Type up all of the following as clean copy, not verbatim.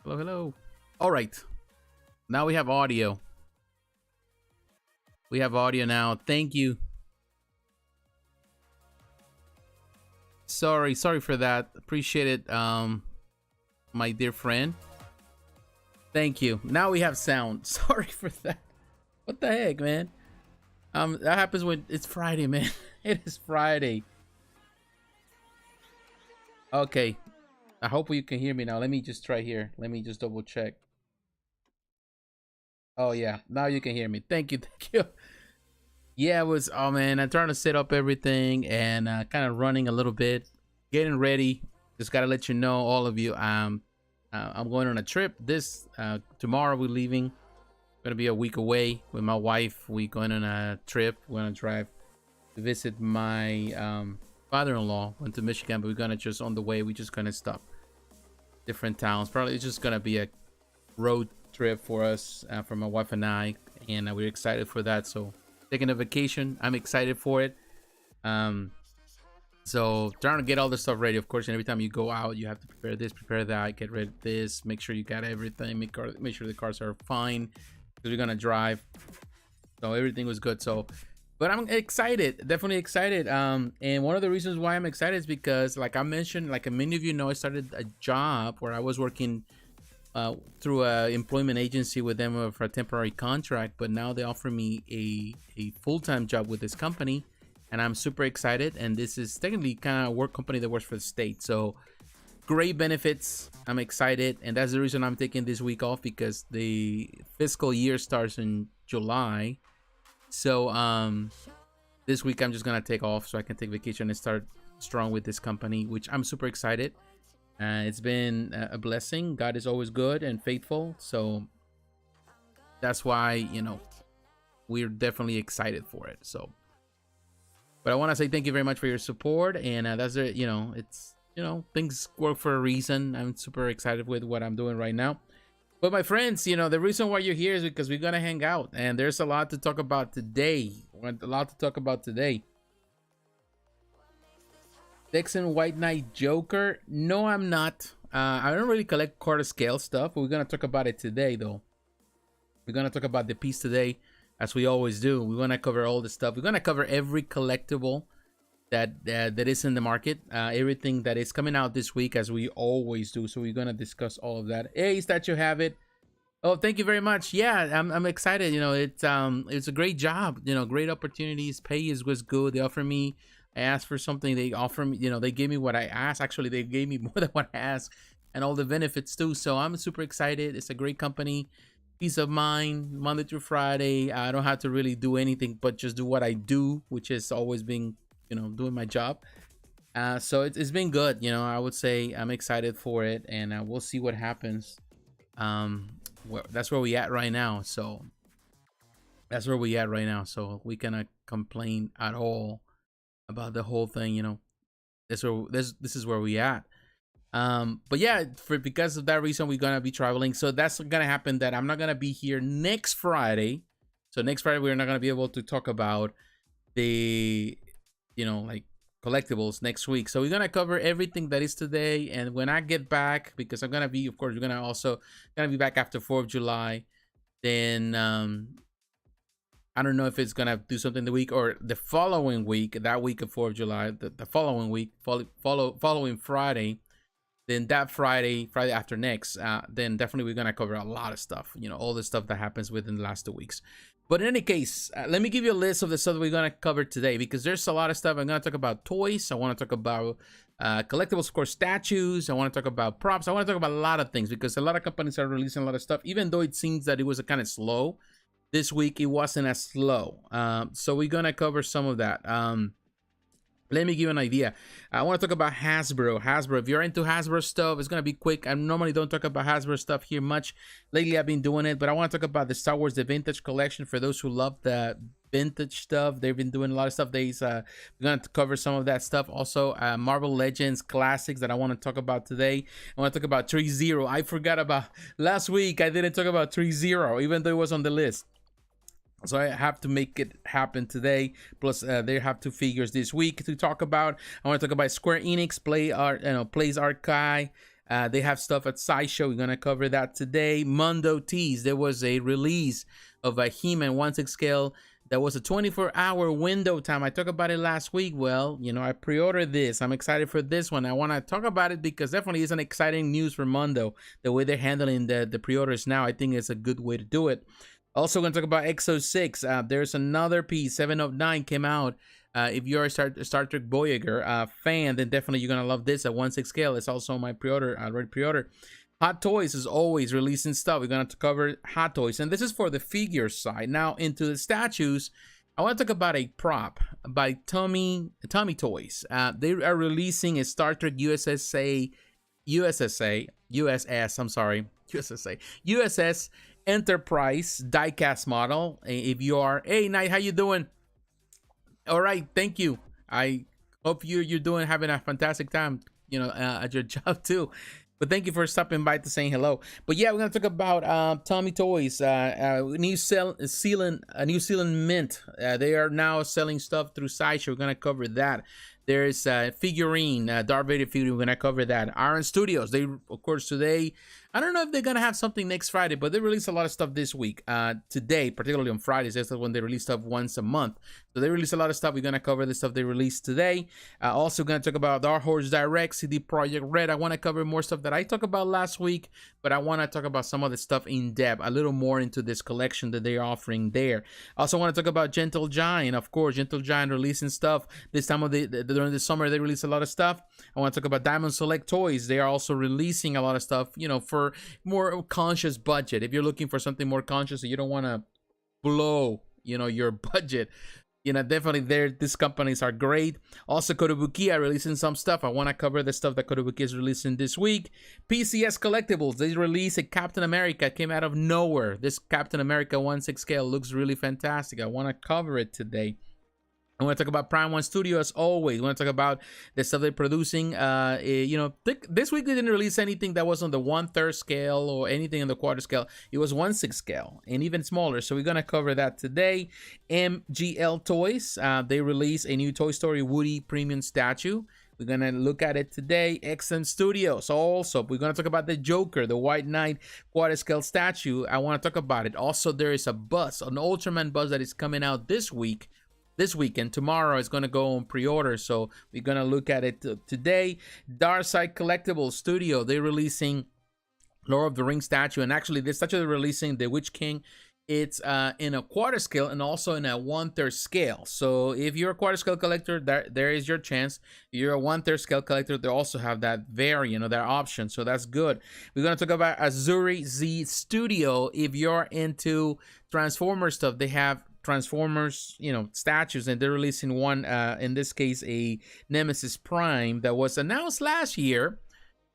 Hello, hello. All right. Now we have audio. We have audio now. Thank you. Sorry for that. Appreciate it, my dear friend. Thank you. Now we have sound. Sorry for that. What the heck, man? That happens when it's Friday, man. It is Friday. Okay. I hope you can hear me now. Let me just try here. Let me just double check. Oh yeah, now you can hear me. Thank you, thank you. Yeah, it was. Oh man, I'm trying to set up everything and kind of running a little bit, getting ready. Just gotta let you know, all of you. I'm going on a trip. This tomorrow we're leaving. Gonna be a week away with my wife. We going on a trip. We're gonna drive to visit my father-in-law. Went to Michigan, but we're gonna just on the way. We just gonna stop different towns. Probably it's just gonna be a road trip for us, for my wife and I, and we're excited for that. So taking a vacation, I'm excited for it. So trying to get all the stuff ready, of course. And every time you go out, you have to prepare this, prepare that, get rid of this, make sure you got everything, make sure the cars are fine because we're gonna drive. So everything was good. So but I'm excited, definitely excited. And one of the reasons why I'm excited is because, like I mentioned, like many of you know, I started a job where I was working through a employment agency with them for a temporary contract, but now they offer me a full-time job with this company, and I'm super excited. And this is technically kind of a work company that works for the state, so great benefits. I'm excited, and that's the reason I'm taking this week off, because the fiscal year starts in July. So this week I'm just gonna take off so I can take vacation and start strong with this company, which I'm super excited. It's been a blessing. God is always good and faithful, so that's why, you know, we're definitely excited for it. So, but I want to say thank you very much for your support, and that's it. You know, it's, you know, things work for a reason. I'm super excited with what I'm doing right now. But my friends, you know, the reason why you're here is because we're gonna hang out, and there's a lot to talk about today. Dixon White Knight Joker. No, I'm not. I don't really collect quarter scale stuff, but we're gonna talk about it today, though. We're gonna talk about the piece today, as we always do. We're gonna cover all the stuff. We're gonna cover every collectible that is in the market, everything that is coming out this week, as we always do. So we're gonna discuss all of that. Hey, Statue have it. Oh, thank you very much. Yeah, I'm excited. You know, it's a great job. You know, great opportunities. Pay was good. They offer me. I asked for something, they offer me, you know, they gave me what I asked. Actually, they gave me more than what I asked, and all the benefits too. So I'm super excited. It's a great company, peace of mind, Monday through Friday. I don't have to really do anything but just do what I do, which is always being, you know, doing my job. So it's been good. You know, I would say I'm excited for it, and we'll see what happens. That's where we at right now. So that's where we at right now. So we cannot complain at all about the whole thing. You know, this is where we at. But yeah, because of that reason, we're gonna be traveling. So that's gonna happen, that I'm not gonna be here next Friday. So next Friday we're not gonna be able to talk about the, you know, like collectibles next week. So we're gonna cover everything that is today, and when I get back, because I'm gonna be, of course, we're gonna also be back after 4th of July. Then I don't know if it's gonna do something the week or the following week, that week of 4th of July, the following week, following Friday. Then that Friday after next, then definitely we're gonna cover a lot of stuff. You know, all the stuff that happens within the last 2 weeks. But in any case, let me give you a list of the stuff that we're gonna cover today, because there's a lot of stuff. I'm gonna talk about toys. I want to talk about collectibles, of course, statues. I want to talk about props. I want to talk about a lot of things, because a lot of companies are releasing a lot of stuff. Even though it seems that it was kind of slow this week, it wasn't as slow. So we're gonna cover some of that. Let me give you an idea. I want to talk about Hasbro. If you're into Hasbro stuff, it's gonna be quick. I normally don't talk about Hasbro stuff here much. Lately I've been doing it, but I want to talk about the Star Wars The Vintage Collection. For those who love the vintage stuff, they've been doing a lot of stuff. We're gonna cover some of that stuff. Also, Marvel Legends classics that I want to talk about today. I want to talk about Threezero. I forgot about last week. I didn't talk about Threezero, even though it was on the list. So I have to make it happen today. Plus, they have 2 figures this week to talk about. I want to talk about Square Enix Plays Archive. They have stuff at Sideshow. We're gonna cover that today. Mondo tease. There was a release of a He-Man 1/6 scale. That was a 24-hour window time. I talked about it last week. Well, you know, I pre-ordered this. I'm excited for this one. I want to talk about it because definitely is an exciting news for Mondo. The way they're handling the pre-orders now, I think it's a good way to do it. Also going to talk about Exo-6. There's another piece, 7 of 9 came out. If you're a Star Trek Voyager fan, then definitely you're going to love this at 1/6 scale. It's also my pre-order. I already pre-ordered. Hot Toys is always releasing stuff. We're going to cover Hot Toys. And this is for the figure side. Now, into the statues, I want to talk about a prop by Tomy Toys. They are releasing a Star Trek U.S.S. Enterprise diecast model. If you are, hey, Knight, how you doing? All right, thank you. I hope you're having a fantastic time, you know, at your job too. But thank you for stopping by to saying hello. But yeah, we're gonna talk about Tomy Toys, New Zealand Mint. They are now selling stuff through Sideshow. We're gonna cover that. There's figurine, Darth Vader figurine. We're gonna cover that. Iron Studios. They, of course, today. I don't know if they're gonna have something next Friday, but they release a lot of stuff this week. Today, particularly on Fridays, that's when they release stuff once a month. So they release a lot of stuff. We're gonna cover the stuff they released today. Also gonna talk about Dark Horse Direct, CD Projekt Red. I want to cover more stuff that I talked about last week, but I want to talk about some of the stuff in depth, a little more into this collection that they're offering there. Also want to talk about Gentle Giant. Of course, Gentle Giant releasing stuff this time of during the summer. They release a lot of stuff. I want to talk about Diamond Select Toys. They are also releasing a lot of stuff, you know, for more conscious budget. If you're looking for something more conscious, so you don't want to blow, you know, your budget, you know, definitely these companies are great. Also, Kotobukiya are releasing some stuff. I want to cover the stuff that Kotobukiya is releasing this week. PCS Collectibles, they released a Captain America. It came out of nowhere. This Captain America 1/6 scale looks really fantastic. I want to cover it today. I want to talk about Prime One Studio as always. I want to talk about the stuff they're producing. You know, this week they didn't release anything that was on the 1/3 scale or anything on the quarter scale. It was 1/6 scale and even smaller. So we're gonna cover that today. MGL Toys, they released a new Toy Story Woody premium statue. We're gonna look at it today. XM Studios also. We're gonna talk about the Joker, the White Knight quarter scale statue. I want to talk about it. Also, there is a bus, an Ultraman bus that is coming out this weekend. Tomorrow is going to go on pre-order, so we're going to look at it today. Darkside Collectibles Studio, they're releasing Lord of the Rings statue, and actually this statue they're releasing, the Witch King, it's in a quarter scale and also in a 1/3 scale. So if you're a quarter scale collector, there is your chance. If you're a 1/3 scale collector, they also have that variant or that option, so that's good. We're going to talk about Azuri Z Studio. If you're into Transformer stuff, they have Transformers, you know, statues, and they're releasing one, in this case a Nemesis Prime that was announced last year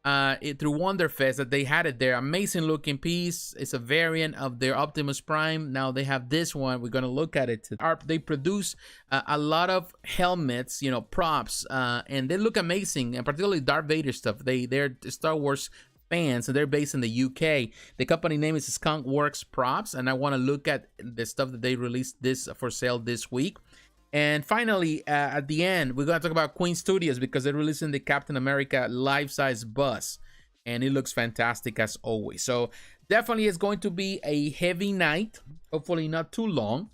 through Wonderfest, that they had it there. Amazing looking piece. It's a variant of their Optimus Prime. Now they have this one. We're gonna look at it. They produce a lot of helmets, you know, props, and they look amazing, and particularly Darth Vader stuff. They're Star Wars fans, and they're based in the UK. The company name is Skunk Works Props, and I want to look at the stuff that they released this for sale this week. And finally, at the end, we're going to talk about Queen Studios because they're releasing the Captain America life-size bus, and it looks fantastic as always. So definitely it's going to be a heavy night, hopefully not too long,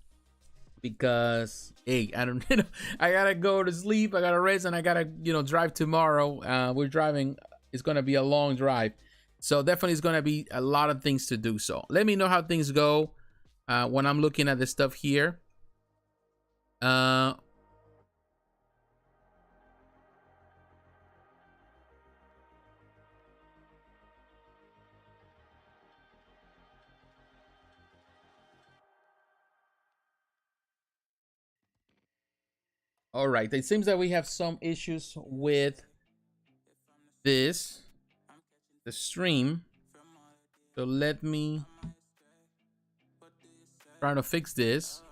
because hey, I don't, you know, I gotta go to sleep, I gotta rest, and I gotta, you know, drive tomorrow. We're driving. It's going to be a long drive. So definitely it's going to be a lot of things to do. So let me know how things go when I'm looking at the stuff here. All right. It seems that we have some issues with the stream. So let me try to fix this.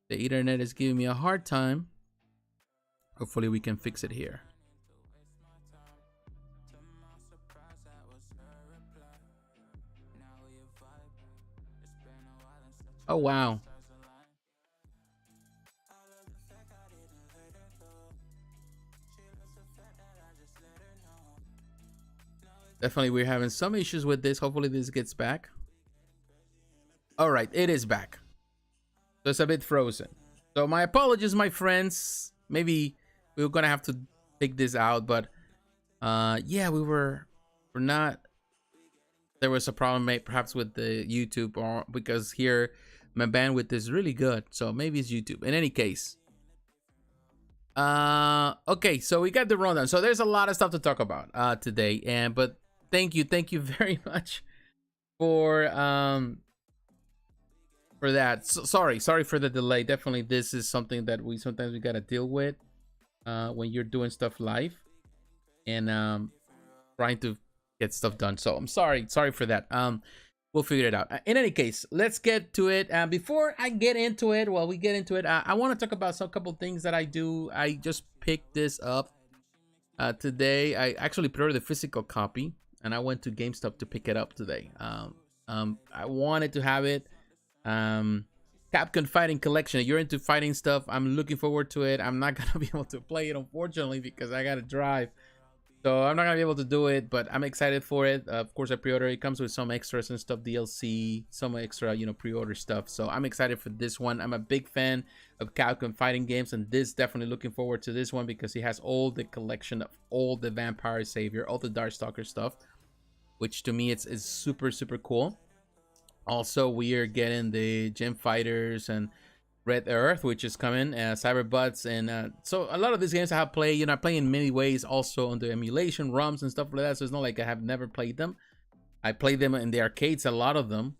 The internet is giving me a hard time. Hopefully we can fix it here. Oh wow. Definitely, we're having some issues with this. Hopefully this gets back. All right, it is back. So it's a bit frozen. So my apologies, my friends. Maybe we were gonna have to take this out, but yeah, we're not. There was a problem, perhaps with the YouTube, or because here my bandwidth is really good, so maybe it's YouTube. In any case, okay, so we got the rundown. So there's a lot of stuff to talk about today, but thank you very much for that. So, sorry for the delay. Definitely, this is something that we sometimes gotta deal with when you're doing stuff live and trying to get stuff done. So I'm sorry for that. We'll figure it out. In any case, let's get to it. Before I get into it, we get into it, I want to talk about some couple things that I do. I just picked this up today. I actually pre-ordered the physical copy, and I went to GameStop to pick it up today. I wanted to have it. Capcom Fighting Collection. If you're into fighting stuff, I'm looking forward to it. I'm not gonna be able to play it, unfortunately, because I gotta drive. So I'm not gonna be able to do it, but I'm excited for it. Of course, I pre-order. It comes with some extras and stuff, DLC, some extra, pre-order stuff. So I'm excited for this one. I'm a big fan of Capcom fighting games, and this definitely looking forward to this one because it has all the collection of all the Vampire Savior, all the Darkstalker stuff, which to me it's super cool. Also, we are getting the Gem Fighters and Red Earth, which is coming, Cyberbuds, and so a lot of these games I have played. I play in many ways, also on the emulation ROMs and stuff like that. So it's not like I have never played them. I played them in the arcades, a lot of them.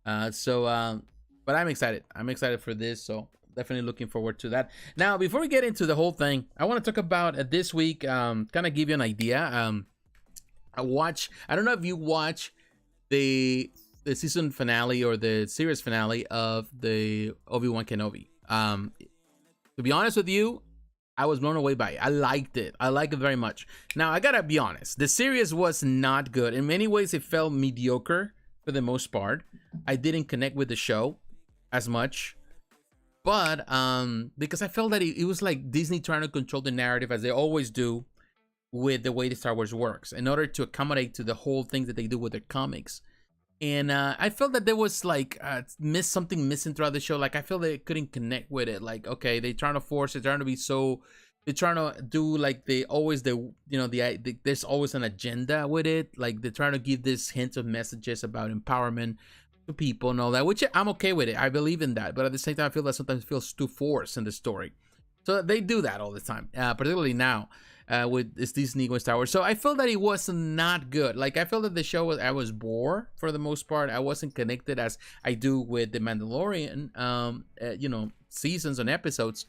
But I'm excited. I'm excited for this. So definitely looking forward to that. Now, before we get into the whole thing, I want to talk about this week. Kind of give you an idea. I don't know if you watch the season finale or the series finale of the Obi-Wan Kenobi. To be honest with you, I was blown away by it. I liked it. I like it very much. Now, I gotta be honest. The series was not good. In many ways, it felt mediocre for the most part. I didn't connect with the show as much. But because I felt that it was like Disney trying to control the narrative, as they always do with the way the Star Wars works, in order to accommodate to the whole thing that they do with their comics. And I felt that there was like something missing throughout the show. Like I feel they couldn't connect with it. Like, okay, they're trying to force it, trying to be so, they're trying to do like there's always an agenda with it. Like they're trying to give this hints of messages about empowerment to people and all that, which I'm okay with it. I believe in that, but at the same time, I feel that sometimes it feels too forced in the story. So they do that all the time, particularly now. With this Disney with Star Wars. So I felt that it was not good. Like I felt that the show I was bored for the most part. I wasn't connected as I do with the Mandalorian seasons and episodes.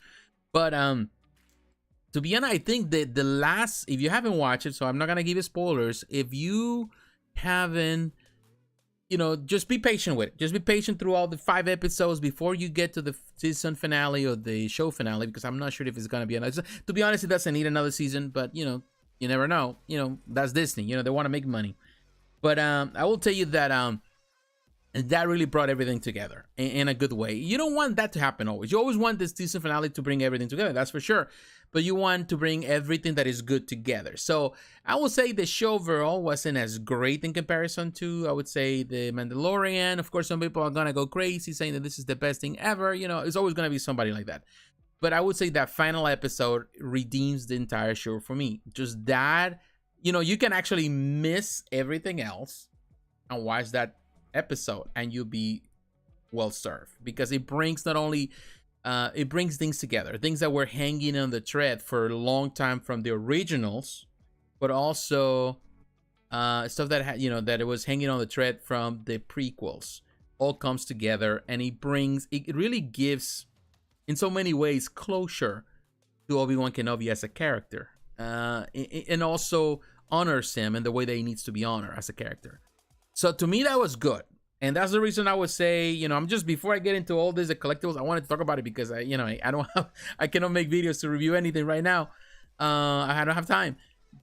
But to be honest, I think that the last, if you haven't watched it, so I'm not gonna give you spoilers. If you haven't, just be patient with it. Just be patient through all the 5 episodes before you get to the season finale or the show finale, because I'm not sure if it's going to be another. To be honest, it doesn't need another season, but, you never know. That's Disney. They want to make money. But I will tell you that that really brought everything together in a good way. You don't want that to happen always. You always want this season finale to bring everything together. That's for sure. But you want to bring everything that is good together. So I will say the show overall wasn't as great in comparison to, I would say, the Mandalorian. Of course, some people are going to go crazy saying that this is the best thing ever. It's always going to be somebody like that. But I would say that final episode redeems the entire show for me. Just that, you can actually miss everything else and watch that episode and you'll be well served, because it brings not only it brings things together, things that were hanging on the thread for a long time from the originals, but also stuff that that it was hanging on the thread from the prequels, all comes together, and it really gives in so many ways closure to Obi-Wan Kenobi as a character, and also honors him in the way that he needs to be honored as a character. So to me, that was good. And that's the reason I would say, I'm just, before I get into all this, the collectibles, I wanted to talk about it because I cannot make videos to review anything right now. I don't have time,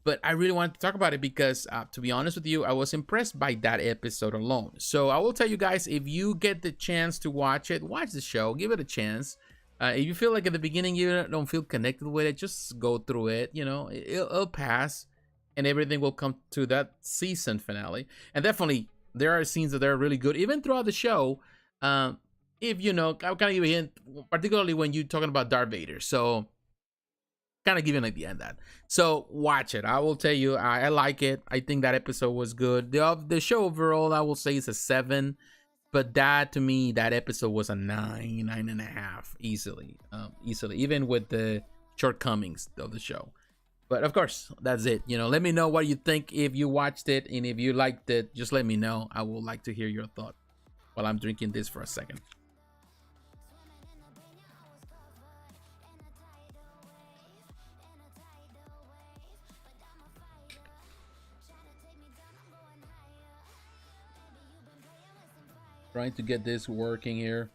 but I really wanted to talk about it because, to be honest with you, I was impressed by that episode alone. So I will tell you guys, if you get the chance to watch it, watch the show, give it a chance. If you feel like at the beginning you don't feel connected with it, just go through it. It'll pass. and everything will come to that season finale. And definitely, there are scenes that are really good, even throughout the show. If you know, I'll kind of give you a hint, particularly when you're talking about Darth Vader. So, kind of give you an idea on that. So, watch it. I will tell you, I like it. I think that episode was good. The show overall, I will say, is a 7. But that, to me, that episode was a 9, 9.5, easily. Easily, even with the shortcomings of the show. But of course, that's it. You know, let me know what you think if you watched it, and if you liked it, just let me know. I would like to hear your thought while I'm drinking this for a second. Trying to get this working here.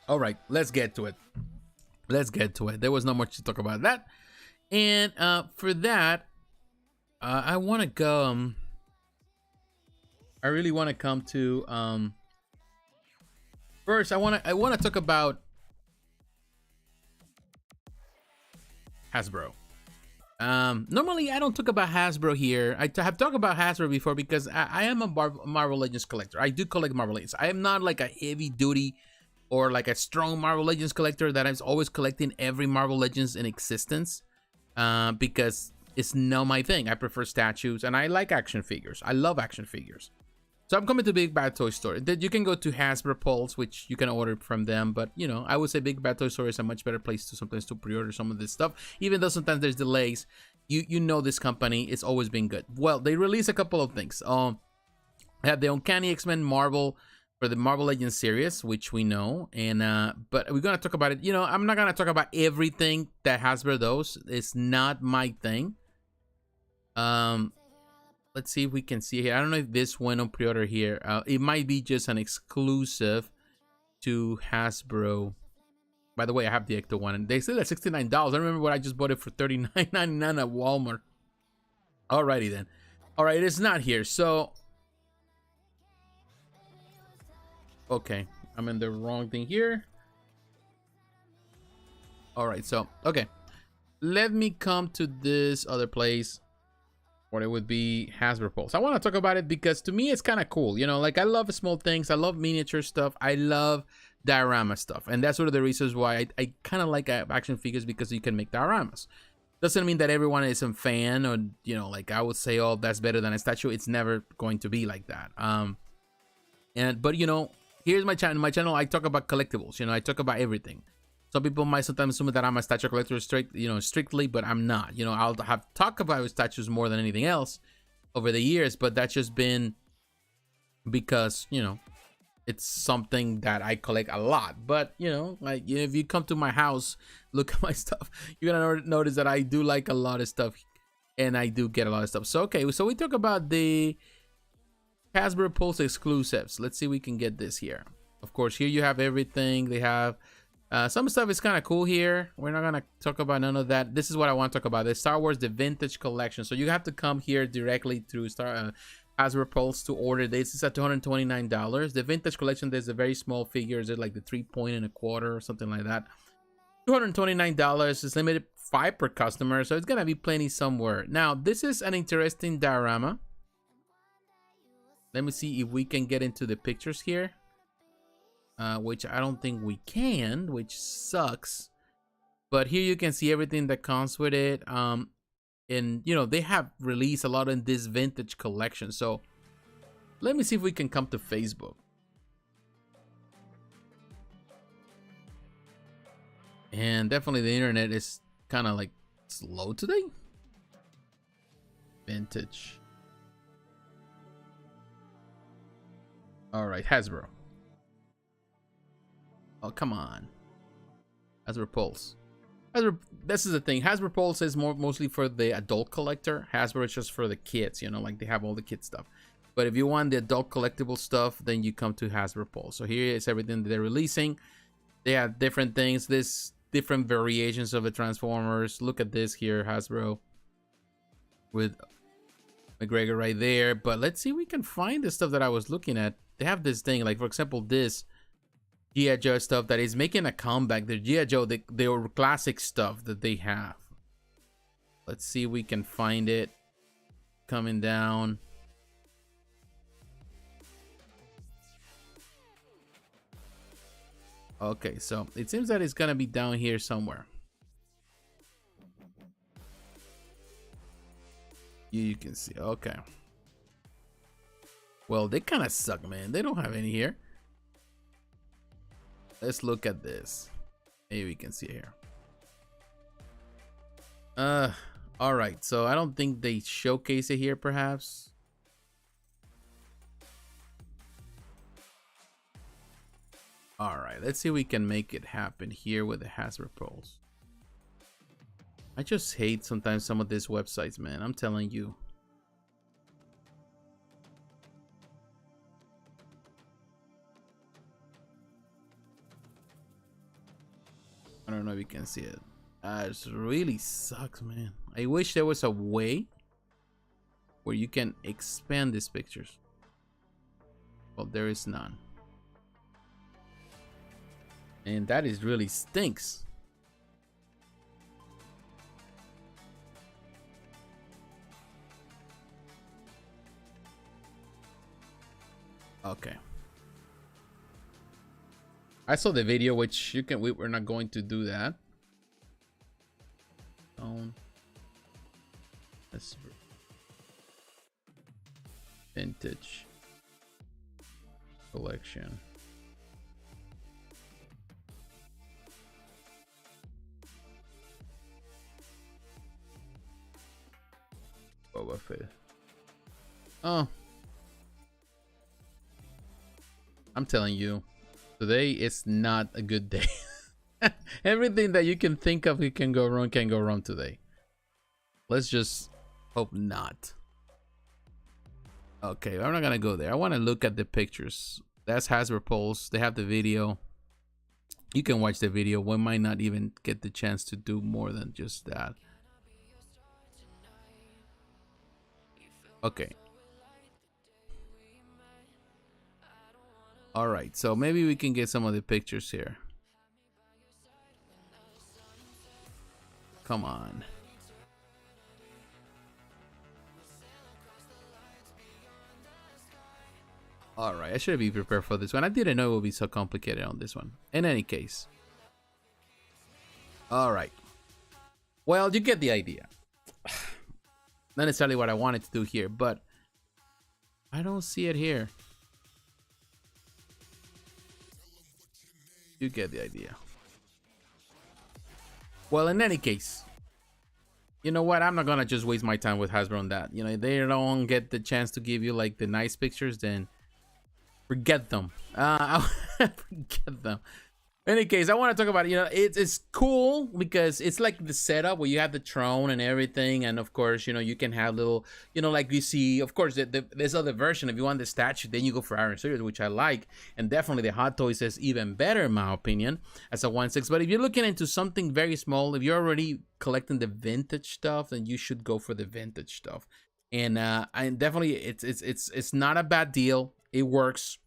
All right, let's get to it. Let's get to it. There was not much to talk about that. And for that, I want to go. I really want to come to. First, I want to talk about Hasbro. Normally I don't talk about Hasbro here. I have talked about Hasbro before because I am a Marvel Legends collector. I do collect Marvel Legends. I am not like a heavy duty or like a strong Marvel Legends collector that I'm always collecting every Marvel Legends in existence, because it's not my thing. I prefer statues, and I like action figures. I love action figures. So I'm coming to Big Bad Toy Store. You can go to Hasbro Pulse, which you can order from them. But, you know, I would say Big Bad Toy Store is a much better place to sometimes to pre-order some of this stuff. Even though sometimes there's delays, you know this company is always been good. Well, they release a couple of things. They have the Uncanny X-Men Marvel for the Marvel Legends series, which we know. And but we're going to talk about it. You know, I'm not going to talk about everything that Hasbro does. It's not my thing. Let's see if we can see here. I don't know if this went on pre-order here. It might be just an exclusive to Hasbro. By the way, I have the Ecto one, and they said at $69. I remember what I just bought it for $39.99 at Walmart. Alrighty then. All right, it's not here. So, okay, I'm in the wrong thing here. All right, so okay, let me come to this other place. Or it would be Hasbro Pulse. I want to talk about it because to me it's kind of cool. You know, like I love small things. I love miniature stuff. I love diorama stuff. And that's one of the reasons why I kind of like action figures, because you can make dioramas. Doesn't mean that everyone is a fan, or, you know, like I would say, oh, that's better than a statue. It's never going to be like that. But you know, here's my channel. My channel, I talk about collectibles. You know, I talk about everything. Some people might sometimes assume that I'm a statue collector strictly, but I'm not. You know, I'll have talked about statues more than anything else over the years, but that's just been because, you know, it's something that I collect a lot. But, you know, like if you come to my house, look at my stuff, you're gonna notice that I do like a lot of stuff, and I do get a lot of stuff. So okay, so we talk about the Hasbro Pulse exclusives. Let's see if we can get this here. Of course, here you have everything. They have some stuff is kind of cool here. We're not gonna talk about none of that. This is what I want to talk about: the Star Wars, the Vintage Collection. So you have to come here directly through Hasbro Pulse to order this. It's at $229. The Vintage Collection, there's a very small figures. They're like the 3.25 or something like that. $229. It's limited 5 per customer, so it's gonna be plenty somewhere. Now this is an interesting diorama. Let me see if we can get into the pictures here. Which I don't think we can, which sucks. But here you can see everything that comes with it. And you know, they have released a lot in this Vintage Collection. So let me see if we can come to Facebook. And definitely the internet is kind of like slow today. Vintage. All right, Hasbro. Oh, come on. Hasbro Pulse. Hasbro, this is the thing. Hasbro Pulse is mostly for the adult collector. Hasbro is just for the kids, you know, like they have all the kid stuff. But if you want the adult collectible stuff, then you come to Hasbro Pulse. So here is everything that they're releasing. They have different things. This different variations of the Transformers. Look at this here, Hasbro. With McGregor right there. But let's see if we can find the stuff that I was looking at. They have this thing, like for example, this G.I. Joe stuff that is making a comeback. The G.I. Joe, the classic stuff that they have. Let's see if we can find it. Coming down. Okay, so it seems that it's gonna be down here somewhere. You can see. Okay. Well, they kind of suck, man. They don't have any here. Let's look at this. Maybe we can see it here. All right. So I don't think they showcase it here, perhaps. All right. Let's see if we can make it happen here with the Hasbro polls. I just hate sometimes some of these websites, man. I'm telling you. I don't know if you can see it. It really sucks, man. I wish there was a way where you can expand these pictures. Well, there is none. And that is really stinks. Okay. I saw the video, which you can. We're not going to do that. That's vintage collection. Boba Fett. Oh, I'm telling you, today is not a good day. Everything that you can think of it can go wrong today. Let's just hope not. Okay, I'm not gonna go there. I want to look at the pictures. That's Hasbro polls. They have the video. You can watch the video. We might not even get the chance to do more than just that. Okay. All right, so maybe we can get some of the pictures here. Come on. All right, I should be prepared for this one. I didn't know it would be so complicated on this one. In any case. All right. Well, you get the idea. Not necessarily what I wanted to do here, but I don't see it here. You get the idea. Well, in any case, you know what? I'm not gonna just waste my time with Hasbro on that. You know, if they don't get the chance to give you like the nice pictures, then forget them. Forget them. In any case, I want to talk about it. You know, it's cool because it's like the setup where you have the throne and everything, and of course, you know, you can have little, you know, like you see, of course, there's other version. If you want the statue, then you go for Iron Series, which I like, and definitely the Hot Toys is even better in my opinion as a 1/6. But if you're looking into something very small, if you're already collecting the vintage stuff, then you should go for the vintage stuff. And definitely, it's not a bad deal. It works.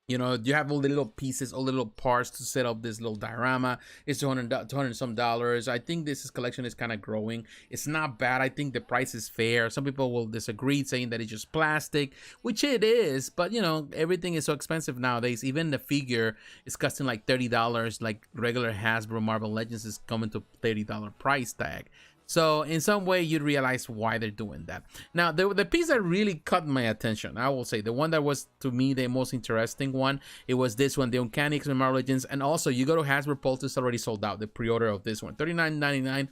You know, you have all the little pieces, all the little parts to set up this little diorama. It's $200 some dollars. I think this collection is kind of growing. It's not bad. I think the price is fair. Some people will disagree, saying that it's just plastic, which it is. But, you know, everything is so expensive nowadays. Even the figure is costing like $30. Like regular Hasbro Marvel Legends is coming to $30 price tag. So in some way you'd realize why they're doing that. Now the piece that really caught my attention, I will say, the one that was to me the most interesting one, it was this one, the Uncanny X-Men Marvel Legends. And also you go to Hasbro Pulse, it's already sold out, the pre-order of this one, $39.99.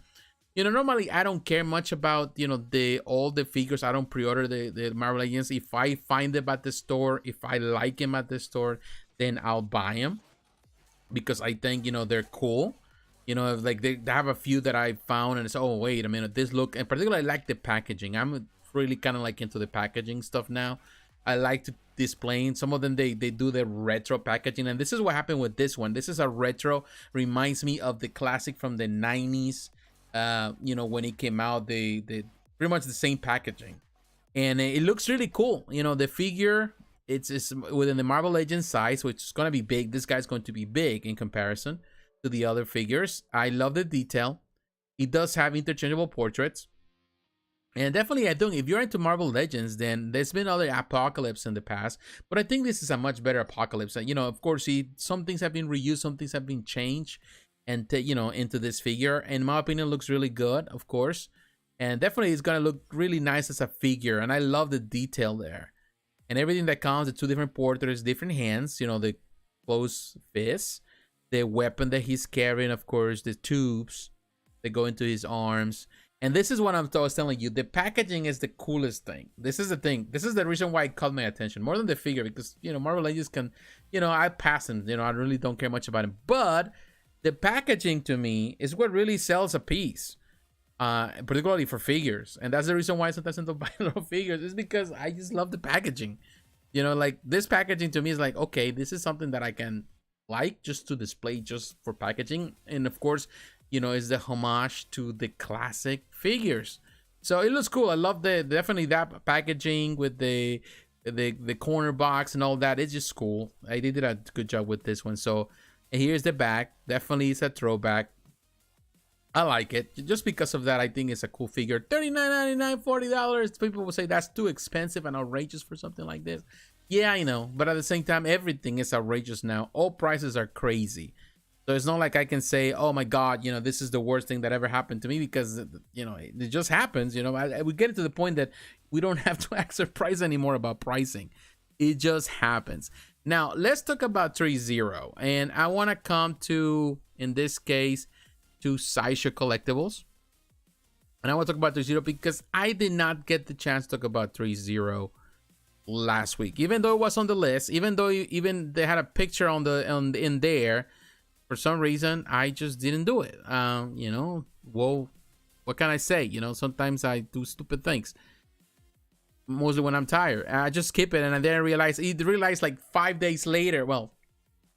You know, normally I don't care much about, you know, all the figures. I don't pre-order the Marvel Legends. If I find them at the store, if I like them at the store, then I'll buy them because I think, you know, they're cool. You know, like they have a few that I found and it's, oh, wait a minute, this look, and particularly I like the packaging. I'm really kind of like into the packaging stuff now. I like to displaying. Some of them, they do the retro packaging, and this is what happened with this one. This is a retro, reminds me of the classic from the 90s. You know, when it came out, they pretty much the same packaging. And it looks really cool. You know, the figure, it's within the Marvel Legends size, which is going to be big. This guy's going to be big in comparison to the other figures. I love the detail. It does have interchangeable portraits. And definitely, I think if you're into Marvel Legends, then there's been other Apocalypse in the past, but I think this is a much better Apocalypse. You know, of course, some things have been reused, some things have been changed, and you know, into this figure. In my opinion, looks really good, of course, and definitely it's gonna look really nice as a figure. And I love the detail there, and everything that comes. The two different portraits, different hands. You know, the closed fists, the weapon that he's carrying, of course, the tubes that go into his arms. And this is what I was telling you. The packaging is the coolest thing. This is the thing. This is the reason why it caught my attention more than the figure, because, you know, Marvel Legends can, you know, I pass them. You know, I really don't care much about it. But the packaging to me is what really sells a piece, particularly for figures. And that's the reason why sometimes I don't buy little figures. Is because I just love the packaging. You know, like this packaging to me is like, okay, this is something that I can like just to display just for packaging. And of course, you know, is the homage to the classic figures. So it looks cool. I love definitely that packaging with the corner box and all that. It's just cool. They did a good job with this one. So here's the back. Definitely it's a throwback. I like it. Just because of that, I think it's a cool figure. $39.99, $40. People will say that's too expensive and outrageous for something like this. Yeah, I know. But at the same time, everything is outrageous now. All prices are crazy. So it's not like I can say, oh my God, you know, this is the worst thing that ever happened to me, because, you know, it just happens. You know, we get to the point that we don't have to ask our price anymore about pricing. It just happens. Now, let's talk about Threezero. And I want to come to, in this case, to Sideshow Collectibles. And I want to talk about Threezero because I did not get the chance to talk about Threezero last week. Even though it was on the list, even though even they had a picture in there, for some reason, I just didn't do it. You know, well, what can I say? You know, sometimes I do stupid things. Mostly when I'm tired. I just skip it, and I then realize like 5 days later, well,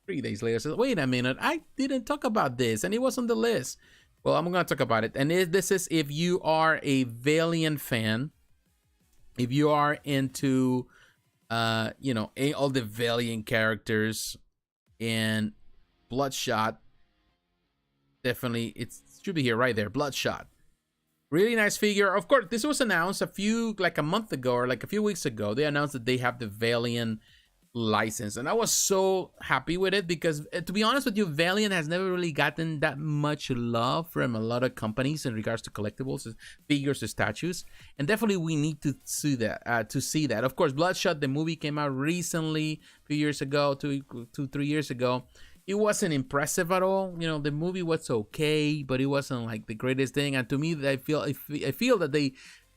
3 days later, I said, wait a minute, I didn't talk about this, and it was on the list. Well, I'm going to talk about it. And this is if you are a Valiant fan, if you are into, you know, all the Valiant characters and Bloodshot, definitely it should be here right there. Bloodshot, really nice figure. Of course, this was announced like a month ago or like a few weeks ago. They announced that they have the Valiant license, and I was so happy with it because, to be honest with you, Valiant has never really gotten that much love from a lot of companies in regards to collectibles, figures, or statues, and definitely we need to see that. Of course, Bloodshot, the movie came out recently, a few years ago, 3 years ago. It wasn't impressive at all. You know, the movie was okay, but it wasn't like the greatest thing. And to me, I feel that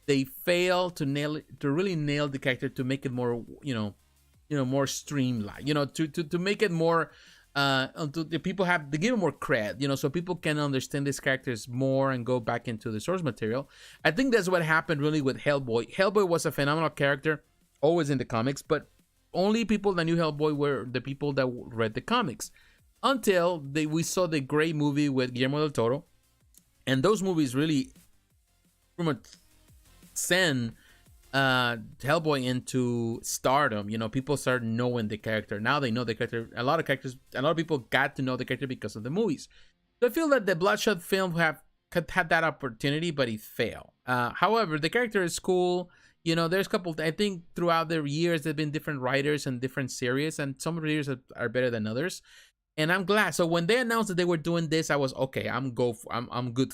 they failed to really nail the character, to make it more, you know, more streamlined. You know, to make it more, to the people have to give it more cred. You know, so people can understand these characters more and go back into the source material. I think that's what happened really with Hellboy. Hellboy was a phenomenal character, always in the comics, but only people that knew Hellboy were the people that read the comics. Until we saw the great movie with Guillermo del Toro, and those movies really pretty much send Hellboy into stardom. You know, people started knowing the character. Now they know the character. A lot of people got to know the character because of the movies. So I feel that the Bloodshot film had that opportunity, but it failed. However, the character is cool. You know, there's a couple, I think throughout the years, there have been different writers and different series, and some readers are better than others. And I'm glad. So when they announced that they were doing this, I was okay. I'm good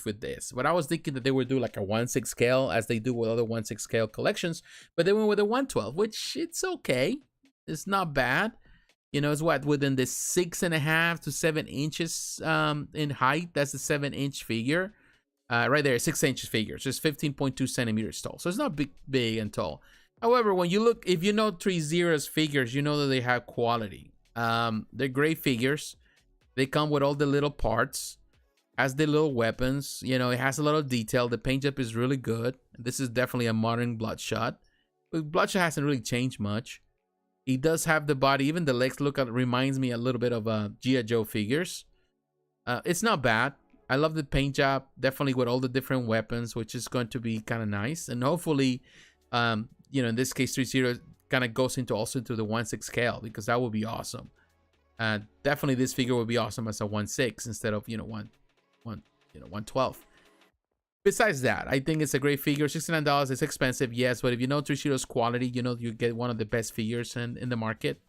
with this. But I was thinking that they would do like a 1/6 scale, as they do with other 1/6 scale collections. But they went with a 1/12, which it's okay. It's not bad. You know, it's within the 6.5 to 7 inches in height. That's the 7-inch figure. Right there, 6 inches figure. So it's 15.2 centimeters tall. So it's not big and tall. However, when you look, if you know Threezero's figures, you know that they have quality. They're great figures. They come with all the little parts, has the little weapons. You know, it has a lot of detail. The paint job is really good. This is definitely a modern Bloodshot. But Bloodshot hasn't really changed much. He does have the body, even the legs reminds me a little bit of G.I. Joe figures. It's not bad. I love the paint job, definitely with all the different weapons, which is going to be kind of nice. And hopefully, you know, in this case, Threezero kind of goes also into the 1/6 scale, because that would be awesome. Definitely this figure would be awesome as a 1/6 instead of, you know, 1/12. besides that, I think it's a great figure. $69 is expensive, yes, but if you know Threezero's quality, you know you get one of the best figures in the market.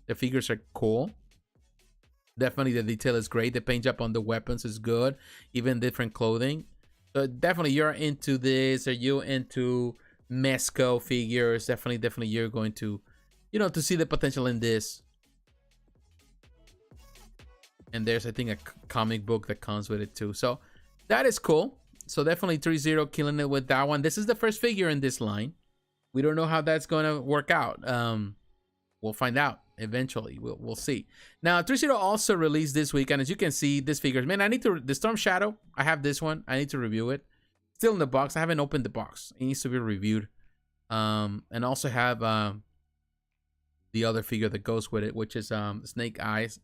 The figures are cool. Definitely the detail is great. The paint job on the weapons is good. Even different clothing. So definitely you're into this. Are you into Mezco figures? Definitely you're going to, you know, to see the potential in this. And there's, I think, a comic book that comes with it too. So that is cool. So definitely Threezero killing it with that one. This is the first figure in this line. We don't know how that's going to work out. We'll find out eventually. We'll see. Now, Threezero also released this week, and as you can see, this figure, man, I need to, the Storm Shadow, I have this one. I need to review it. Still in the box. I haven't opened the box. It needs to be reviewed. And also have the other figure that goes with it, which is Snake Eyes.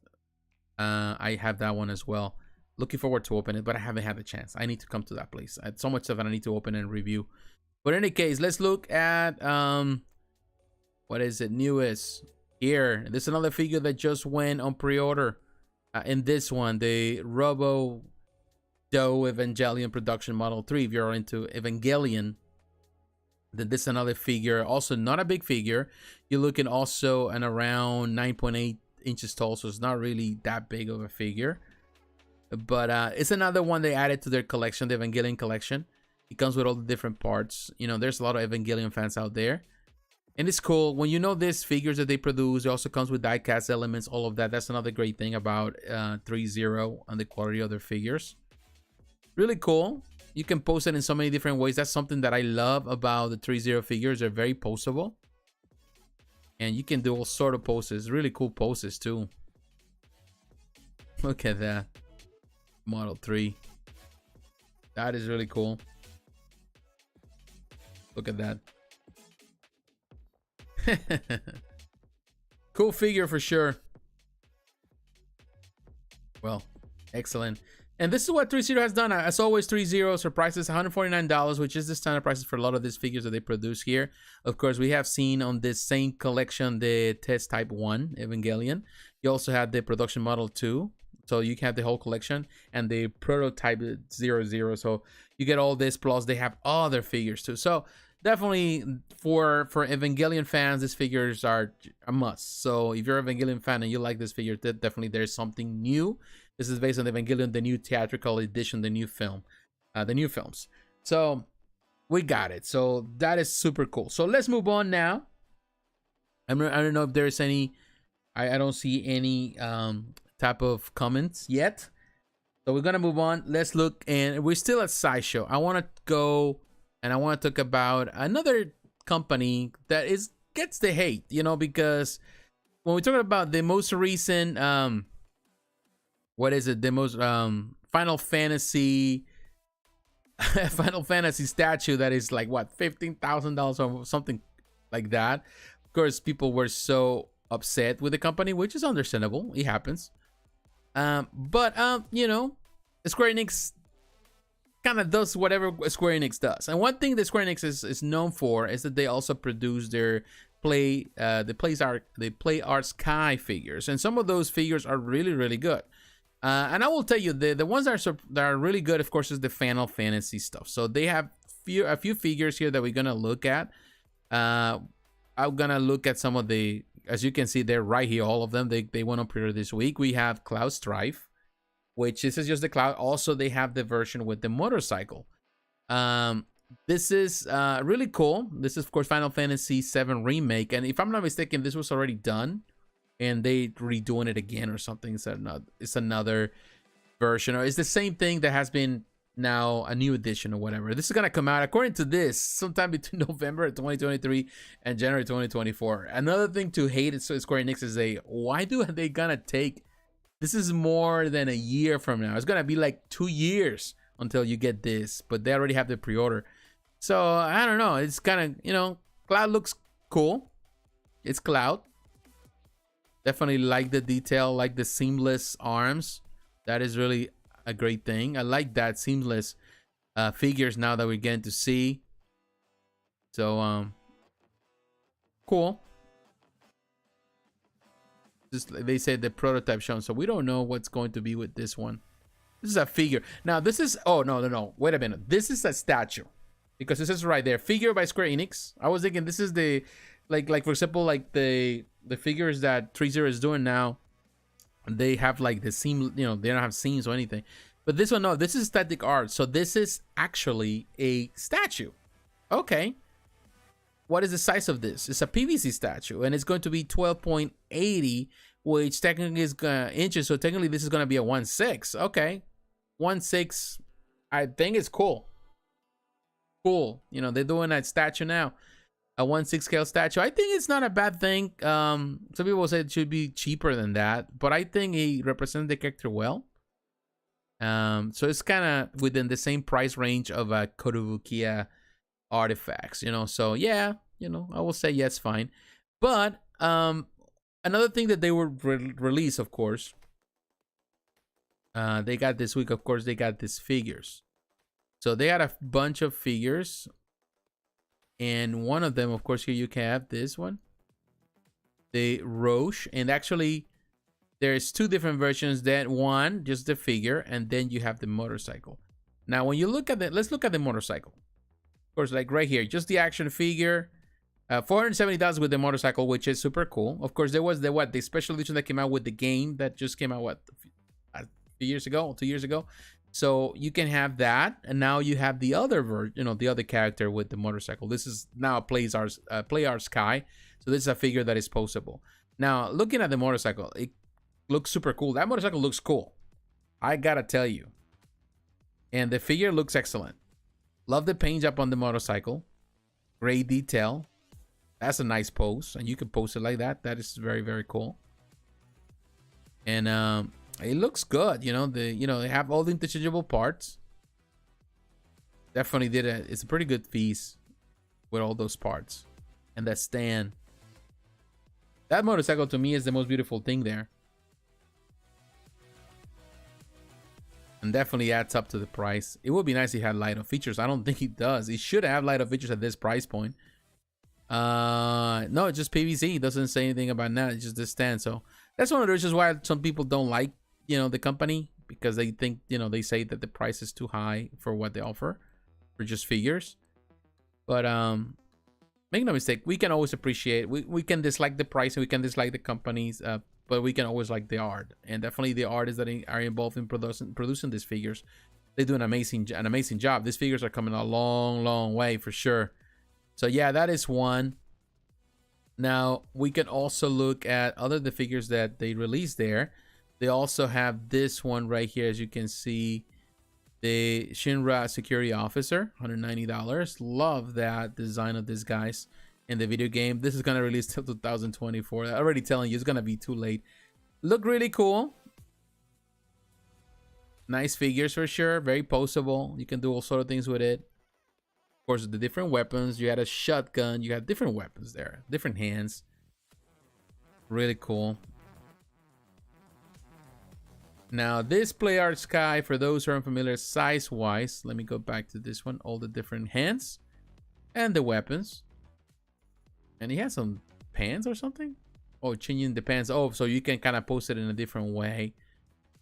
I have that one as well. Looking forward to open it, but I haven't had the chance. I need to come to that place. I had so much stuff that I need to open and review. But in any case, let's look at what is it? Newest here. This is another figure that just went on pre-order. In this one, the Robo Doe Evangelion Production Model 3. If you're into Evangelion, then this is another figure. Also, not a big figure. You're looking also at around 9.8 inches tall, so it's not really that big of a figure. But it's another one they added to their collection, the Evangelion collection. It comes with all the different parts. You know, there's a lot of Evangelion fans out there. And it's cool. When you know these figures that they produce, it also comes with die-cast elements, all of that. That's another great thing about Threezero and the quality of their figures. Really cool. You can post it in so many different ways. That's something that I love about the Threezero figures. They're very postable. And you can do all sort of poses. Really cool poses too. Look at that. Model 3. That is really cool. Look at that. Cool figure for sure. Well, excellent. And this is what Threezero has done. As always, Threezero surprises $149, which is the standard prices for a lot of these figures that they produce here. Of course, we have seen on this same collection the Test Type 1 Evangelion. You also have the Production Model 2. So you can have the whole collection and the Prototype 00. So you get all this, plus they have other figures too. So definitely for Evangelion fans, these figures are a must. So if you're an Evangelion fan and you like this figure, definitely there's something new. This is based on Evangelion, the new theatrical edition, the new film, the new films. So we got it. So that is super cool. So let's move on now. I don't know if there's any, I don't see any type of comments yet. So we're gonna move on. Let's look, and we're still at Sideshow. I want to go and I want to talk about another company that gets the hate, you know, because when we talk about the most recent what is it? The most Final Fantasy Final Fantasy statue that is like what, $15,000 or something like that. Of course, people were so upset with the company, which is understandable. It happens. But you know, Square Enix kind of does whatever Square Enix does. And one thing that Square Enix is known for is that they also produce their Play Arts Kai figures, and some of those figures are really good. And I will tell you, the ones that are really good, of course, is the Final Fantasy stuff. So they have a few figures here that we're gonna look at. I'm gonna look at some of the, as you can see, they're right here, all of them. They went on pre-order this week. We have Cloud Strife, which this is just the Cloud. Also, they have the version with the motorcycle. This is really cool. This is, of course, Final Fantasy VII Remake. And if I'm not mistaken, this was already done. And they redoing it again or something. It's another version, or it's the same thing that has been now a new edition or whatever. This is gonna come out, according to this, sometime between November 2023 and January 2024. Another thing to hate is Square Enix is why do they gonna take? This is more than a year from now. It's gonna be like 2 years until you get this, but they already have the pre-order. So I don't know. It's kind of, you know, Cloud looks cool. It's Cloud. Definitely like the detail, like the seamless arms. That is really a great thing. I like that seamless figures now that we're getting to see. So cool. Just they said the prototype shown, so we don't know what's going to be with this one. This is a figure. Now this is, oh no, wait a minute. This is a statue, because this is right there, figure by Square Enix. I was thinking this is the, like for example, like the figures that Threezero is doing now. They have like the seam, you know, they don't have seams or anything. But this one, no, this is static art. So this is actually a statue. Okay. What is the size of this? It's a PVC statue, and it's going to be 12.80, which technically is inches. So technically this is going to be a 1/6. Okay. 1/6. I think it's cool. Cool. You know, they're doing that statue now. A 1/6 scale statue. I think it's not a bad thing. Some people say it should be cheaper than that, but I think he represents the character well. So it's kind of within the same price range of a Kotobukiya artifacts, you know. So yeah, you know, I will say yes, fine. But another thing that they will release, of course, they got this week, of course, they got these figures. So they had a bunch of figures, and one of them, of course, here you can have this one, the Roche, and actually there's two different versions. That one, just the figure, and then you have the motorcycle. Now, when you look at the, let's look at the motorcycle. Of course, like right here, just the action figure, 470,000 with the motorcycle, which is super cool. Of course, there was the special edition that came out with the game that just came out a few years ago, 2 years ago. So you can have that, and now you have the other version, you know, the other character with the motorcycle. This is now a Play Art Sky. So this is a figure that is posable. Now, looking at the motorcycle, it looks super cool. That motorcycle looks cool, I gotta tell you. And the figure looks excellent. Love the paint job on the motorcycle. Great detail. That's a nice pose, and you can pose it like that. That is very, very cool. And it looks good. You know, they have all the interchangeable parts. Definitely it's a pretty good piece with all those parts. And that stand. That motorcycle to me is the most beautiful thing there. And definitely adds up to the price. It would be nice if it had light-up features. I don't think it does. It should have light-up features at this price point. No, it's just PVC. It doesn't say anything about that. It's just this stand. So that's one of the reasons why some people don't like, you know, the company, because they think, you know, they say that the price is too high for what they offer for just figures. But make no mistake, we can always appreciate. We can dislike the price and we can dislike the companies. But we can always like the art, and definitely the artists that are involved in producing these figures, they do an amazing job. These figures are coming a long way for sure. So yeah, that is one. Now we can also look at the figures that they released there. They also have this one right here, as you can see, the Shinra security officer, $190. Love that design of these guys. In the video game, this is gonna release till 2024. I'm already telling you, it's gonna be too late. Look really cool. Nice figures for sure. Very poseable. You can do all sort of things with it. Of course, the different weapons. You had a shotgun. You had different weapons there, different hands. Really cool. Now, this Play Art Sky, for those who are unfamiliar size-wise, let me go back to this one. All the different hands and the weapons. And he has some pants or something. Oh, changing the pants. Oh, so you can kind of post it in a different way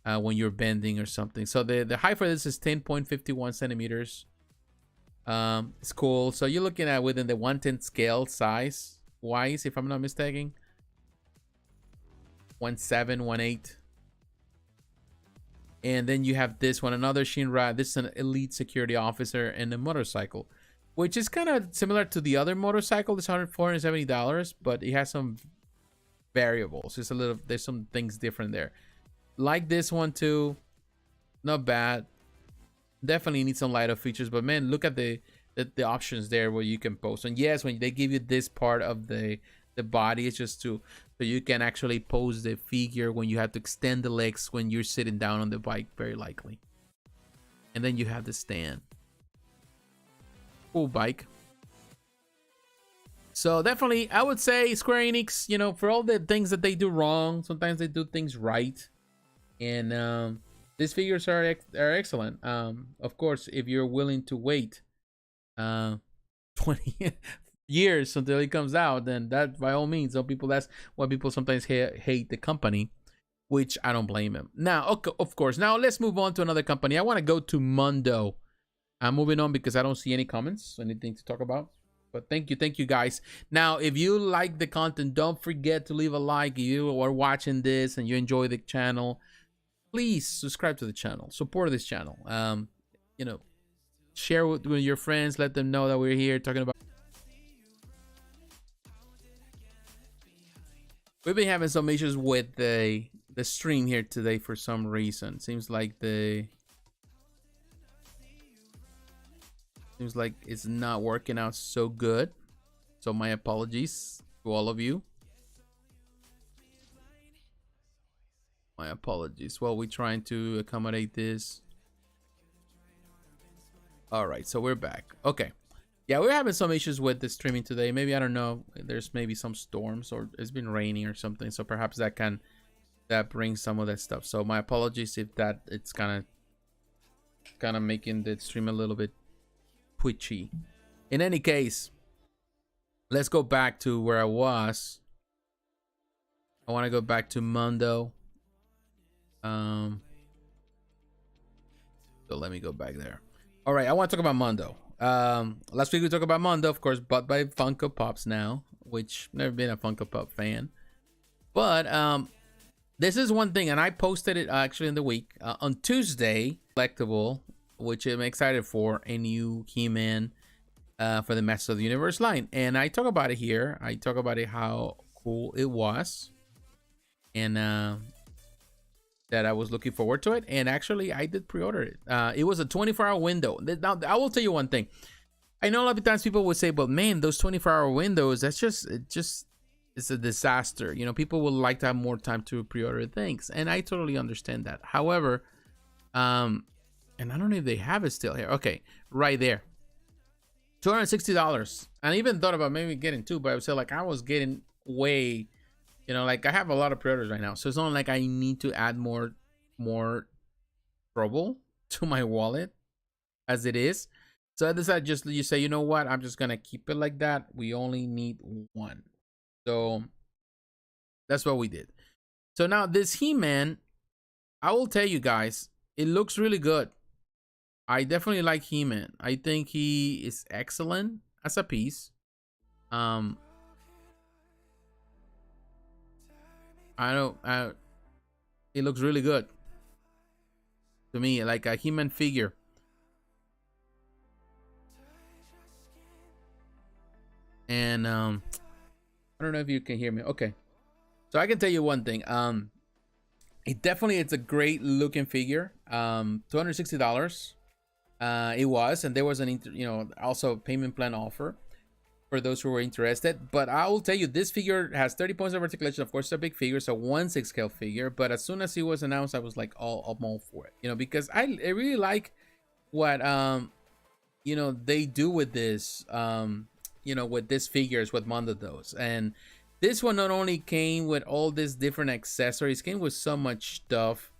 when you're bending or something. So the height for this is 10.51 centimeters. It's cool. So you're looking at within the 1/10 scale size wise, if I'm not mistaken. 1/7, 1/8. And then you have this one, another Shinra. This is an elite security officer and a motorcycle, which is kind of similar to the other motorcycle. It's $470, but it has some variables. It's there's some things different there. Like this one too, not bad. Definitely need some light-up features, but man, look at the options there where you can post. And yes, when they give you this part of the body, it's just so you can actually pose the figure when you have to extend the legs when you're sitting down on the bike, very likely. And then you have the stand. Cool bike. So definitely, I would say Square Enix, you know, for all the things that they do wrong, sometimes they do things right. And these figures are excellent. Of course, if you're willing to wait 20 years until it comes out, then that by all means, some people, that's why people sometimes hate the company. which I don't blame him. Now, okay, of course, now let's move on to another company. I want to go to Mondo. I'm moving on because I don't see any comments, anything to talk about. But thank you guys. Now, if you like the content, don't forget to leave a like. If you are watching this and you enjoy the channel, please subscribe to the channel, support this channel. You know, share with your friends, let them know that we're here talking about. We've been having some issues with the stream here today for some reason. Seems like it's not working out so good. So my apologies to all of you. My apologies. Well, we're trying to accommodate this. All right, so we're back. Okay. Yeah, we're having some issues with the streaming today. Maybe, I don't know, there's maybe some storms or it's been raining or something. So perhaps that brings some of that stuff. So my apologies if it's kind of making the stream a little bit twitchy. In any case, let's go back to where I was. I want to go back to Mondo. So let me go back there. All right, I want to talk about Mondo. Last week we talked about Mondo, of course, bought by Funko Pops now, which never been a Funko Pop fan. But this is one thing, and I posted it actually in the week on Tuesday. Collectible, which I'm excited for, a new He-Man for the Masters of the Universe line, and I talk about it here. I talk about it how cool it was, and that I was looking forward to it, and actually I did pre-order it. It was a 24-hour window. Now I will tell you one thing. I know a lot of times people would say, but man, those 24-hour windows, it's a disaster. You know, people would like to have more time to pre-order things, and I totally understand that. However, and I don't know if they have it still here. Okay, right there, $260. And I even thought about maybe getting two, but I would say like I was getting way, you know, like I have a lot of pre-orders right now, so it's not like I need to add more trouble to my wallet as it is. So I decided you say, you know what, I'm just gonna keep it like that. We only need one, so that's what we did. So now this He-Man, I will tell you guys, it looks really good. I definitely like He-Man. I think he is excellent as a piece. It looks really good to me, like a He-Man figure. And I don't know if you can hear me. Okay, so I can tell you one thing. It's a great looking figure. $260. It was, and there was also payment plan offer for those who were interested. But I will tell you, this figure has 30 points of articulation. Of course, it's a big figure, so 1/6 scale figure. But as soon as it was announced, I was like, I'm all for it, you know, because I really like what they do with this, with this figure is what Mondo does. And this one not only came with all these different accessories, came with so much stuff.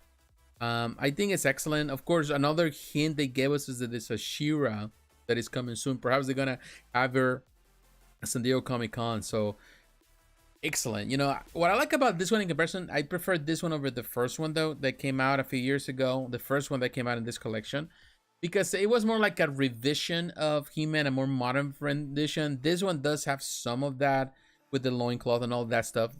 I think it's excellent. Of course, another hint they gave us is that there's a She-Ra that is coming soon. Perhaps they're gonna have her at San Diego Comic-Con. So excellent. You know what I like about this one in comparison, I prefer this one over the first one though that came out a few years ago. The first one that came out in this collection, because it was more like a revision of He-Man, a more modern rendition. This one does have some of that with the loincloth and all that stuff.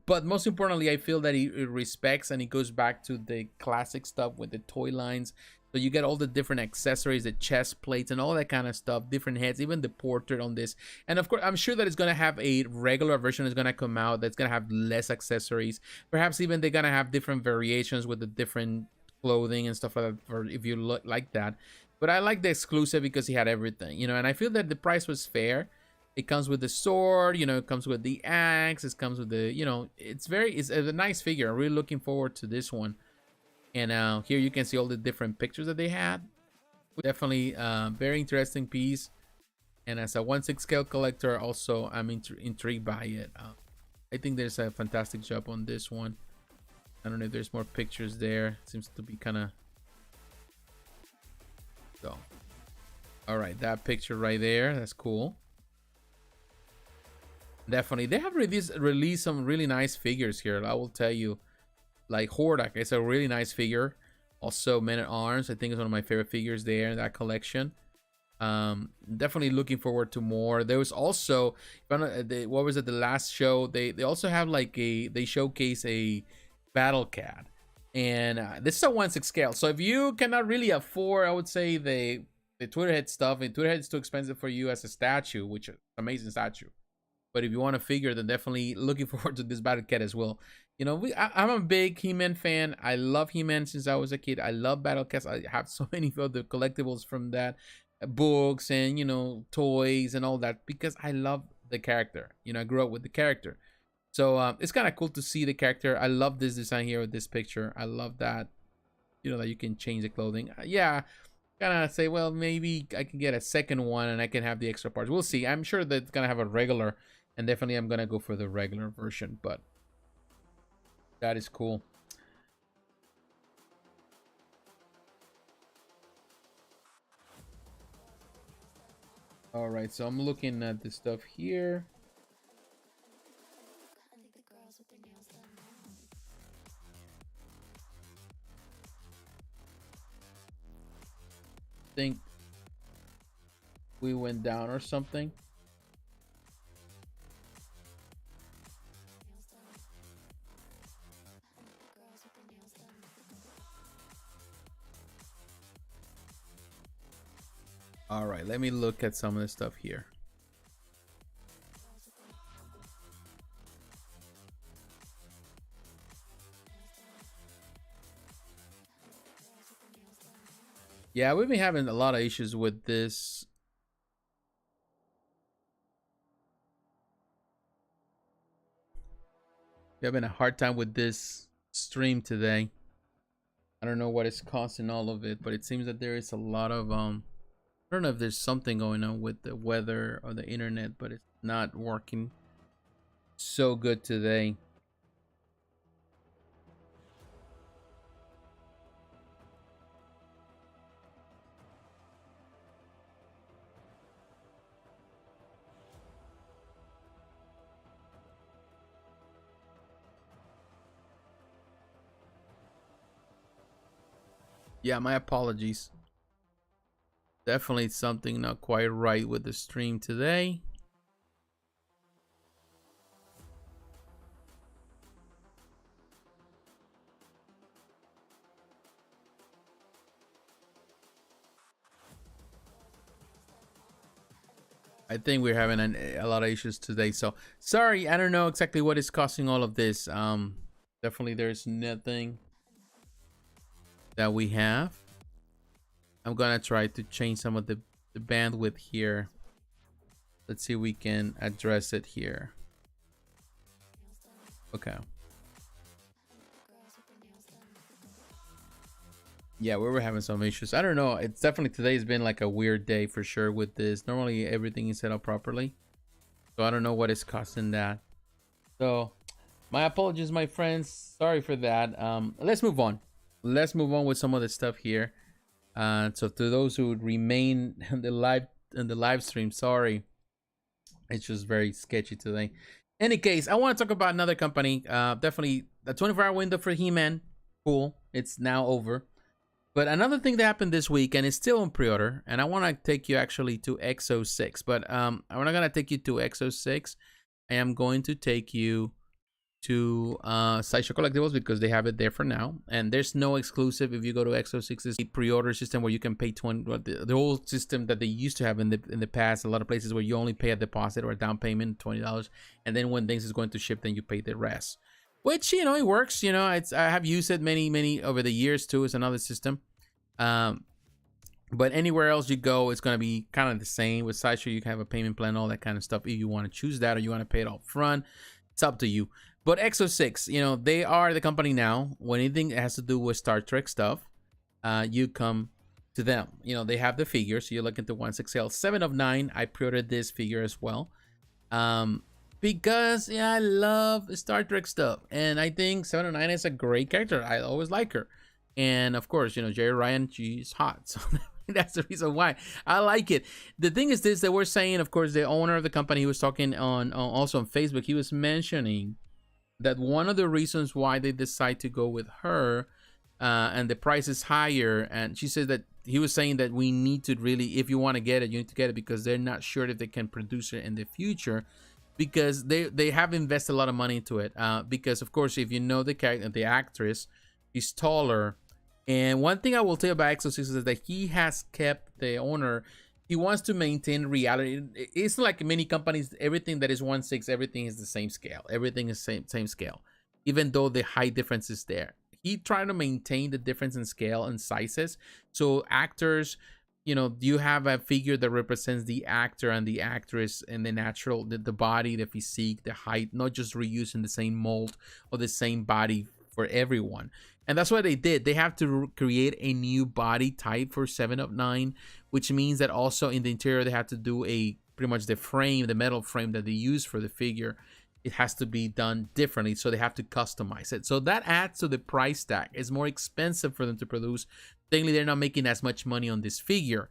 But most importantly, I feel that it respects and it goes back to the classic stuff with the toy lines. So you get all the different accessories, the chest plates and all that kind of stuff, different heads, even the portrait on this. And of course, I'm sure that it's going to have a regular version that's going to come out that's going to have less accessories. Perhaps even they're going to have different variations with the different clothing and stuff like that, or if you look like that. But I like the exclusive because he had everything, you know, and I feel that the price was fair. It comes with the sword, it comes with the axe, it comes with the, it's a nice figure. I'm really looking forward to this one. And here you can see all the different pictures that they had. Definitely very interesting piece. And as a 1/6 scale collector, also I'm intrigued by it. I think there's a fantastic job on this one. I don't know if there's more pictures there. Seems to be kind of... So, all right, that picture right there, that's cool. Definitely, they have released some really nice figures here. I will tell you, like Hordak. It's a really nice figure. Also, Men at Arms. I think is one of my favorite figures there in that collection. Definitely looking forward to more. There was also, what was it, the last show, they also have like they showcase a Battle Cat, and this is a 1/6 scale. So if you cannot really afford, I would say the Twitter head stuff, and Twitter head is too expensive for you as a statue, which is an amazing statue. But if you want a figure, then definitely looking forward to this Battle Cat as well. You know, I'm a big He-Man fan. I love He-Man since I was a kid. I love Battle Cats. I have so many of the collectibles from that, books and, you know, toys and all that, because I love the character. You know, I grew up with the character. So it's kind of cool to see the character. I love this design here with this picture. I love that, you know, that you can change the clothing. Yeah, kind of say, well, maybe I can get a second one and I can have the extra parts. We'll see. I'm sure that it's going to have a regular, and definitely I'm going to go for the regular version, but that is cool. All right, so I'm looking at the stuff here. Think we went down or something. All right, let me look at some of the stuff here. Yeah, we've been having a lot of issues with this. We're having a hard time with this stream today. I don't know what is causing all of it, but it seems that there is a lot of I don't know if there's something going on with the weather or the internet, but it's not working so good today. Yeah, my apologies. Definitely something not quite right with the stream today. I think we're having a lot of issues today, so sorry. I don't know exactly what is causing all of this. Definitely there's nothing that we have. I'm gonna try to change some of the bandwidth here. Let's see if we can address it here. Okay. Yeah, we were having some issues. I don't know. It's definitely, today's been like a weird day for sure with this. Normally everything is set up properly, so I don't know what is causing that. So my apologies, my friends. Sorry for that. Let's move on. Let's move on with some of the stuff here. So to those who remain in the live stream, sorry, it's just very sketchy today. Any case, I want to talk about another company. Definitely the 24-hour window for He-Man. Cool, it's now over. But another thing that happened this week, and it's still on pre-order, and I want to take you actually to Exo-6. But I'm not gonna take you to Exo-6. I am going to take you to Sideshow Collectibles, because they have it there for now, and there's no exclusive. If you go to Exo-6's pre-order system where you can pay 20, the old system that they used to have in the past, a lot of places where you only pay a deposit or a down payment, $20, and then when things is going to ship, then you pay the rest, which, you know, it works. You know, I have used it many over the years too. It's another system. But anywhere else you go, it's going to be kind of the same. With Sideshow, you can have a payment plan, all that kind of stuff. If you want to choose that, or you want to pay it up front, it's up to you. But Exo-6, you know, they are the company now. When anything that has to do with Star Trek stuff, you come to them. You know, they have the figure, so you're looking to 1/6L. 7 of 9. I pre-ordered this figure as well, because yeah, I love Star Trek stuff, and I think 7 of 9 is a great character. I always like her, and of course, you know, Jerry Ryan, she's hot, so that's the reason why I like it. The thing is this, that we're saying, of course, the owner of the company, he was talking on also on Facebook, he was mentioning that one of the reasons why they decide to go with her, and the price is higher, and she said that he was saying that we need to really, if you want to get it, you need to get it because they're not sure if they can produce it in the future, because they have invested a lot of money into it. Because of course, if you know the character, the actress, she's taller. And one thing I will tell you about Exo-6 is that he has kept, the owner, he wants to maintain reality. It's like many companies, everything that is 1/6, everything is the same scale. Everything is same scale, even though the height difference is there. He tried to maintain the difference in scale and sizes. So actors, you have a figure that represents the actor and the actress and the natural, the body, the physique, the height, not just reusing the same mold or the same body for everyone. And that's what they did. They have to create a new body type for 7 of 9, which means that also in the interior they have to do pretty much the frame, the metal frame that they use for the figure. It has to be done differently, so they have to customize it. So that adds to the price tag. It's more expensive for them to produce. Technically, they're not making as much money on this figure.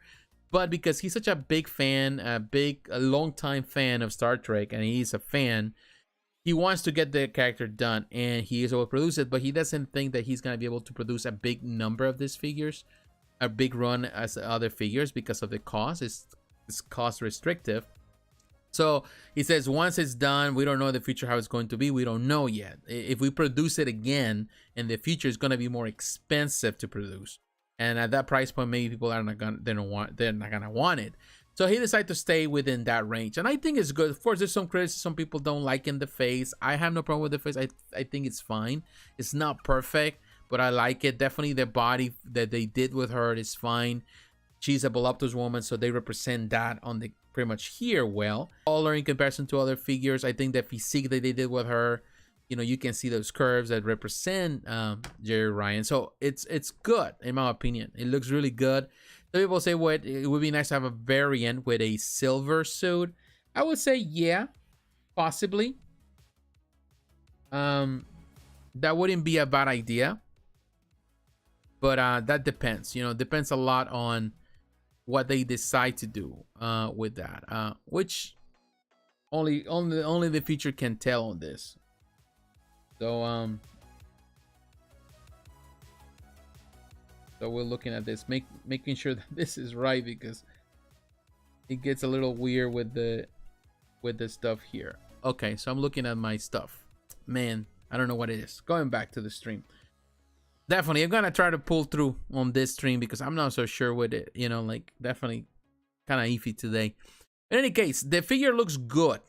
But because he's such a big fan, a long-time fan of Star Trek, and he's a fan, he wants to get the character done, and he is able to produce it, but he doesn't think that he's going to be able to produce a big number of these figures, a big run as other figures, because of the cost. It's cost restrictive. So he says once it's done, we don't know in the future how it's going to be. We don't know yet. If we produce it again in the future, it's going to be more expensive to produce. And at that price point, maybe people are not gonna, they're not gonna want it. So he decided to stay within that range, and I think it's good. Of course, there's some criticism. Some people don't like in the face. I have no problem with the face. I think it's fine. It's not perfect, but I like it. Definitely the body that they did with her is fine. She's a voluptuous woman, so they represent that on the pretty much here well. Taller in comparison to other figures. I think the physique that they did with her, you can see those curves that represent Jerry Ryan. So it's good in my opinion. It looks really good. Some people say, what, it would be nice to have a variant with a silver suit. I would say, yeah, possibly. That wouldn't be a bad idea. But that depends. Depends a lot on what they decide to do with that. Which only the future can tell on this. So so we're looking at this, making sure that this is right, because it gets a little weird with the stuff here. Okay, so I'm looking at my stuff. Man, I don't know what it is. Going back to the stream. Definitely, I'm gonna try to pull through on this stream because I'm not so sure with it. Like definitely kind of iffy today. In any case, the figure looks good.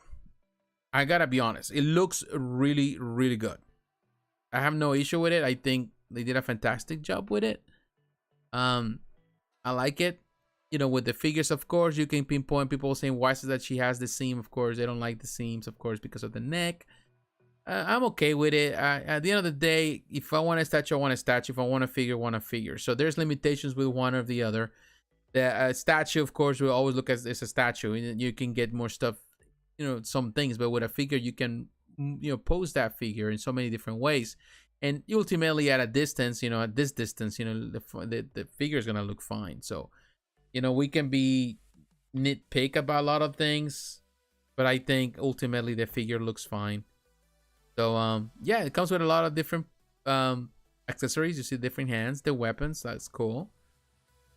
I gotta be honest. It looks really, really good. I have no issue with it. I think they did a fantastic job with it. I like it. With the figures, of course, you can pinpoint people saying why is it that she has the seam. Of course, they don't like the seams, of course, because of the neck. I'm okay with it. At the end of the day, if I want a statue, I want a statue. If I want a figure, I want a figure. So there's limitations with one or the other. The statue, of course, will always look as a statue. You can get more stuff, some things. But with a figure, you can, pose that figure in so many different ways. And ultimately, at a distance, at this distance, the figure is going to look fine. So, we can be nitpick about a lot of things. But I think ultimately the figure looks fine. So, yeah, it comes with a lot of different accessories. You see different hands, the weapons. That's cool.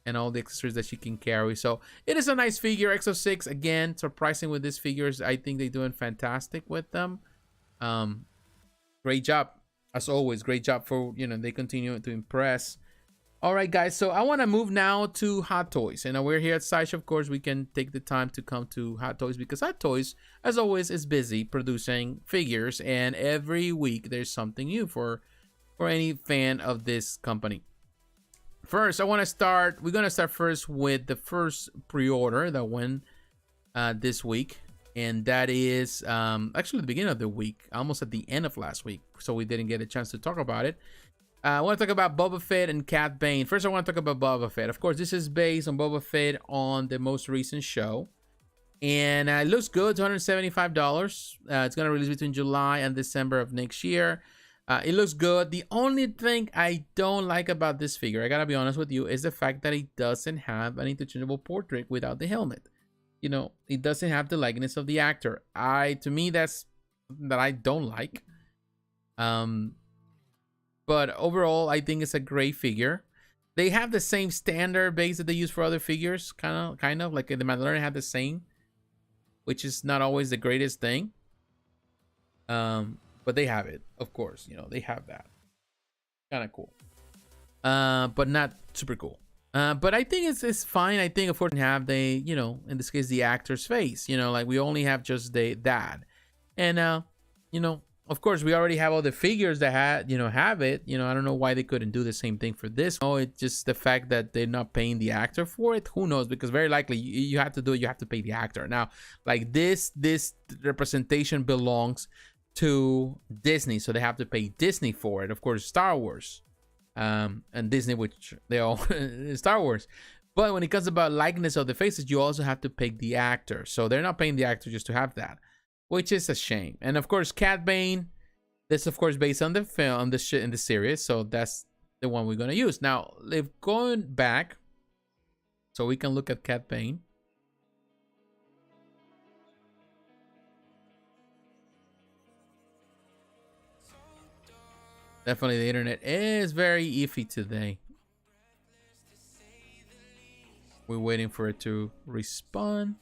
And all the accessories that she can carry. So, it is a nice figure. Exo-6, again, surprising with these figures. I think they're doing fantastic with them. Great job. As always, great job for, they continue to impress. All right, guys. So, I want to move now to Hot Toys. And we're here at Sideshow. Of course, we can take the time to come to Hot Toys because Hot Toys, as always, is busy producing figures. And every week, there's something new for any fan of this company. First, we're going to start first with the first pre-order that went this week. And that is actually the beginning of the week, almost at the end of last week. So we didn't get a chance to talk about it. I want to talk about Boba Fett and Cat Bane. First, I want to talk about Boba Fett. Of course, this is based on Boba Fett on the most recent show. And it looks good, $275. It's going to release between July and December of next year. It looks good. The only thing I don't like about this figure, I got to be honest with you, is the fact that it doesn't have an interchangeable portrait without the helmet. It doesn't have the likeness of the actor. To me, that's something that I don't like. But overall, I think it's a great figure. They have the same standard base that they use for other figures, kind of like the Mandalorian had the same, which is not always the greatest thing. But they have it, of course. You know, they have that. Kind of cool. But not super cool. But I think it's fine. I think, of course, have they, you know, in this case, the actor's face. You know, like we only have just that, and you know, of course, we already have all the figures that have it. You know, I don't know why they couldn't do the same thing for this. Oh, it's just the fact that they're not paying the actor for it. Who knows? Because very likely you have to do it. You have to pay the actor. Now, like this representation belongs to Disney, so they have to pay Disney for it. Of course, Star Wars, and Disney, which they all Star Wars. But when it comes about likeness of the faces, you also have to pay the actor. So they're not paying the actor just to have that, which is a shame. And of course, Cat Bane, this of course based on the film, on the shit in the series, so that's the one we're gonna use. Now, if going back, so we can look at Cat Bane. Definitely, the internet is very iffy today. We're waiting for it to respawn.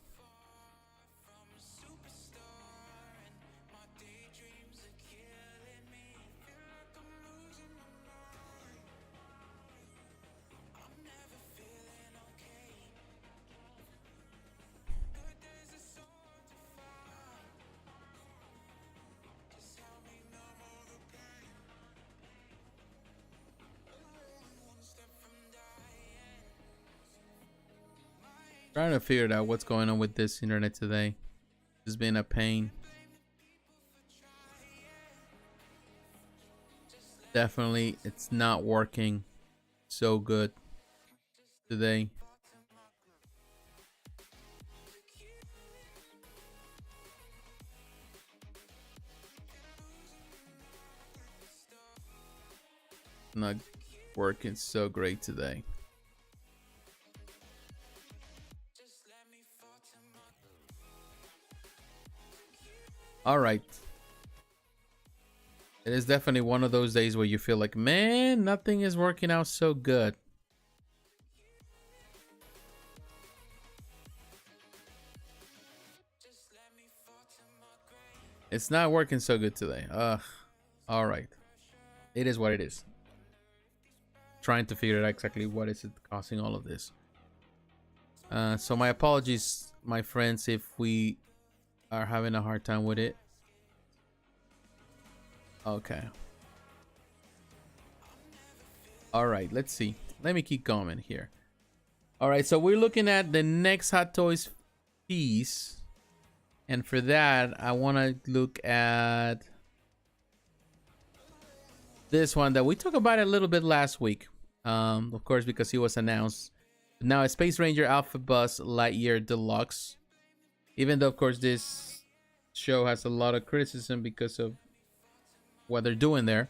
Trying to figure out what's going on with this internet today. It's been a pain. Definitely, it's not working so good today. Not working so great today. All right. It is definitely one of those days where you feel like, man, nothing is working out so good. It's not working so good today. All right. It is what it is. Trying to figure out exactly what is it causing all of this. So my apologies, my friends, if we are having a hard time with it. Okay. All right, let's see. Let me keep going here. All right, so we're looking at the next Hot Toys piece. And for that, I want to look at this one that we talked about a little bit last week. Of course, because he was announced. Now, a Space Ranger Alpha Bus Lightyear Deluxe. Even though, of course, this show has a lot of criticism because of what they're doing there.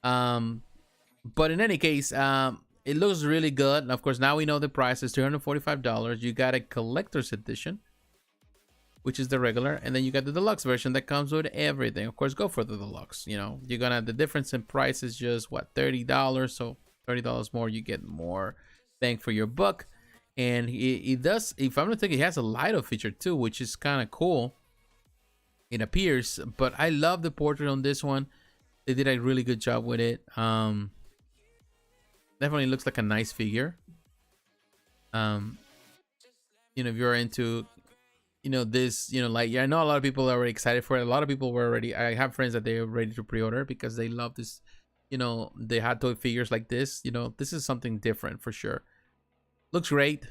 But in any case, it looks really good. And of course, now we know the price is $245. You got a collector's edition, which is the regular. And then you got the deluxe version that comes with everything. Of course, go for the deluxe. You know, you're going to, the difference in price is just, what, $30. So $30 more, you get more bang for your buck. And he does, if I'm not thinking, he has a Lido feature too, which is kind of cool. It appears, but I love the portrait on this one. They did a really good job with it. Definitely looks like a nice figure. You know, if you're into, you know, this, you know, like, yeah, I know a lot of people are already excited for it. A lot of people were already, I have friends that they're ready to pre-order because they love this, you know, the Hot Toy figures like this. You know, this is something different for sure. Looks great.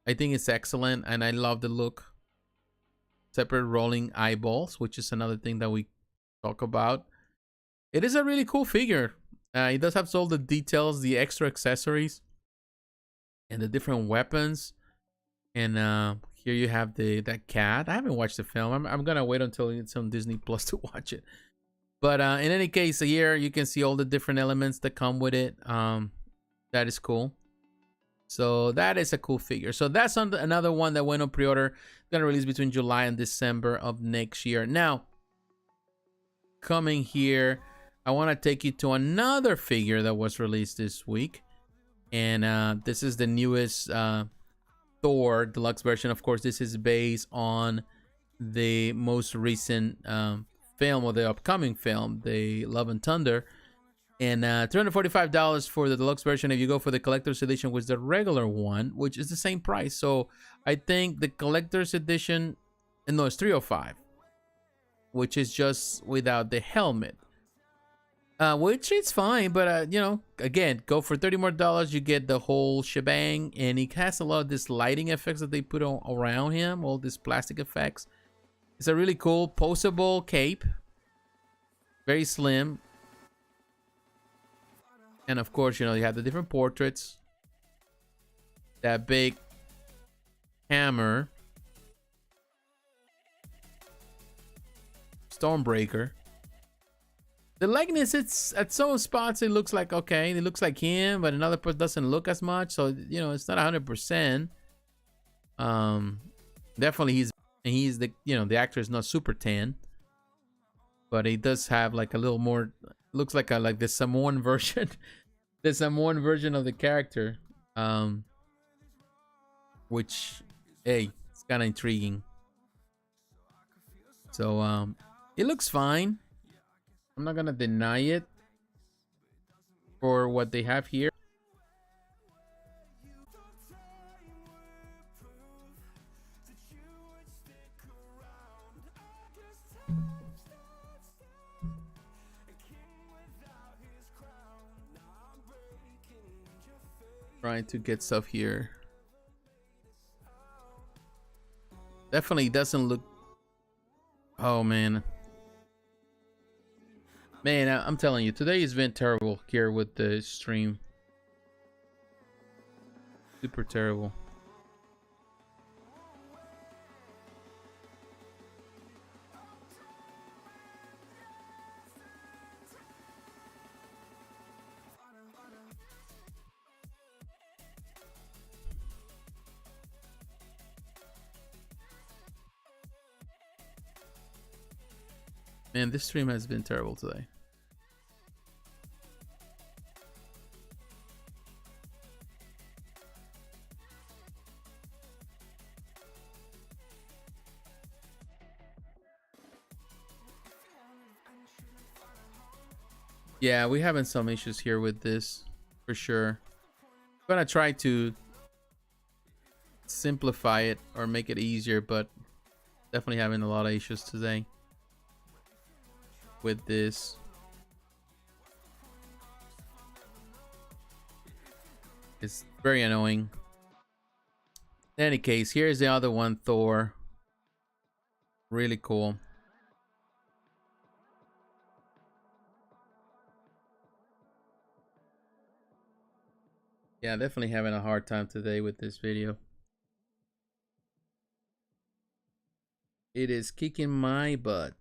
I think it's excellent, and I love the look. Separate rolling eyeballs, which is another thing that we talk about. It is a really cool figure. It does have all the details, the extra accessories, and the different weapons. And here you have that cat. I haven't watched the film. I'm gonna wait until it's on Disney Plus to watch it. But in any case, here you can see all the different elements that come with it. That is cool. So that is a cool figure. So that's another one that went on pre-order. Gonna release between July and December of next year. Now, coming here, I want to take you to another figure that was released this week. And this is the newest Thor deluxe version. Of course, this is based on the most recent film, or the upcoming film, the Love and Thunder. And $345 for the deluxe version. If you go for the collector's edition, which is the regular one, which is the same price. So I think the collector's edition, no, it's $305, which is just without the helmet. Which is fine, but you know, again, go for $30 more. You get the whole shebang, and he has a lot of this lighting effects that they put on around him, all these plastic effects. It's a really cool postable cape, very slim, and of course, you know, you have the different portraits. That big hammer, Stormbreaker. The likeness, it's at some spots it looks like okay, it looks like him, but another part doesn't look as much. So you know, it's not 100%. Definitely he's the, you know, the actor is not super tan, but he does have like a little more. Looks like the Samoan version, the Samoan version of the character. Which, hey, it's kind of intriguing. So it looks fine. I'm not gonna deny it for what they have here. Trying to get stuff here. Definitely doesn't look. Oh man. Man, I'm telling you, today has been terrible here with the stream. Super terrible. Man, this stream has been terrible today. Yeah, we're having some issues here with this, for sure. I'm gonna try to simplify it or make it easier, but definitely having a lot of issues today with this. It's very annoying. In any case, here's the other one, Thor. Really cool. Yeah, definitely having a hard time today with this video. It is kicking my butt.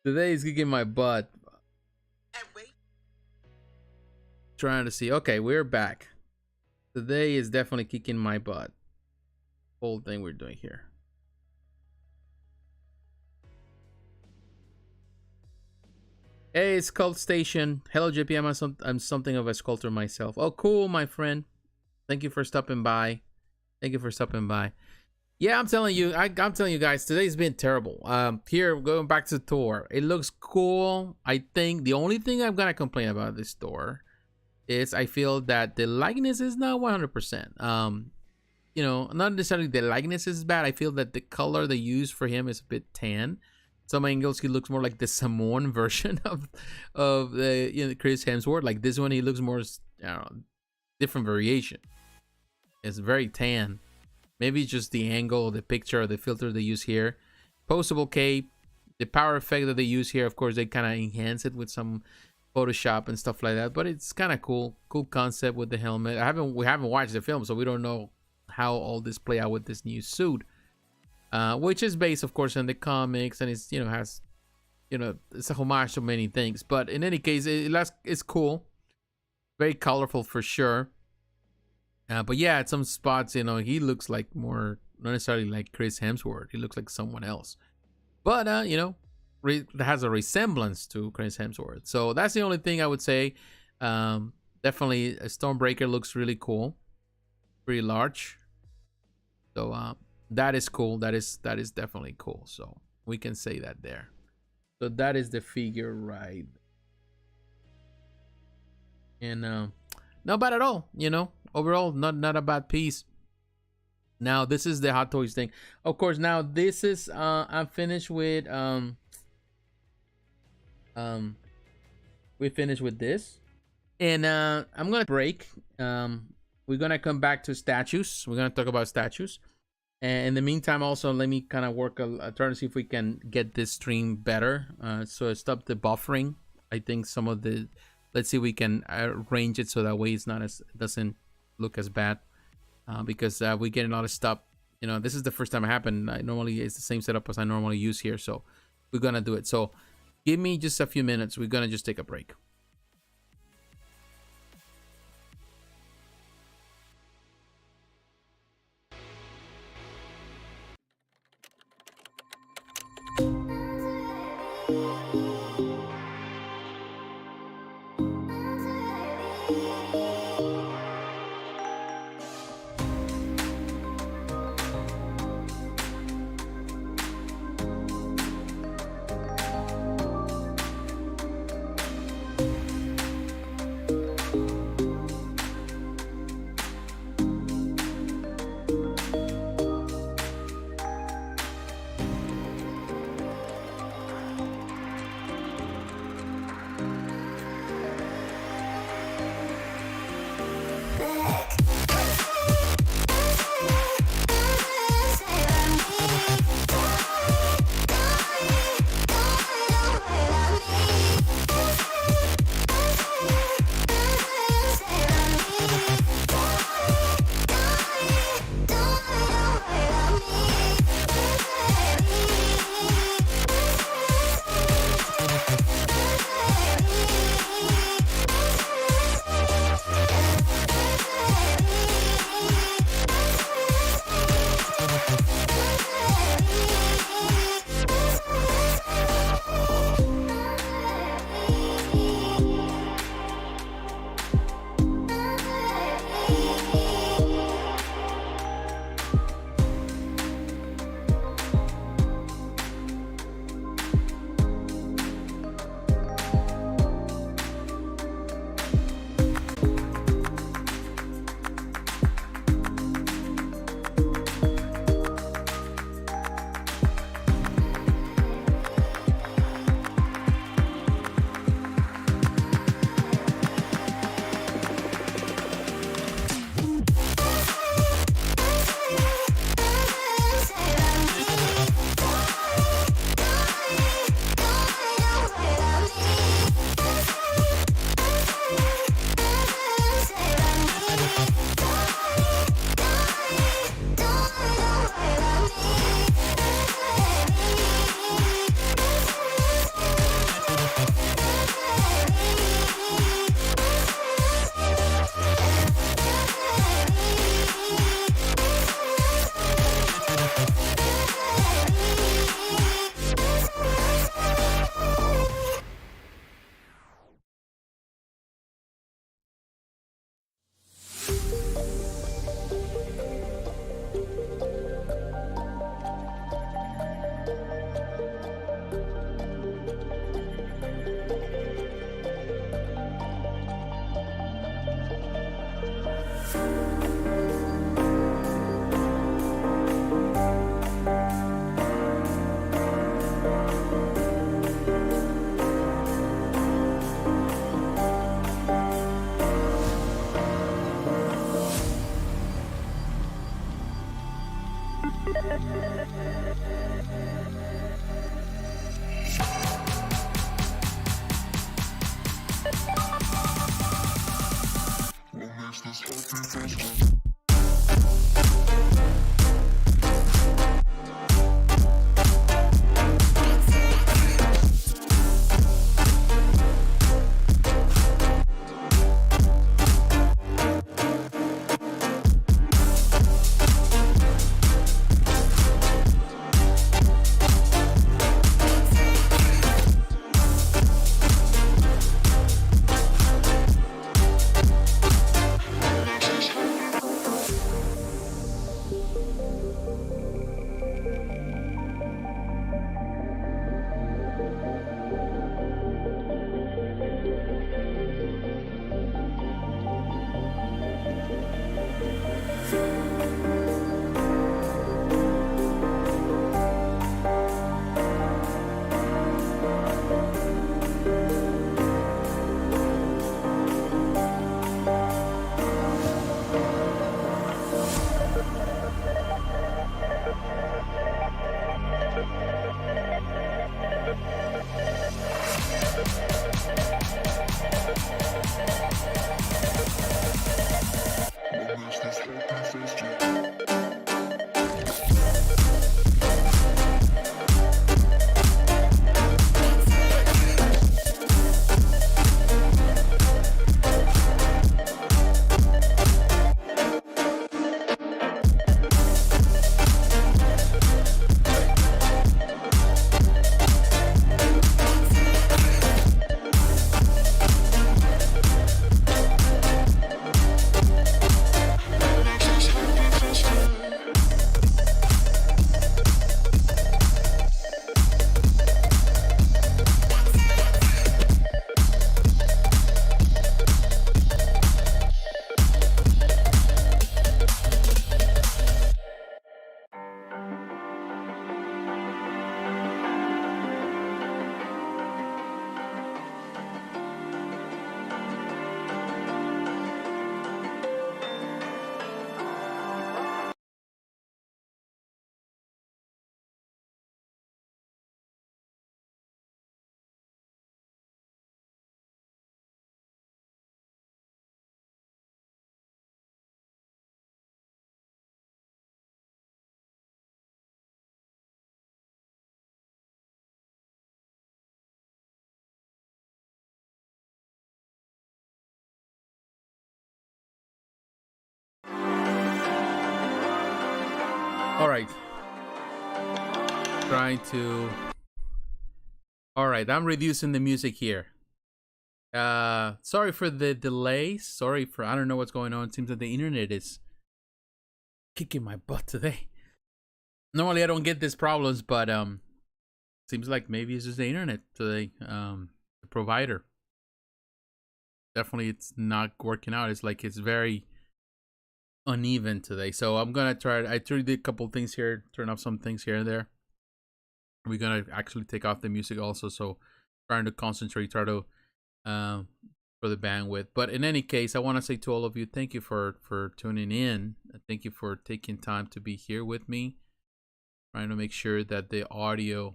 Today is kicking my butt. Trying to see. Okay, we're back. Today is definitely kicking my butt. Whole thing we're doing here. Hey, it's Cult Station. Hello, JP. I'm something of a sculptor myself. Oh, cool, my friend. Thank you for stopping by. Thank you for stopping by. Yeah, I'm telling you, I'm telling you guys, today's been terrible. Here, going back to Thor. It looks cool. I think the only thing I'm gonna complain about this Thor is I feel that the likeness is not 100%. You know, not necessarily the likeness is bad. I feel that the color they use for him is a bit tan. Some angles he looks more like the Samoan version of the, you know, Chris Hemsworth. Like this one, he looks more, different variation. It's very tan. Maybe it's just the angle, the picture, or the filter they use here. Postable cape, the power effect that they use here. Of course, they kind of enhance it with some Photoshop and stuff like that. But it's kind of cool concept with the helmet. We haven't watched the film, so we don't know how all this play out with this new suit, which is based, of course, on the comics, and it's, you know, has, you know, it's a homage to many things. But in any case, it's cool, very colorful for sure. But yeah, at some spots, you know, he looks like more, not necessarily like Chris Hemsworth. He looks like someone else. but you know, it has a resemblance to Chris Hemsworth. So that's the only thing I would say. Definitely, a Stormbreaker looks really cool, pretty large. So that is cool. That is definitely cool. So we can say that there. So that is the figure, right? And not bad at all. You know, overall, not a bad piece. Now this is the Hot Toys thing. Of course, now this is I'm finished with we finished with this. And I'm gonna break. We're gonna come back to statues. We're gonna talk about statues. And in the meantime, also let me kind of work a turn to see if we can get this stream better. So stop the buffering. I think some of the, let's see if we can arrange it so that way it's not as, doesn't look as bad. Because we get a lot of stuff. You know, this is the first time it happened. It's the same setup as I normally use here. So we're gonna do it. So give me just a few minutes. We're gonna just take a break. All right. Trying to. All right, I'm reducing the music here. Sorry for the delay. Sorry for, I don't know what's going on. It seems that the internet is kicking my butt today. Normally I don't get these problems, but seems like maybe it's just the internet today. The provider. Definitely it's not working out. It's like it's very uneven today. So I'm gonna try. I tried a couple things here, turn off some things here and there. We're gonna actually take off the music also, so trying to concentrate, try to for the bandwidth. But in any case, I want to say to all of you, thank you for tuning in. Thank you for taking time to be here with me. Trying to make sure that the audio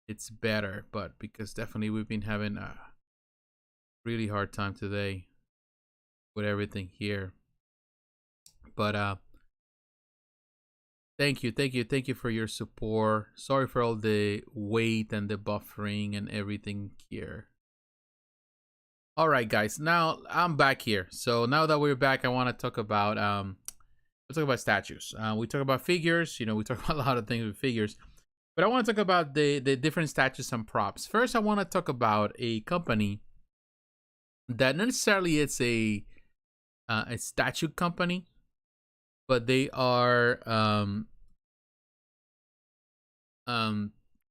it's better, but because definitely we've been having a really hard time today with everything here. But thank you for your support. Sorry for all the wait and the buffering and everything here. All right, guys. Now I'm back here. So now that we're back, I want to talk about let's talk about statues. We talk about figures. You know, we talk about a lot of things with figures, but I want to talk about the different statues and props. First, I want to talk about a company that not necessarily it's a statue company, but they are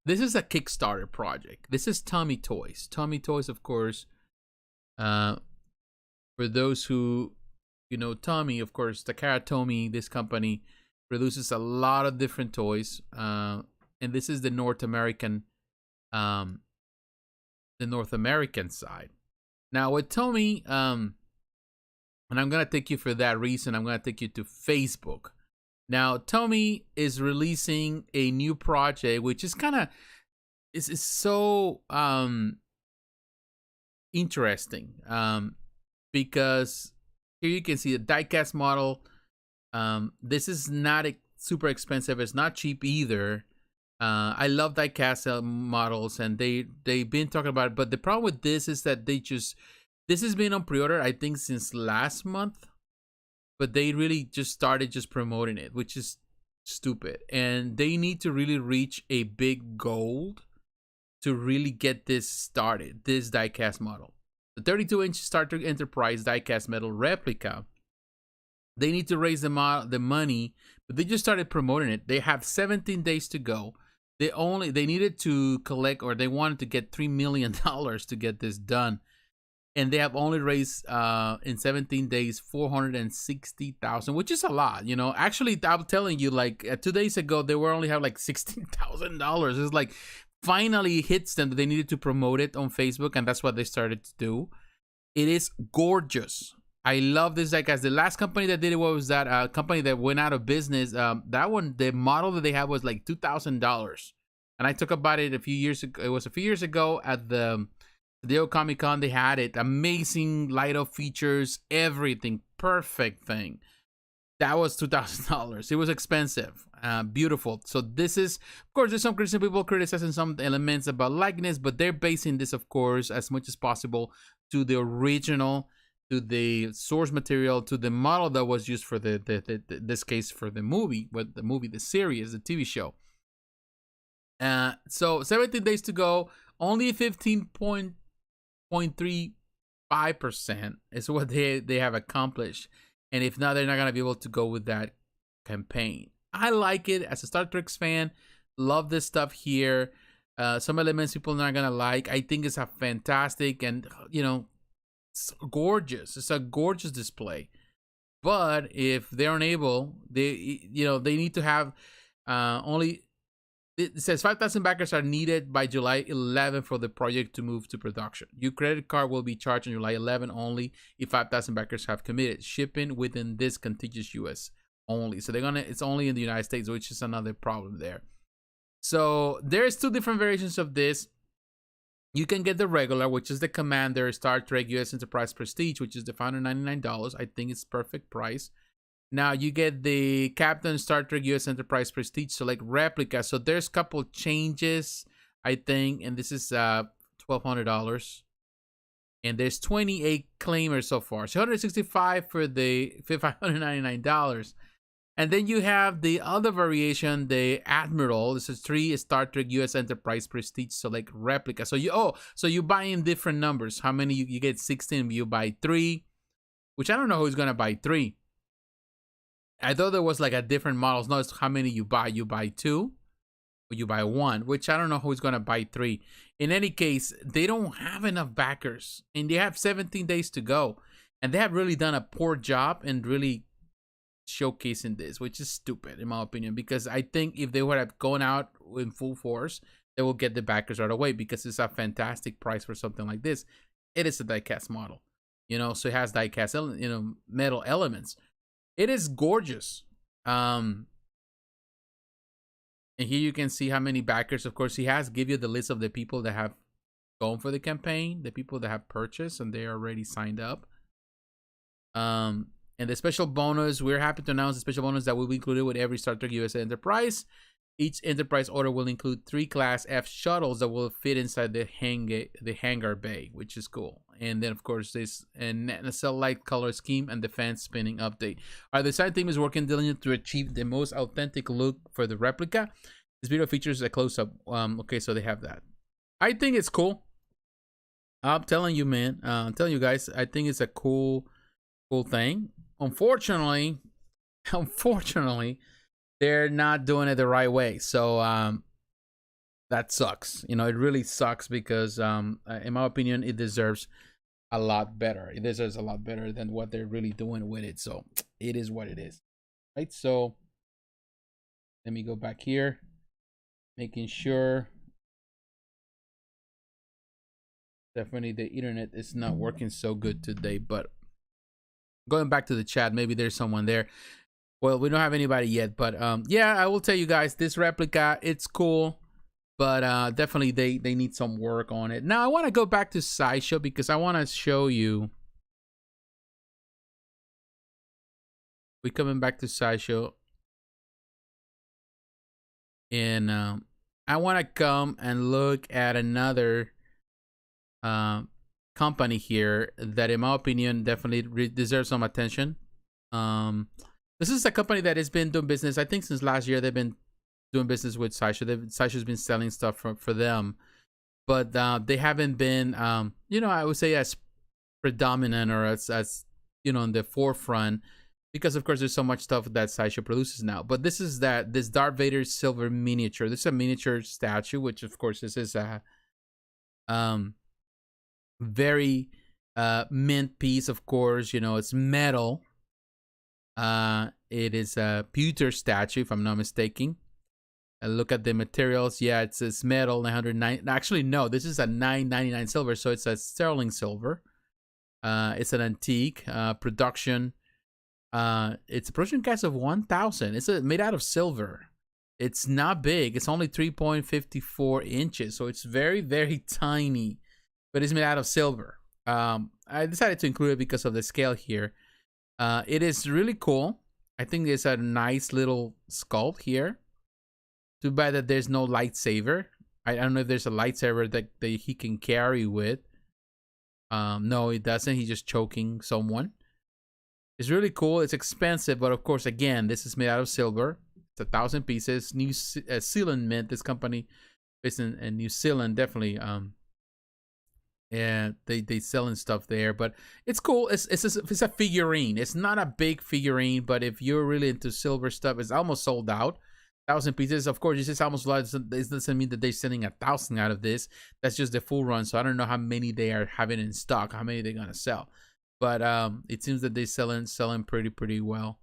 this is a Kickstarter project. This is Tomy Toys. Tomy Toys, of course, for those who you know Tomy, of course, Takara Tomy, this company produces a lot of different toys, and this is the North American side. Now with Tomy, and I'm gonna take you for that reason. I'm gonna take you to Facebook. Now, Tomy is releasing a new project, which is kind of is so interesting because here you can see the diecast model. This is not super expensive. It's not cheap either. I love diecast models, and they've been talking about it. But the problem with this is that this has been on pre-order, I think, since last month. But they really just started just promoting it, which is stupid. And they need to really reach a big goal to really get this started, this diecast model. The 32-inch Star Trek Enterprise diecast metal replica. They need to raise the money, but they just started promoting it. They have 17 days to go. They needed to collect, or they wanted to get $3 million to get this done. And they have only raised in 17 days $460,000, which is a lot, you know. Actually, I'm telling you, like 2 days ago, they were only have like $16,000. It's like finally hits them that they needed to promote it on Facebook, and that's what they started to do. It is gorgeous. I love this diecast. The last company that did it was that company that went out of business. That one, the model that they had was like $2,000, and I talked about it a few years ago. It was a few years ago at the old Comic-Con. They had it. Amazing light up features, everything. Perfect thing. That was $2,000. It was expensive. Beautiful. So this is, of course, there's some people criticizing some elements about likeness, but they're basing this, of course, as much as possible to the original, to the source material, to the model that was used for this case for the movie, the series, the TV show. So 17 days to go. Only 15.35% is what they have accomplished, and if not, they're not gonna be able to go with that campaign. I like it as a Star Trek fan. Love this stuff here. Some elements people are not gonna like. I think it's a fantastic, and you know, it's gorgeous. It's a gorgeous display. But if they're unable, they need to have only. It says 5,000 backers are needed by July 11 for the project to move to production. Your credit card will be charged on July 11 only if 5,000 backers have committed. Shipping within this contiguous U.S. only. So it's only in the United States, which is another problem there. So there's two different variations of this. You can get the regular, which is the Commander Star Trek U.S. Enterprise Prestige, which is the $599. I think it's perfect price. Now you get the Captain Star Trek U.S. Enterprise Prestige Select Replica. So there's a couple changes, I think, and this is $1,200. And there's 28 claimers so far. So $165 for the $599. And then you have the other variation, the Admiral. This is 3 Star Trek U.S. Enterprise Prestige Select replica. So you buy in different numbers. How many you get? 16. You buy 3, which I don't know who's gonna buy 3. I thought there was like a different models. No, it's how many you buy. You buy 2, or you buy 1, which I don't know who's gonna buy 3. In any case, they don't have enough backers, and they have 17 days to go, and they have really done a poor job in really showcasing this, which is stupid in my opinion, because I think if they would have gone out in full force, they will get the backers right away, because it's a fantastic price for something like this. It is a diecast model, so it has diecast, metal elements. It is gorgeous. And here you can see how many backers. Of course, he has give you the list of the people that have gone for the campaign, the people that have purchased, and they are already signed up. And the special bonus, we're happy to announce the special bonus that will be included with every Star Trek U.S. Enterprise. Each Enterprise order will include 3 Class F shuttles that will fit inside the hangar bay, which is cool. And then, of course, this nacelle light color scheme and the fan spinning update. Our design team is working diligently to achieve the most authentic look for the replica. This video features a close-up. Okay, so they have that. I think it's cool. I'm telling you, man. I'm telling you guys, I think it's a cool thing. Unfortunately, they're not doing it the right way. So that sucks. It really sucks, because in my opinion, it deserves a lot better. It deserves a lot better than what they're really doing with it. So it is what it is. Right? So let me go back here, making sure. Definitely the internet is not working so good today, but going back to the chat, maybe there's someone there. Well, we don't have anybody yet, but yeah, I will tell you guys, this replica, it's cool, but definitely they need some work on it. Now, I want to go back to Sideshow, because I want to show you. We're coming back to Sideshow, and I want to come and look at another company here that, in my opinion, definitely deserves some attention. This is a company that has been doing business, I think, since last year. They've been doing business with Sideshow. Sideshow's been selling stuff for them, but they haven't been, I would say, as predominant or as in the forefront, because of course there's so much stuff that Sideshow produces now. But this Darth Vader silver miniature. This is a miniature statue, which of course this is a very mint piece. Of course, it's metal. It is a pewter statue, if I'm not mistaken. Look at the materials. Yeah, it's metal. 909. Actually, no, this is a 999 silver, so it's a sterling silver. It's an antique production. It's a production cast of 1,000. It's made out of silver. It's not big. It's only 3.54 inches, so it's very, very tiny, but it's made out of silver. I decided to include it because of the scale here. It is really cool. I think it's a nice little sculpt here. Too bad that there's no lightsaber. I don't know if there's a lightsaber that he can carry with. No, it doesn't. He's just choking someone. It's really cool. It's expensive, but of course, again, this is made out of silver. It's 1,000 pieces. New Zealand mint. This company based in New Zealand, definitely. Yeah, they selling stuff there, but it's cool. It's a figurine. It's not a big figurine, but if you're really into silver stuff, it's almost sold out. 1,000 pieces. Of course, this is almost like, this doesn't mean that they're selling 1,000 out of this. That's just the full run. So I don't know how many they are having in stock, how many they're gonna sell, but it seems that they're selling pretty well.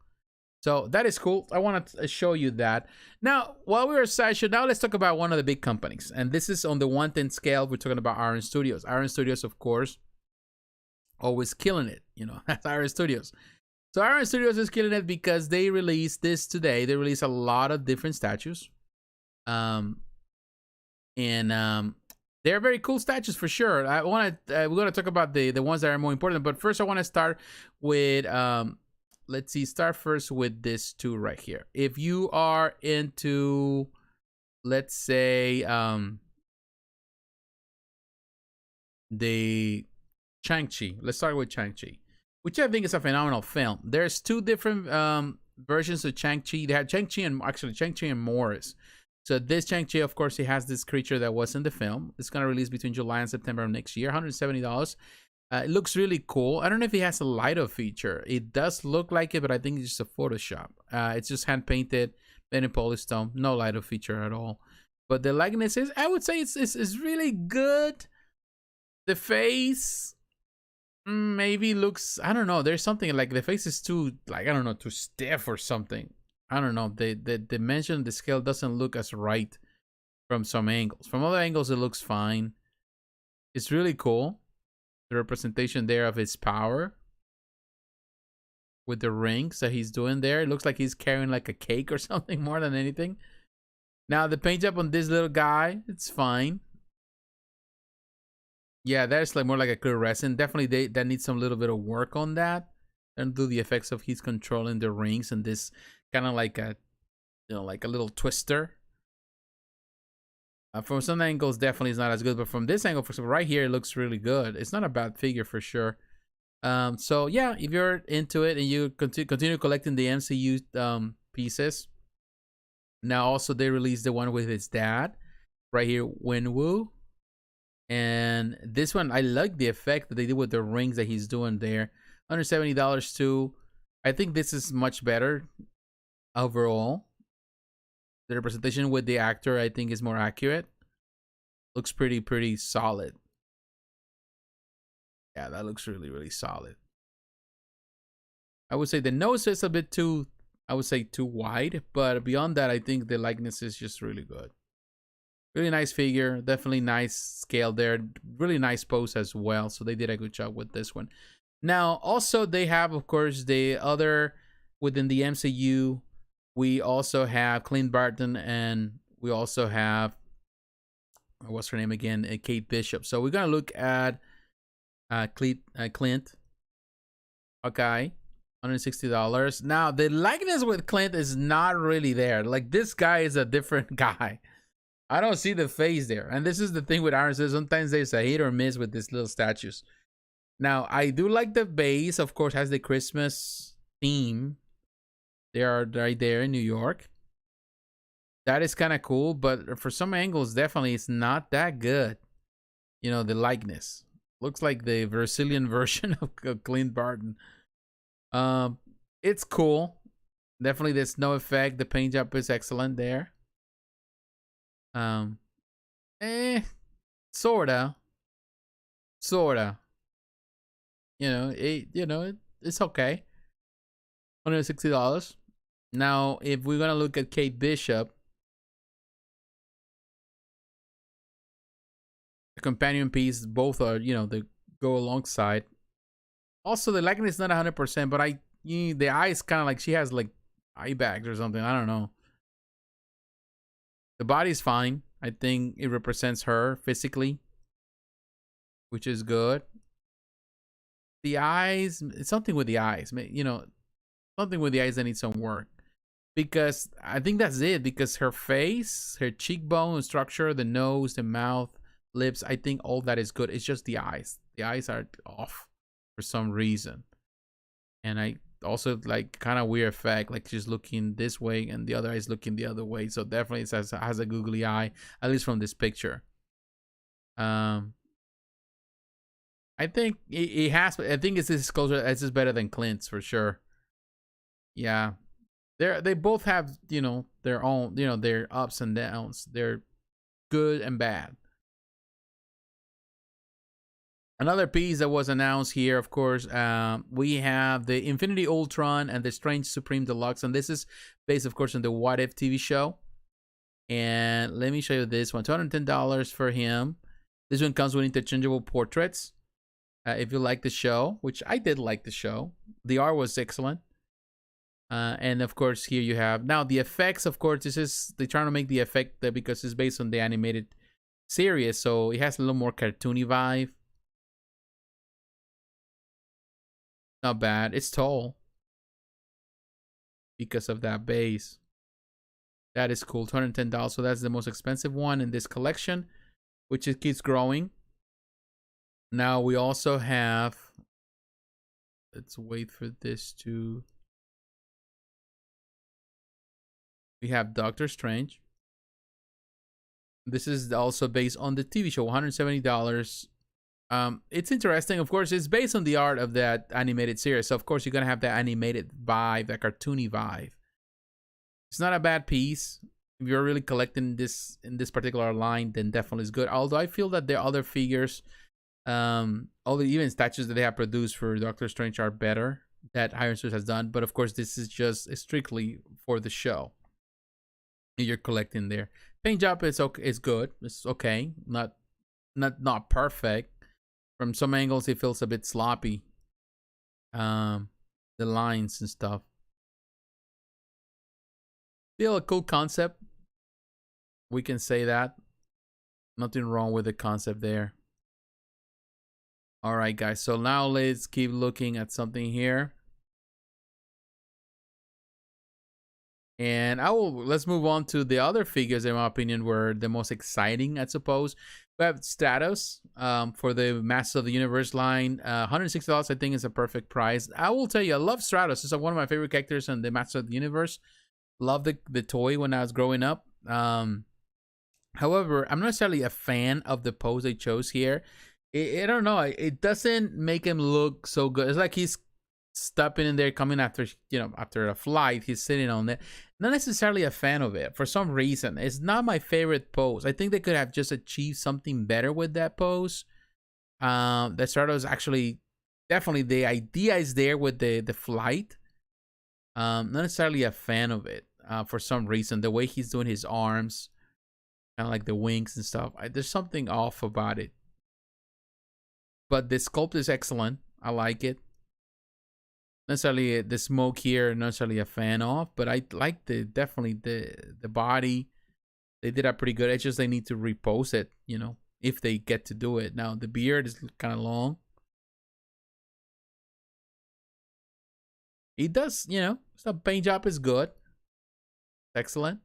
So that is cool. I want to show you that. Now, while we're at Sideshow, now let's talk about one of the big companies. And this is on the 1/10 scale. We're talking about Iron Studios. Iron Studios, of course, always killing it. That's Iron Studios. So Iron Studios is killing it because they released this today. They released a lot of different statues. They're very cool statues for sure. We're going to talk about the ones that are more important. But first, I want to start with... let's see, start first with this two right here. If you are into, let's say, the Chang-Chi. Let's start with Chang-Chi, which I think is a phenomenal film. There's two different versions of Chang-Chi. They had Chang-Chi and actually Chang-Chi and Morris. So this Chang-Chi, of course, he has this creature that was in the film. It's gonna release between July and September of next year. $170. It looks really cool. I don't know if it has a light-up feature. It does look like it, but I think it's just a Photoshop. It's just hand painted, then in polystone. No light-up feature at all. But the likeness is, I would say, it's really good. The face maybe looks, I don't know. There's something like the face is too, like, I don't know, too stiff or something. I don't know. The dimension, the scale doesn't look as right from some angles. From other angles, it looks fine. It's really cool. The representation there of his power with the rings that he's doing there. It looks like he's carrying like a cake or something more than anything. Now the paint job on this little guy, it's fine. Yeah, that's like more like a clear resin. Definitely that needs some little bit of work on that. And do the effects of he's controlling the rings and this kind of like a, you know, like a little twister. From some angles, definitely is not as good, but from this angle, for example, right here, it looks really good. It's not a bad figure for sure. So yeah, if you're into it and you continue collecting the MCU pieces. Now also they released the one with his dad, right here, Wengu. And this one, I like the effect that they did with the rings that he's doing there. $170 too. I think this is much better overall. The representation with the actor, I think, is more accurate. Looks pretty solid. Yeah, that looks really solid. I would say the nose is a bit too, I would say, too wide. But beyond that, I think the likeness is just really good. Really nice figure. Definitely nice scale there. Really nice pose as well. So they did a good job with this one. Now, also, they have, of course, the other within the MCU. We also have Clint Barton, and we also have, what's her name again? Kate Bishop. So we're going to look at Clint. Okay. $160. Now, the likeness with Clint is not really there. Like, this guy is a different guy. I don't see the face there. And this is the thing with Iron Says. Sometimes there's a hit or miss with these little statues. Now, I do like the base. Of course, has the Christmas theme. They are right there in New York. That is kind of cool. But for some angles, definitely, it's not that good. You know, the likeness. Looks like the Brazilian version of Clint Barton. It's cool. Definitely, there's no effect. The paint job is excellent there. Sorta. You know, it's okay. $160. Now, if we're gonna look at Kate Bishop, the companion piece, both are, you know, they go alongside. Also, the likeness is not 100%, but the eyes kind of like she has like eye bags or something. I don't know. The body's fine. I think it represents her physically, which is good. The eyes, it's something with the eyes, you know, something with the eyes that needs some work. Because I think that's it. Because her face, her cheekbone structure, the nose, the mouth, lips, I think all that is good. It's just the eyes. The eyes are off for some reason. And I also like kind of weird effect, like she's looking this way and the other eye is looking the other way. So definitely it has a googly eye, at least from this picture. I think it has. I think it's closer. It's just better than Clint's for sure. Yeah, they both have, you know, their own, you know, their ups and downs. They're good and bad. Another piece that was announced here, of course, we have the Infinity Ultron and the Strange Supreme Deluxe. And this is based, of course, on the What If TV show. And let me show you this one. $210 for him. This one comes with interchangeable portraits. If you like the show, which I did like the show. The art was excellent. And, of course, here you have... Now, the effects, of course, they're trying to make the effect because it's based on the animated series. So it has a little more cartoony vibe. Not bad. It's tall because of that base. That is cool. $210. So that's the most expensive one in this collection, which it keeps growing. Now we also have... Let's wait for this to... We have Doctor Strange. This is also based on the TV show, $170. It's interesting. Of course, it's based on the art of that animated series. So, of course, you're going to have that animated vibe, that cartoony vibe. It's not a bad piece. If you're really collecting this in this particular line, then definitely is good. Although I feel that the other figures, all the even statues that they have produced for Doctor Strange are better that Iron Source has done. But of course, this is just strictly for the show. You're collecting there. Paint job is okay. It's good. It's okay. Not perfect. From some angles, it feels a bit sloppy. The lines and stuff. Still a cool concept. We can say that. Nothing wrong with the concept there. All right, guys. So now let's keep looking at something here. And let's move on to the other figures, in my opinion, were the most exciting, I suppose. We have Stratos for the Masters of the Universe line. $160, I think, is a perfect price. I will tell you, I love Stratos. It's one of my favorite characters in the Masters of the Universe. Love the toy when I was growing up. However, I'm not necessarily a fan of the pose they chose here. I don't know. It doesn't make him look so good. It's like he's stepping in there, coming after a flight. He's sitting on it. Not necessarily a fan of it for some reason. It's not my favorite pose. I think they could have just achieved something better with that pose. That Stratos actually, definitely the idea is there with the flight. Not necessarily a fan of it for some reason. The way he's doing his arms, kind of like the wings and stuff. There's something off about it. But the sculpt is excellent. I like it. Necessarily the smoke here, not necessarily a fan of, but I like definitely the body. They did that pretty good. It's just they need to repose it, if they get to do it. Now the beard is kind of long. He does, the paint job is good. Excellent.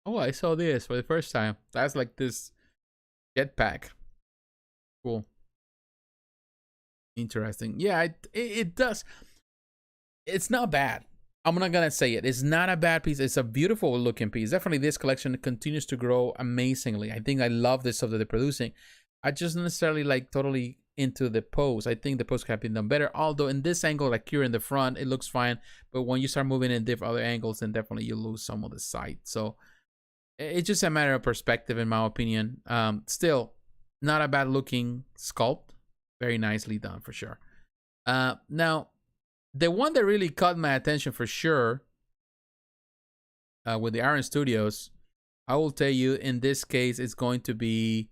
Oh, I saw this for the first time. That's like this jetpack. Cool. Interesting. Yeah, it does. It's not bad. I'm not gonna say it. It's not a bad piece. It's a beautiful looking piece. Definitely, this collection continues to grow amazingly. I think I love this stuff that they're producing. I just not necessarily like totally into the pose. I think the pose could have been done better. Although in this angle, like here in the front, it looks fine. But when you start moving in different other angles, then definitely you lose some of the sight. So it's just a matter of perspective, in my opinion. Still, not a bad looking sculpt. Very nicely done for sure. Now, the one that really caught my attention for sure with the Iron Studios, I will tell you in this case, it's going to be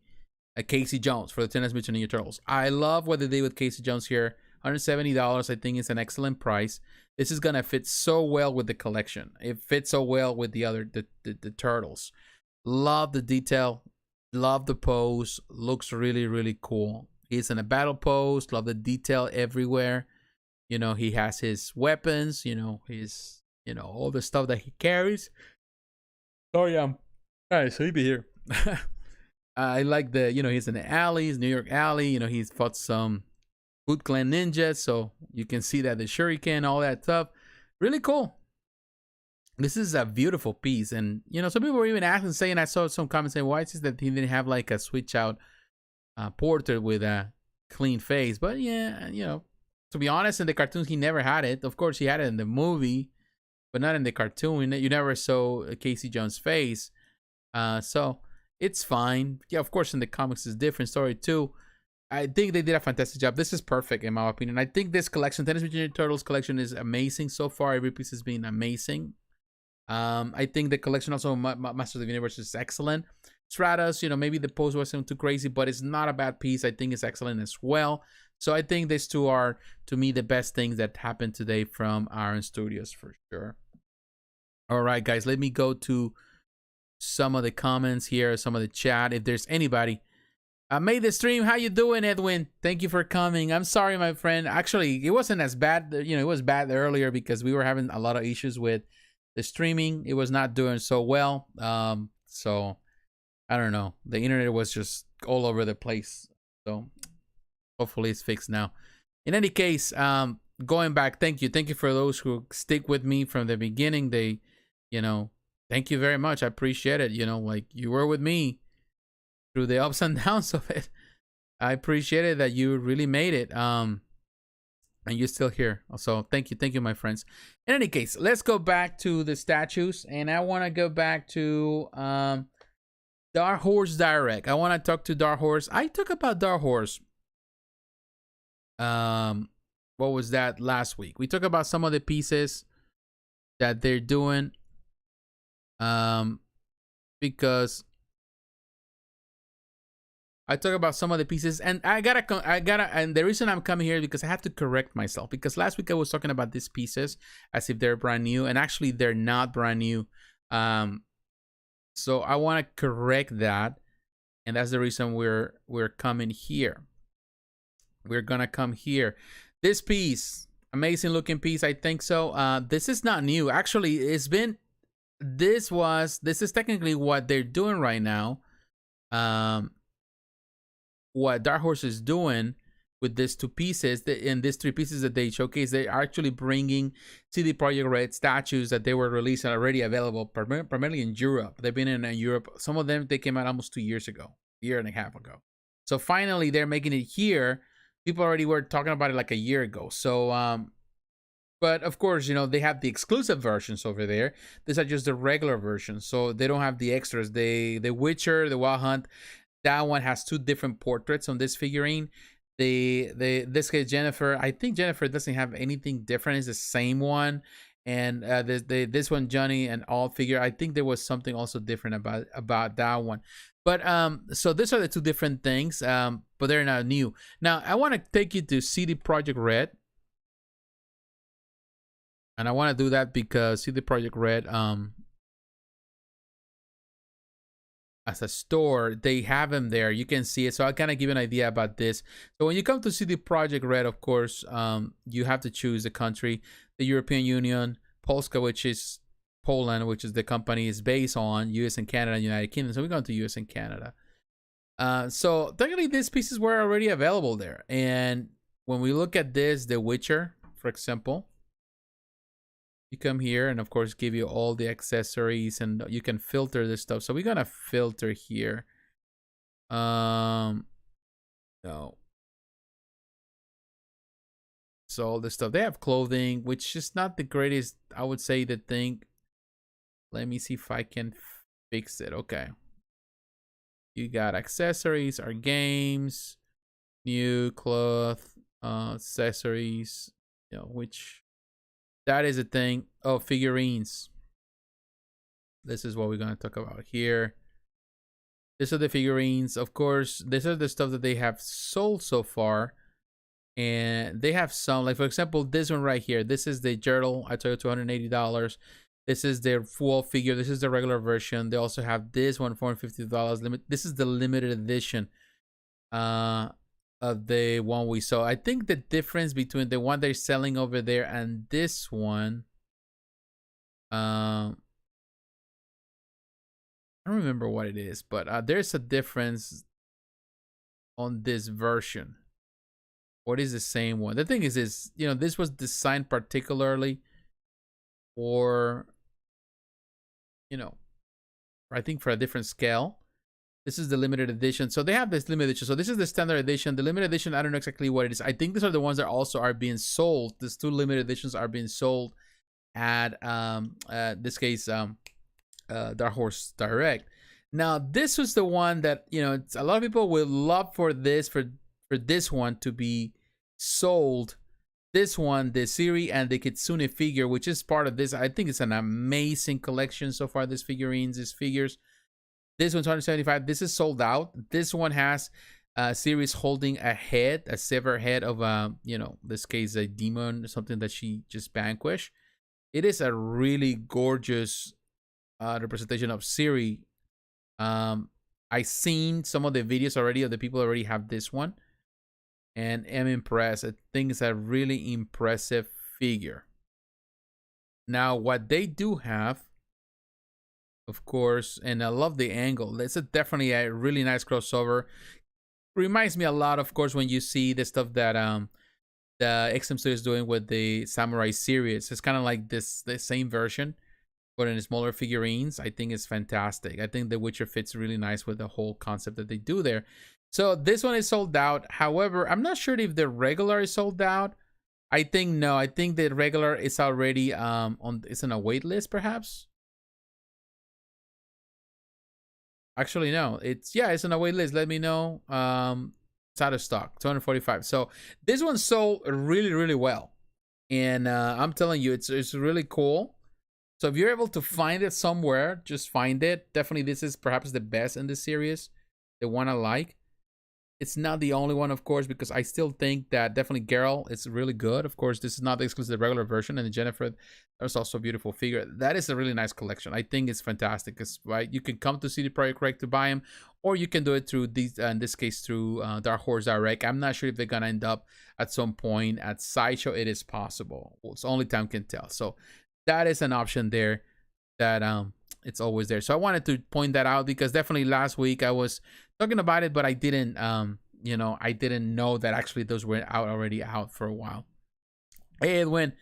a Casey Jones for the Teenage Mutant Ninja Turtles. I love what they did with Casey Jones here. $170, I think it's an excellent price. This is gonna fit so well with the collection. It fits so well with the other the turtles. Love the detail. Love the pose. Looks really, really cool. He's in a battle pose. Love the detail everywhere. He has his weapons. His all the stuff that he carries. Sorry, I'm kind of sleepy here. I like he's in the alleys, New York alley. He's fought some Foot Clan ninjas, so you can see that the shuriken, all that stuff. Really cool. This is a beautiful piece, and some people were even asking, saying, I saw some comments saying, why is it that he didn't have like a switch out portrait with a clean face? But yeah, to be honest, in the cartoons he never had it. Of course, he had it in the movie, but not in the cartoon. You never saw Casey Jones' face, so it's fine. Yeah, of course, in the comics it's a different story too. I think they did a fantastic job. This is perfect in my opinion. I think this collection, Teenage Mutant Ninja Turtles collection, is amazing so far. Every piece has been amazing. I think the collection also Masters of the Universe is excellent. Stratos, maybe the pose wasn't too crazy, but it's not a bad piece. I think it's excellent as well. So I think these two are, to me, the best things that happened today from Iron Studios for sure. All right, guys, let me go to some of the comments here, some of the chat. If there's anybody, I made the stream. How you doing, Edwin? Thank you for coming. I'm sorry, my friend. Actually, it wasn't as bad. It was bad earlier because we were having a lot of issues with the streaming. It was not doing so well. So I don't know. The internet was just all over the place. So hopefully it's fixed now. In any case, going back, thank you for those who stick with me from the beginning. They, thank you very much. I appreciate it. Like you were with me through the ups and downs of it. I appreciate it that you really made it. And you're still here. So thank you, my friends. In any case, let's go back to the statues, and I want to go back to Dark Horse Direct. I want to talk to Dark Horse. I talked about Dark Horse. What was that last week? We talked about some of the pieces that they're doing. Because I talk about some of the pieces, and I gotta, and the reason I'm coming here is because I have to correct myself. Because last week I was talking about these pieces as if they're brand new, and actually they're not brand new. So I want to correct that, and that's the reason we're coming here. We're gonna come here. This piece, amazing looking piece. I think so. This is not new. Actually, it's been. This is technically what they're doing right now. What Dark Horse is doing with these two pieces, and these three pieces that they showcase, they are actually bringing CD Projekt Red statues that they were released and already available, primarily in Europe. They've been in Europe. Some of them, they came out almost 2 years ago, a year and a half ago. So finally, they're making it here. People already were talking about it like a year ago. So, but of course, they have the exclusive versions over there. These are just the regular versions. So they don't have the extras. The Witcher, the Wild Hunt, that one has two different portraits on this figurine. This case, Yennefer, I think Yennefer doesn't have anything different. It's the same one. And this one, Johnny and all figure, I think there was something also different about that one. But so these are the two different things, but they're not new. Now I want to take you to CD Projekt Red, and I want to do that because CD Projekt Red, as a store, they have them there. You can see it. So I'll kind of give you an idea about this. So when you come to CD Projekt Red, of course, you have to choose the country, the European Union, Polska, which is Poland, which is the company is based on, US and Canada and United Kingdom. So we're going to US and Canada. So technically these pieces were already available there. And when we look at this, The Witcher, for example, you come here and of course give you all the accessories, and you can filter this stuff. So we're gonna filter here. No. So all this stuff, they have clothing, which is not the greatest, I would say, the thing. Let me see if I can fix it. Okay. You got accessories, our games, new cloth, accessories, which that is a thing. Oh, figurines. This is what we're going to talk about here. These are the figurines. Of course, these are the stuff that they have sold so far. And they have some, like for example, this one right here. This is the Geralt. I told you $280. This is their full figure. This is the regular version. They also have this one, $450. This is the limited edition of the one we saw. I think the difference between the one they're selling over there and this one, I don't remember what it is, but there's a difference on this version. What is the same one? The thing is this was designed particularly for, I think for a different scale. This is the limited edition. So they have this limited edition. So this is the standard edition. The limited edition, I don't know exactly what it is. I think these are the ones that also are being sold. These two limited editions are being sold at this case, Dark Horse Direct. Now this was the one that a lot of people would love for this one to be sold. This one, the Ciri and the Kitsune figure, which is part of this. I think it's an amazing collection so far. These figurines, these figures. This one's $175. This is sold out. This one has Ciri's holding a head, a severed head of this case a demon, something that she just vanquished. It is a really gorgeous representation of Ciri. I've seen some of the videos already of the people already have this one, and am impressed. I think it's a really impressive figure. Now, what they do have, of course, and I love the angle. It's definitely a really nice crossover. Reminds me a lot, of course, when you see the stuff that the XM Studio is doing with the Samurai series. It's kind of like the same version, but in smaller figurines. I think it's fantastic. I think The Witcher fits really nice with the whole concept that they do there. So this one is sold out. However, I'm not sure if the regular is sold out. I think no. I think the regular is already it's on a wait list, perhaps. Actually, no. It's on a wait list. Let me know. It's out of stock. 245. So this one sold really, really well, and I'm telling you, it's really cool. So if you're able to find it somewhere, just find it. Definitely, this is perhaps the best in the series. The one I like. It's not the only one, of course, because I still think that definitely Geralt is really good. Of course, this is not the exclusive regular version, and Yennefer, there's also a beautiful figure. That is a really nice collection. I think it's fantastic. Because right, you can come to CD Projekt Red to buy them, or you can do it through these. In this case, through Dark Horse Direct. I'm not sure if they're gonna end up at some point at Sideshow. It is possible. Well, it's only time can tell. So that is an option there. That it's always there. So I wanted to point that out because definitely last week I was talking about it, but I didn't I didn't know that actually those were already out for a while. Hey Edwin,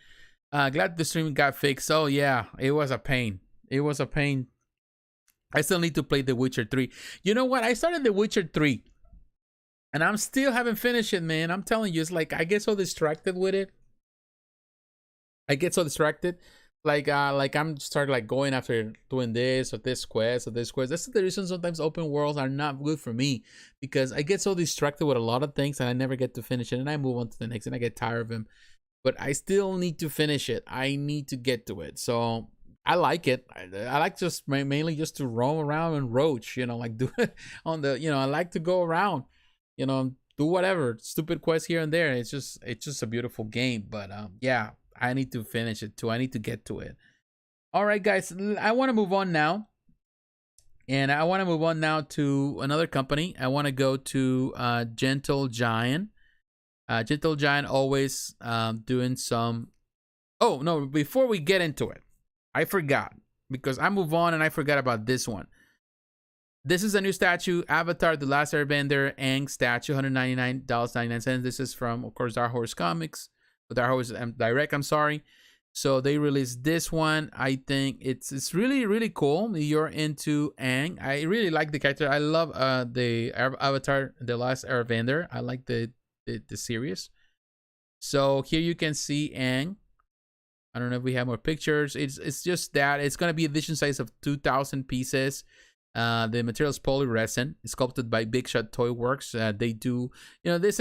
glad the stream got fixed. Oh yeah, it was a pain. It was a pain. I still need to play The Witcher 3. You know what? I started The Witcher 3 and I'm still haven't finished it, man. I'm telling you, it's like I get so distracted with it. Like I'm started like going after doing this or this quest or this quest. That's the reason sometimes open worlds are not good for me, because I get so distracted with a lot of things and I never get to finish it, and I move on to the next and I get tired of them. But I still need to finish it. I need to get to it. So I like it. I like just mainly just to roam around and roach, like do it on the, I like to go around, do whatever stupid quests here and there. It's just a beautiful game. But yeah. I need to finish it too. I need to get to it. All right, guys. I want to move on now. And I want to move on now to another company. I want to go to Gentle Giant. Gentle Giant always doing some... Oh, no. Before we get into it, I forgot. Because I move on and I forgot about this one. This is a new statue. Avatar, The Last Airbender, Aang statue. $199.99. This is from, of course, Dark Horse Comics. Dark Horse Direct, I'm sorry. So they released this one. I think it's really, really cool. You're into Aang. I really like the character. I love the Avatar, The Last Airbender. I like the series. So here you can see Aang. I don't know if we have more pictures. It's just that it's gonna be edition size of 2,000 pieces. The material is polyresin. It's sculpted by Big Shot Toy Works. They do, there's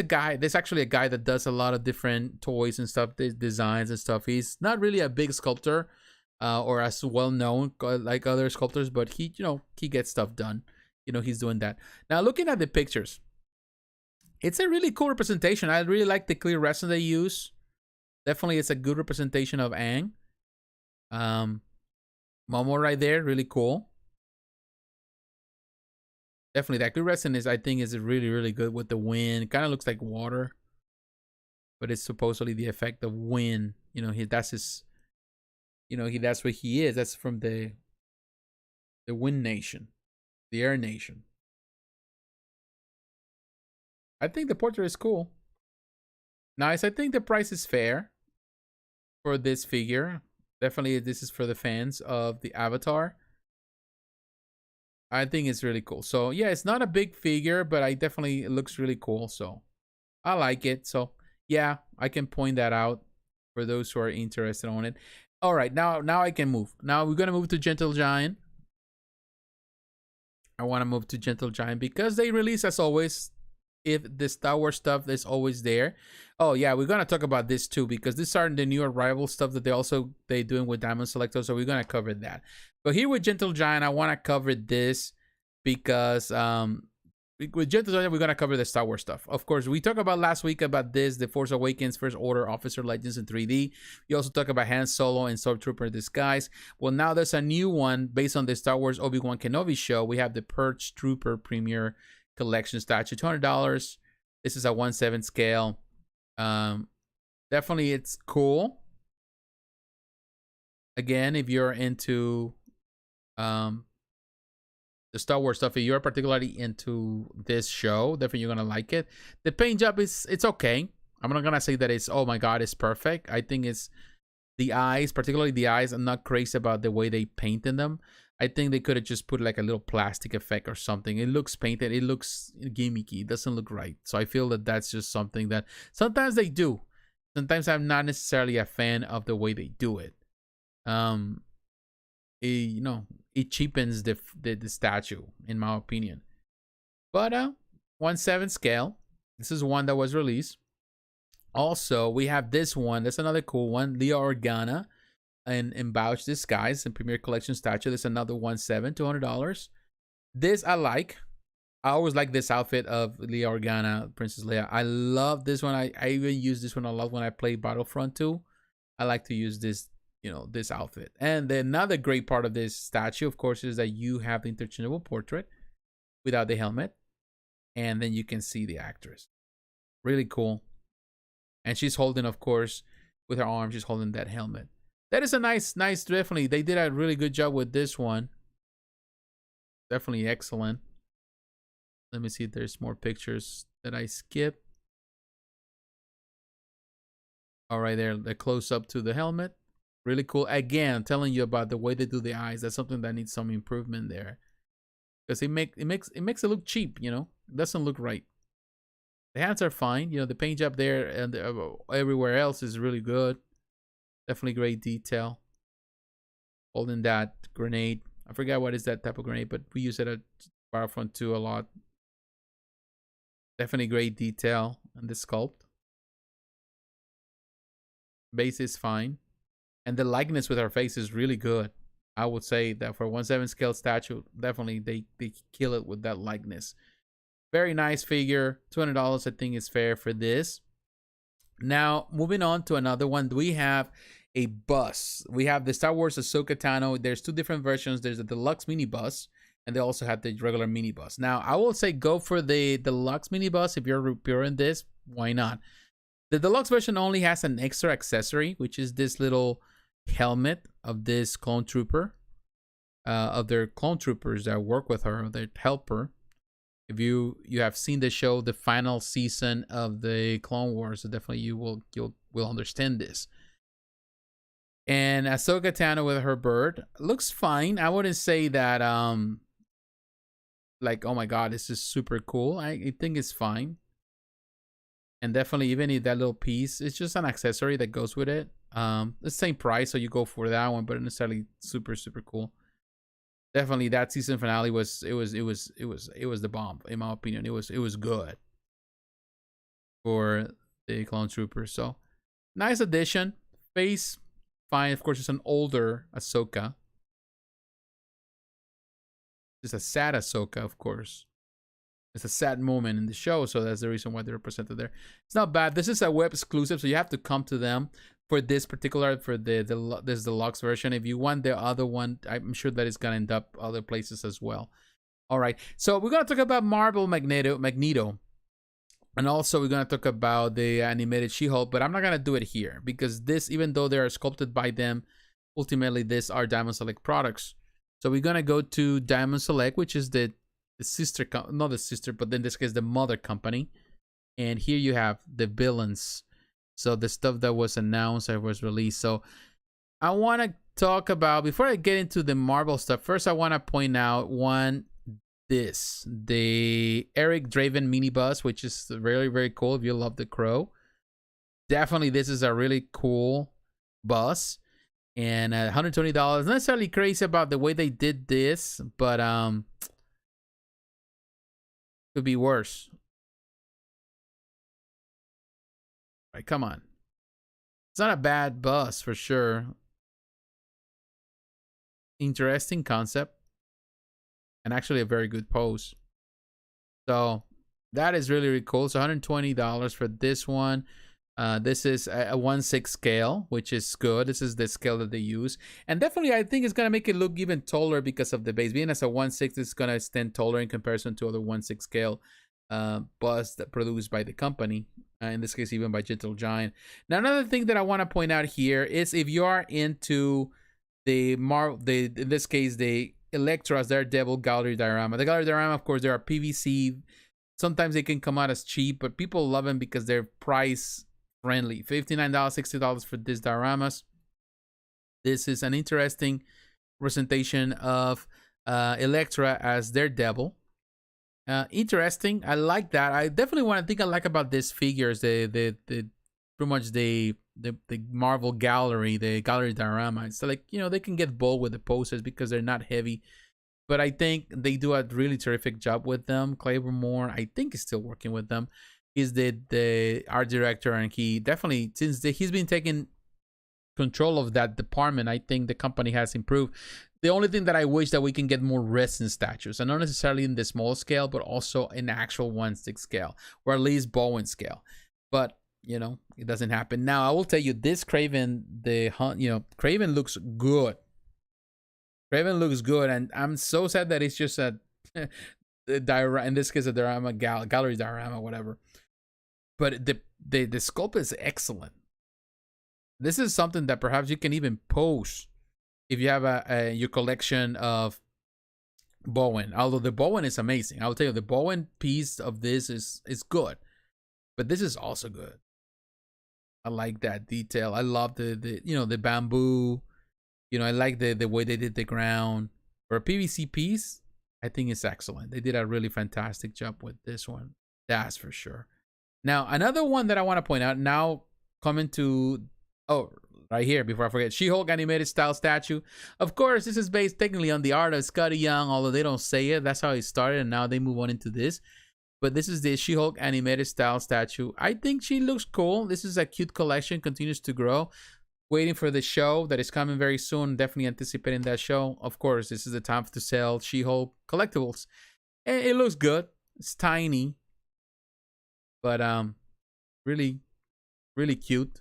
actually a guy that does a lot of different toys and stuff, designs and stuff. He's not really a big sculptor, or as well known like other sculptors, but he gets stuff done. He's doing that. Now, looking at the pictures, it's a really cool representation. I really like the clear resin they use. Definitely, it's a good representation of Aang. Momo right there, really cool. Definitely, that good resin I think is really, really good with the wind. Kind of looks like water, but it's supposedly the effect of wind. That's his. That's what he is. That's from the Wind Nation, the Air Nation. I think the portrait is cool. Nice. I think the price is fair for this figure. Definitely, this is for the fans of the Avatar. I think it's really cool. So yeah, it's not a big figure, but it looks really cool. So I like it. So yeah, I can point that out for those who are interested on it. All right, now I can move. Now we're gonna move to Gentle Giant. I want to move to Gentle Giant because they release, as always, if the Star Wars stuff is always there. Oh yeah, we're gonna talk about this too, because these are the new arrival stuff that they doing with Diamond Selector, so we're gonna cover that. But here with Gentle Giant, I want to cover this because with Gentle Giant, we're gonna cover the Star Wars stuff. Of course, we talked about last week about this, the Force Awakens, First Order, Officer Legends in 3D. We also talked about Han Solo and Stormtrooper Disguise. Well, now there's a new one based on the Star Wars Obi-Wan Kenobi show. We have the Purge Trooper Premiere Collection statue, $200. This is a 1/7 scale. Definitely, it's cool. Again, if you're into the Star Wars stuff, if you're particularly into this show, definitely you're gonna like it. The paint job it's okay. I'm not gonna say that it's, oh my god, it's perfect. I think it's the eyes, particularly the eyes. I'm not crazy about the way they painted them. I think they could have just put like a little plastic effect or something. It looks painted. It looks gimmicky. It doesn't look right. So I feel that that's just something that sometimes they do. Sometimes I'm not necessarily a fan of the way they do it. You know, it cheapens the statue, in my opinion. But 1/7 scale. This is one that was released. Also, we have this one. That's another cool one. Leia Organa and Embouched Disguise and Premier Collection statue. There's another 1/7, $200. This I like. I always like this outfit of Leia Organa, Princess Leia. I love this one. I even use this one a lot when I play Battlefront 2. I like to use this, you know, this outfit. And then another great part of this statue, of course, is that you have the interchangeable portrait without the helmet. And then you can see the actress. Really cool. And she's holding, of course, with her arm, she's holding that helmet. That is a nice, definitely. They did a really good job with this one. Definitely excellent. Let me see if there's more pictures that I skipped. All right, there, the close up to the helmet. Really cool. Again, I'm telling you about the way they do the eyes. That's something that needs some improvement there. Because it makes it look cheap, you know? It doesn't look right. The hands are fine. You know, the paint job there and everywhere else is really good. Definitely great detail. Holding that grenade. I forgot what is that type of grenade, but we use it at Battlefront 2 a lot. Definitely great detail on the sculpt. Base is fine. And the likeness with her face is really good. I would say that for a 1/7 scale statue, definitely they kill it with that likeness. Very nice figure. $200 I think is fair for this. Now, moving on to another one. We have a bus. We have the Star Wars Ahsoka Tano. There's two different versions. There's a deluxe mini bus, and they also have the regular mini bus. Now, I will say go for the deluxe mini bus if you're pure in this. Why not? The deluxe version only has an extra accessory, which is this little helmet of this clone trooper, of their clone troopers that work with her, their helper. If you have seen the show, the final season of the Clone Wars, so definitely you'll understand this. And Ahsoka Tano with her bird looks fine. I wouldn't say that like, oh my god, this is super cool. I think it's fine. And definitely, even if that little piece, it's just an accessory that goes with it. The same price, so you go for that one, but not necessarily super cool. Definitely, that season finale was the bomb, in my opinion. It was good for the clone troopers. So nice addition. Face fine. Of course, it's an older Ahsoka. It's a sad Ahsoka, of course. It's a sad moment in the show, so that's the reason why they're represented there. It's not bad. This is a web exclusive, so you have to come to them for this particular, for this deluxe version. If you want the other one, I'm sure that it's gonna end up other places as well. All right, so we're gonna talk about Marvel Magneto, and also we're gonna talk about the animated She-Hulk, but I'm not gonna do it here because this, even though they are sculpted by them, ultimately these are Diamond Select products. So we're gonna go to Diamond Select, which is the sister, not the sister, but in this case the mother company. And here you have the villains, so the stuff that was announced, that was released. So I want to talk about, before I get into the Marvel stuff, first I want to point out the Eric Draven mini bus, which is very cool. If you love the Crow, definitely this is a really cool bus. And $120. Not necessarily crazy about the way they did this, but could be worse. Right, come on. It's not a bad bus for sure. Interesting concept. And actually a very good pose. So that is really cool. So $120 for this one. This is a 1/6 scale, which is good. This is the scale that they use. And definitely, I think it's going to make it look even taller because of the base. Being as a 1/6, it's going to stand taller in comparison to other 1/6 scale bus that produced by the company. In this case, even by Gentle Giant. Now, another thing that I want to point out here is if you are into in this case, the Elektra's Daredevil Gallery Diorama. The Gallery Diorama, of course, they are PVC. Sometimes they can come out as cheap, but people love them because their price friendly. $59, $60 for these dioramas. This is an interesting representation of Elektra as Daredevil. Interesting. I like that. I definitely want to think I like about these figures. The pretty much the Marvel gallery, the gallery diorama. It's like, you know, they can get bold with the poses because they're not heavy. But I think they do a really terrific job with them. Claymore, I think, is still working with them. He's the art director, and he definitely, since he's been taking control of that department, I think the company has improved. The only thing that I wish that we can get more resin statues, and not necessarily in the small scale, but also in actual 1/6 scale, or at least Bowen scale. But you know, it doesn't happen. Now I will tell you, this Kraven, Kraven looks good. Kraven looks good, and I'm so sad that it's just a in this case a diorama, gallery diorama, whatever. But the sculpt is excellent. This is something that perhaps you can even post if you have your collection of Bowen. Although the Bowen is amazing, I will tell you, the Bowen piece of this is good, but this is also good. I like that detail. I love the bamboo. I like the way they did the ground. For a PVC piece, I think it's excellent. They did a really fantastic job with this one. That's for sure. Now, another one that I want to point out, now coming to, right here, before I forget, She-Hulk animated style statue. Of course, this is based technically on the art of Scotty Young, although they don't say it. That's how it started, and now they move on into this. But this is the She-Hulk animated style statue. I think she looks cool. This is a cute collection, continues to grow. Waiting for the show that is coming very soon. Definitely anticipating that show. Of course, this is the time to sell She-Hulk collectibles. And it looks good. It's tiny, but really, really cute.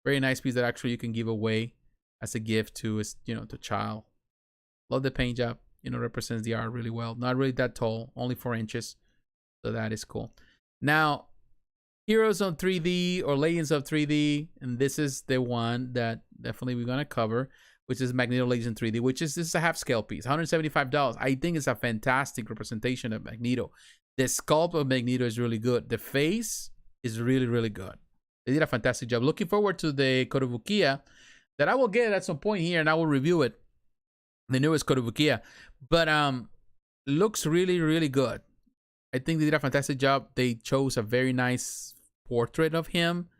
Very nice piece that actually you can give away as a gift to to child. Love the paint job. Represents the art really well. Not really that tall, only 4 inches. So that is cool. Now, Heroes on 3D or Legends of 3D, and this is the one that definitely we're gonna cover, which is Magneto Legends 3D, this is a half scale piece, $175. I think it's a fantastic representation of Magneto. The sculpt of Magneto is really good. The face is really, really good. They did a fantastic job. Looking forward to the Kotobukiya that I will get at some point here, and I will review it. The newest Kotobukiya, but looks really, really good. I think they did a fantastic job. They chose a very nice portrait of him.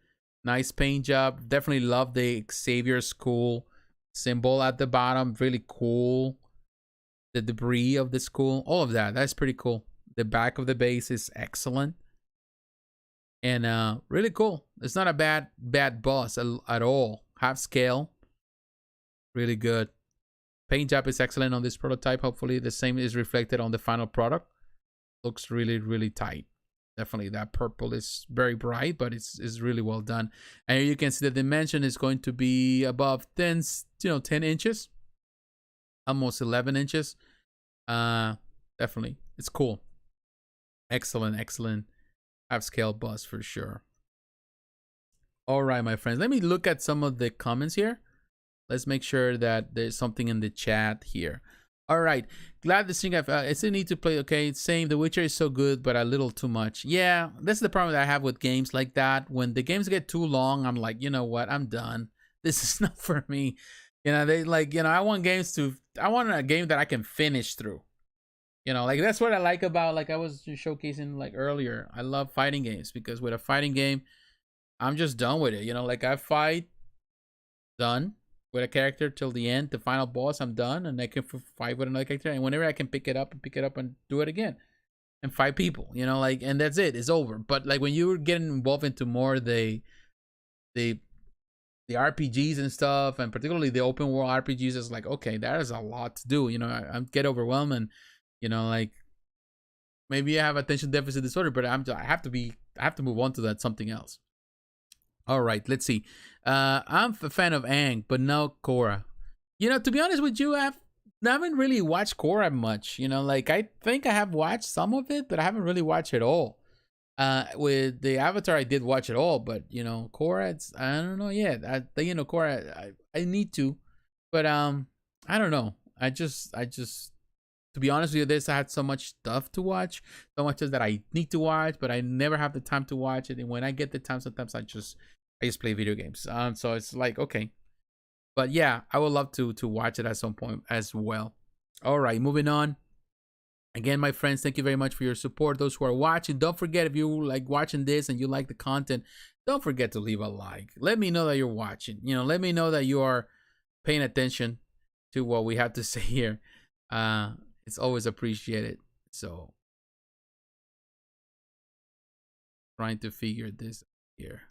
Nice paint job. Definitely love the Xavier School symbol at the bottom. Really cool. The debris of the school. All of that. That's pretty cool. The back of the base is excellent. And really cool. It's not a bad boss at all. Half scale. Really good. Paint job is excellent on this prototype. Hopefully the same is reflected on the final product. Looks really, really tight. Definitely that purple is very bright, but it's really well done. And here you can see the dimension is going to be above 10 inches, almost 11 inches. Definitely, it's cool. Excellent half scale bust for sure. All right, my friends, let me look at some of the comments here. Let's make sure that there's something in the chat here. All right, glad to see I still need to play. Okay, same. The Witcher is so good, but a little too much. Yeah, that's the problem that I have with games like that. When the games get too long, I'm like, you know what? I'm done. This is not for me. They I want I want a game that I can finish through. That's what I like about, like I was showcasing like earlier. I love fighting games because with a fighting game, I'm just done with it. I fight, done. With a character till the end, the final boss, I'm done, and I can fight with another character, and whenever I can pick it up and do it again, and fight people, and that's it. It's over. But like when you're getting involved into more the RPGs and stuff, and particularly the open world RPGs, it's like, okay, that is a lot to do. I get overwhelmed, and like maybe I have attention deficit disorder, but I have to move on to that something else. All right, let's see. I'm a fan of Aang, but no Korra. To be honest with you, I haven't really watched Korra much. I think I have watched some of it, but I haven't really watched it all. With the Avatar, I did watch it all, but Korra, I don't know yet. Korra, I need to, but I don't know. I just, to To be honest with you, this I had so much stuff to watch, so much that I need to watch, but I never have the time to watch it. And when I get the time, sometimes I just play video games. So it's like, okay, but yeah, I would love to watch it at some point as well. All right, moving on. Again, my friends, thank you very much for your support. Those who are watching, don't forget, if you like watching this and you like the content, don't forget to leave a like. Let me know that you're watching. Let me know that you are paying attention to what we have to say here. It's always appreciated. So, trying to figure this here.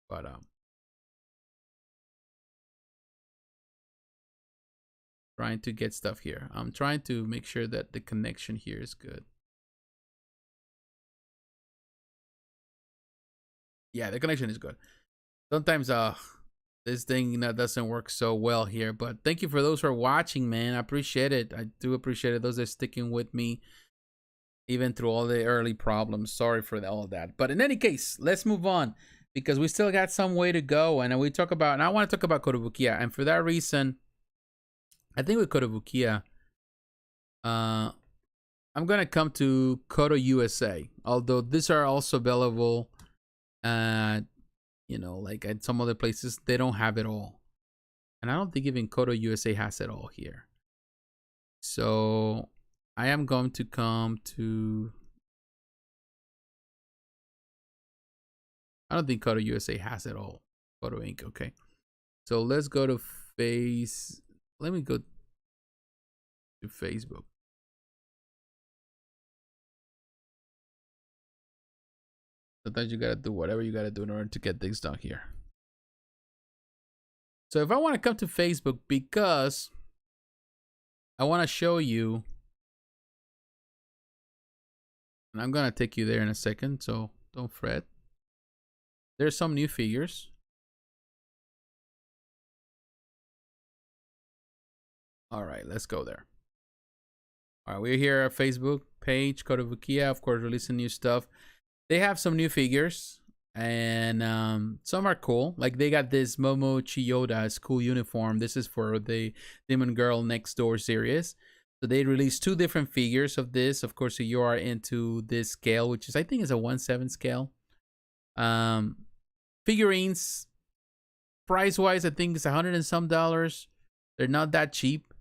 But trying to get stuff here. I'm trying to make sure that the connection here is good. Yeah, the connection is good. Sometimes this thing doesn't work so well here, but thank you for those who are watching, man. I appreciate it. I do appreciate it. Those are sticking with me even through all the early problems. Sorry for all of that. But in any case, let's move on because we still got some way to go. And I want to talk about Kotobukiya. And for that reason, I think with Kotobukiya, I'm gonna come to Koto USA. Although these are also available like at some other places, they don't have it all. And I don't think even Koto USA has it all here. So I am going to come to... I don't think Koto USA has it all. Koto Inc. Okay. So let's go to Let me go to Facebook. Sometimes you gotta do whatever you gotta do in order to get things done here. So if I want to come to Facebook because I want to show you, and I'm gonna take you there in a second, so don't fret. There's some new figures. All right, let's go there. All right, we're here at Facebook page, Kotobukiya, of course, releasing new stuff. They have some new figures, and some are cool. Like they got this Momo Chiyoda's cool uniform. This is for the Demon Girl Next Door series. So they released 2 different figures of this. Of course, if you are into this scale, which is I think is a 1/7 scale. Figurines, price wise, I think it's $100 and some. They're not that cheap.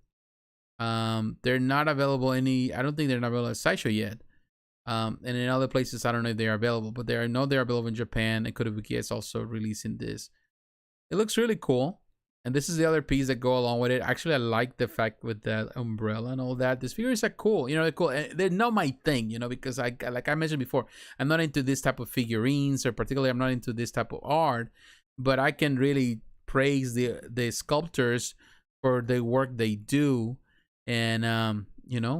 They're not available I don't think they're not available at Sideshow yet. And in other places, I don't know if they are available, but they're available in Japan. And Kotobukiya is also releasing this. It looks really cool. And this is the other piece that go along with it. Actually, I like the fact with that umbrella and all that. These figures are cool. They're cool. And they're not my thing, because like I mentioned before, I'm not into this type of figurines, or particularly I'm not into this type of art. But I can really praise the sculptors for the work they do. And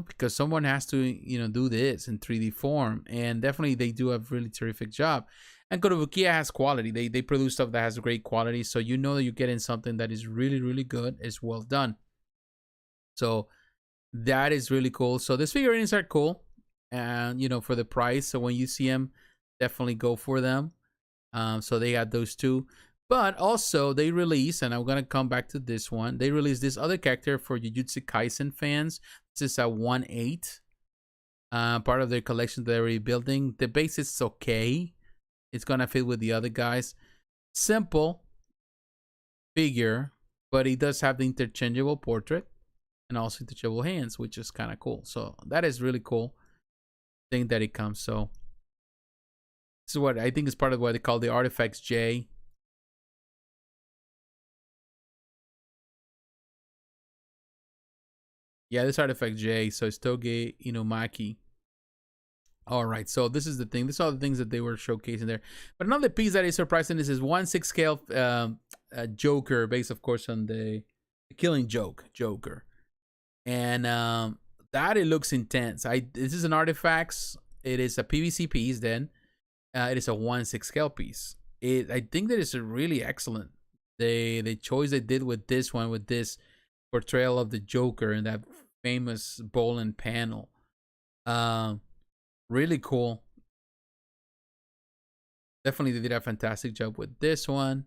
because someone has to do this in 3D form, and definitely they do a really terrific job. And Kotobukiya has quality. They produce stuff that has great quality, so that you're getting something that is really, really good. It's well done. So that is really cool. So these figurines are cool, and for the price. So when you see them, definitely go for them. So they got those 2. But also they release, and I'm gonna come back to this one. They released this other character for Jujutsu Kaisen fans. This is a 1/8, part of their collection that they're rebuilding. The base is okay. It's gonna fit with the other guys. Simple figure, but he does have the interchangeable portrait and also interchangeable hands, which is kind of cool. So that is really cool thing that it comes. So this is what I think is part of what they call the Artifacts J. Yeah, this Artifact J. So it's Toge Inomaki. All right, so this is the thing. This is all the things that they were showcasing there. But another piece that is surprising is this 1/6 scale Joker, based, of course, on the Killing Joke Joker. And that it looks intense. This is an Artifacts. It is a PVC piece. Then it is a 1/6 scale piece. I think that is really excellent. The choice they did with this one, with this portrayal of the Joker and that famous Bolan panel. Really cool. Definitely they did a fantastic job with this one.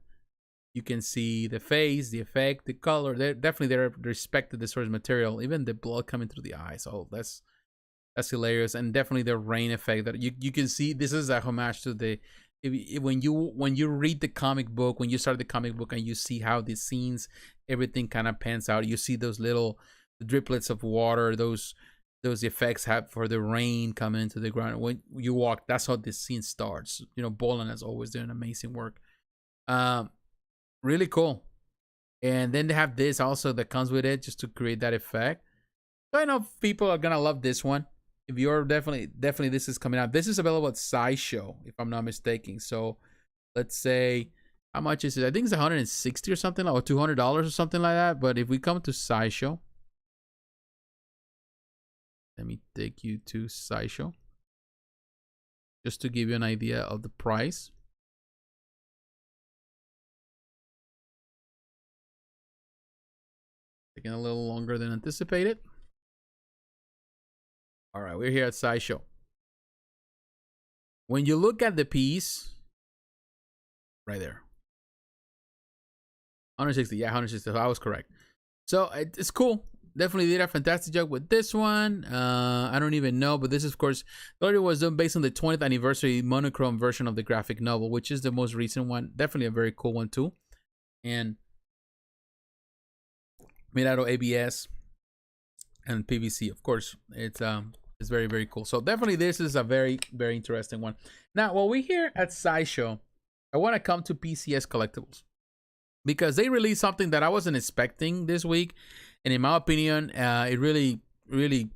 You can see the face, the effect, the color. They're respected the source material. Even the blood coming through the eyes. Oh, that's hilarious. And definitely the rain effect that you can see. This is a homage to the when you read the comic book, when you start the comic book and you see how the scenes, everything kind of pans out. You see those little driplets of water, those effects have for the rain coming into the ground. When you walk, that's how this scene starts. You know, Bolan has always done amazing work. Really cool. And then they have this also that comes with it just to create that effect. So I know people are gonna love this one. If you're definitely this is coming out. This is available at Sideshow, if I'm not mistaken. So let's say, how much is it? I think it's 160 or something, or $200 or something like that. But if we come to Sideshow, let me take you to Sideshow just to give you an idea of the price. Taking a little longer than anticipated. All right, we're here at Sideshow. When you look at the piece, right there, 160. Yeah, 160. I was correct. So it's cool. Definitely did a fantastic job with this one. I don't even know, but this is, of course, the audio was done based on the 20th anniversary monochrome version of the graphic novel, which is the most recent one. Definitely a very cool one too, and made out of ABS and PVC. Of course, it's very, very cool. So definitely this is a very, very interesting one. Now, while we're here at Sideshow, I want to come to PCS Collectibles because they released something that I wasn't expecting this week. And in my opinion, it really, really,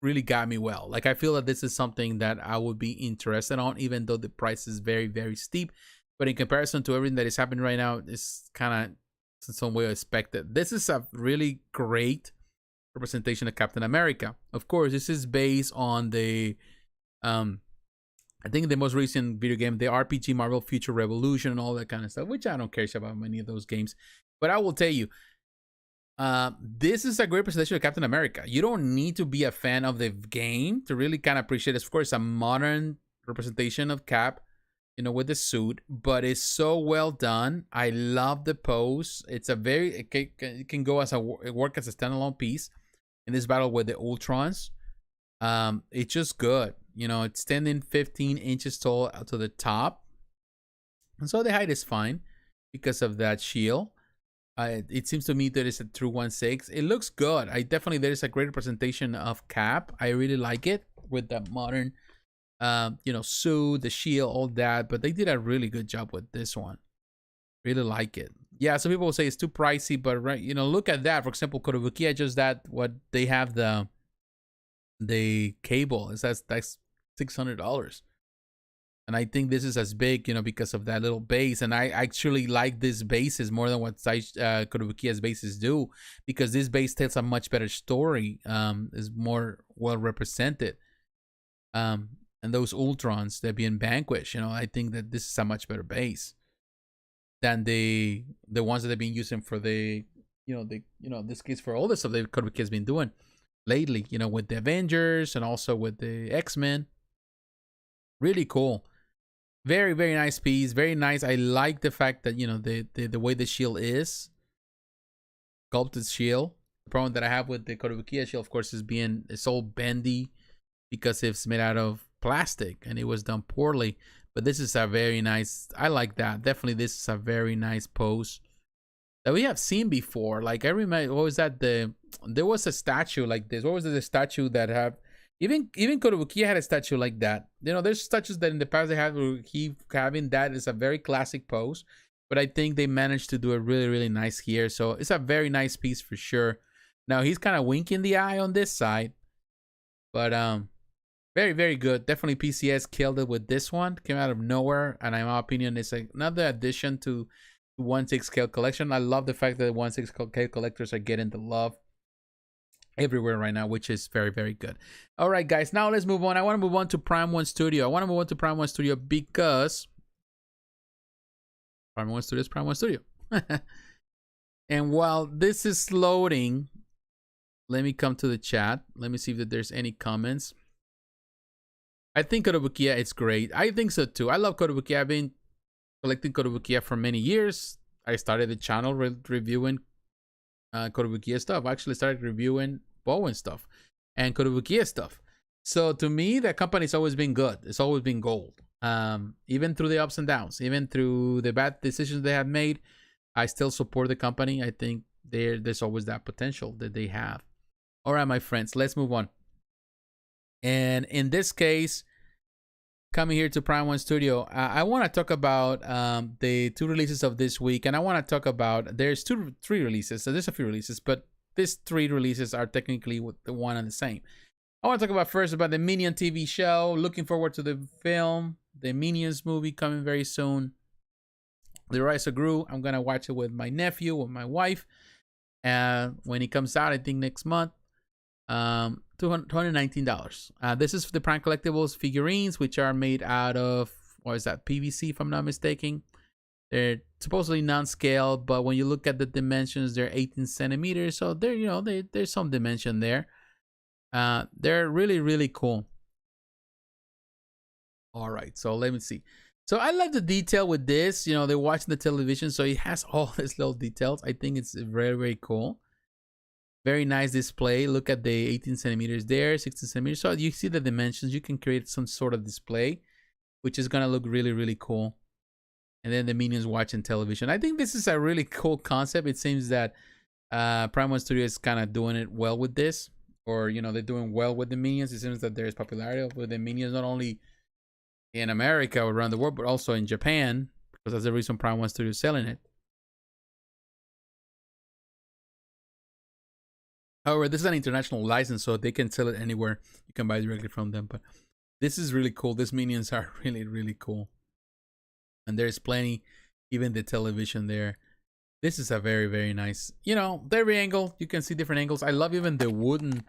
really got me well. Like, I feel that this is something that I would be interested on, even though the price is very, very steep. But in comparison to everything that is happening right now, it's kind of in some way expected. This is a really great representation of Captain America. Of course, this is based on the, I think the most recent video game, the RPG Marvel Future Revolution and all that kind of stuff, which I don't care about many of those games. But I will tell you, this is a great presentation of Captain America. You don't need to be a fan of the game to really kind of appreciate it. Of course, a modern representation of Cap, you know, with the suit, but it's so well done. I love the pose. It's a very, it can go as work as a standalone piece in this battle with the Ultrons. It's just good. You know, it's standing 15 inches tall to the top, and so the height is fine because of that shield. It seems to me that it's a true 1/6. It looks good. There is a great representation of Cap. I really like it with the modern, you know, suit, the shield, all that. But they did a really good job with this one. Really like it. Yeah, some people will say it's too pricey, but right, you know, look at that. For example, Korobukiya, just that what they have the cable is that's $600. And I think this is as big, you know, because of that little base. And I actually like this bases more than what Korobukiya's bases do, because this base tells a much better story, is more well represented. And those Ultrons, they're being vanquished, you know, I think that this is a much better base than the ones that they've been using for the, this case for all the stuff that Korobukiya's been doing lately, you know, with the Avengers and also with the X-Men. Really cool. Very, very nice piece. Very nice. I like the fact that, you know, the way the shield is. Sculpted shield. The problem that I have with the Korobukiya shield, of course, is it's all bendy because it's made out of plastic and it was done poorly. But this is a very nice, I like that. Definitely this is a very nice pose that we have seen before. Like, I remember, what was that? There was a statue like this. What was the statue that have, even Korobukiya had a statue like that. You know, there's statues that in the past they have, having that is a very classic pose. But I think they managed to do it really, really nice here. So it's a very nice piece for sure. Now he's kind of winking the eye on this side. But very, very good. Definitely PCS killed it with this one. Came out of nowhere. And in my opinion, it's another addition to 1/6 scale collection. I love the fact that 1/6 scale collectors are getting the love everywhere right now, which is very, very good. All right, guys, now let's move on. I want to move on to Prime 1 Studio. I want to move on to Prime 1 Studio because Prime 1 Studio is Prime 1 Studio. And while this is loading, let me come to the chat. Let me see if there's any comments. I think Korobukiya, it's great. I think so too. I love Korobukiya. I've been collecting Korobukiya for many years. I started the channel reviewing Kotobukiya stuff. I actually started reviewing Bowen stuff and Kotobukiya stuff. So to me, that company's always been good. It's always been gold. Even through the ups and downs, even through the bad decisions they have made, I still support the company. I think there's always that potential that they have. All right, my friends, let's move on. And in this case, coming here to Prime One Studio, I want to talk about the 2 releases of this week, and I want to talk about there's 3 releases. So there's a few releases, but these 3 releases are technically the one and the same. I want to talk about first about the Minion TV show. Looking forward to the film, the Minions movie coming very soon. The Rise of Gru. I'm gonna watch it with my nephew, with my wife, and when it comes out, I think next month. $219. This is for the Prime Collectibles figurines, which are made out of, what is that, PVC, if I'm not mistaken. They're supposedly non-scale, but when you look at the dimensions, they're 18 centimeters, so they're, you know, there's some dimension there. They're really, really cool. All right, so let me see. So I love the detail with this. You know, they're watching the television, so it has all these little details. I think it's very, very cool. Very nice display. Look at the 18 centimeters there, 16 centimeters. So you see the dimensions. You can create some sort of display, which is going to look really, really cool. And then the Minions watching television. I think this is a really cool concept. It seems that Prime One Studio is kind of doing it well with this. Or, you know, they're doing well with the Minions. It seems that there is popularity with the Minions, not only in America or around the world, but also in Japan. Because that's the reason Prime One Studio is selling it. However, this is an international license, so they can sell it anywhere. You can buy directly from them. But this is really cool. These Minions are really, really cool. And there's plenty, even the television there. This is a very, very nice, you know, every angle. You can see different angles. I love even the wooden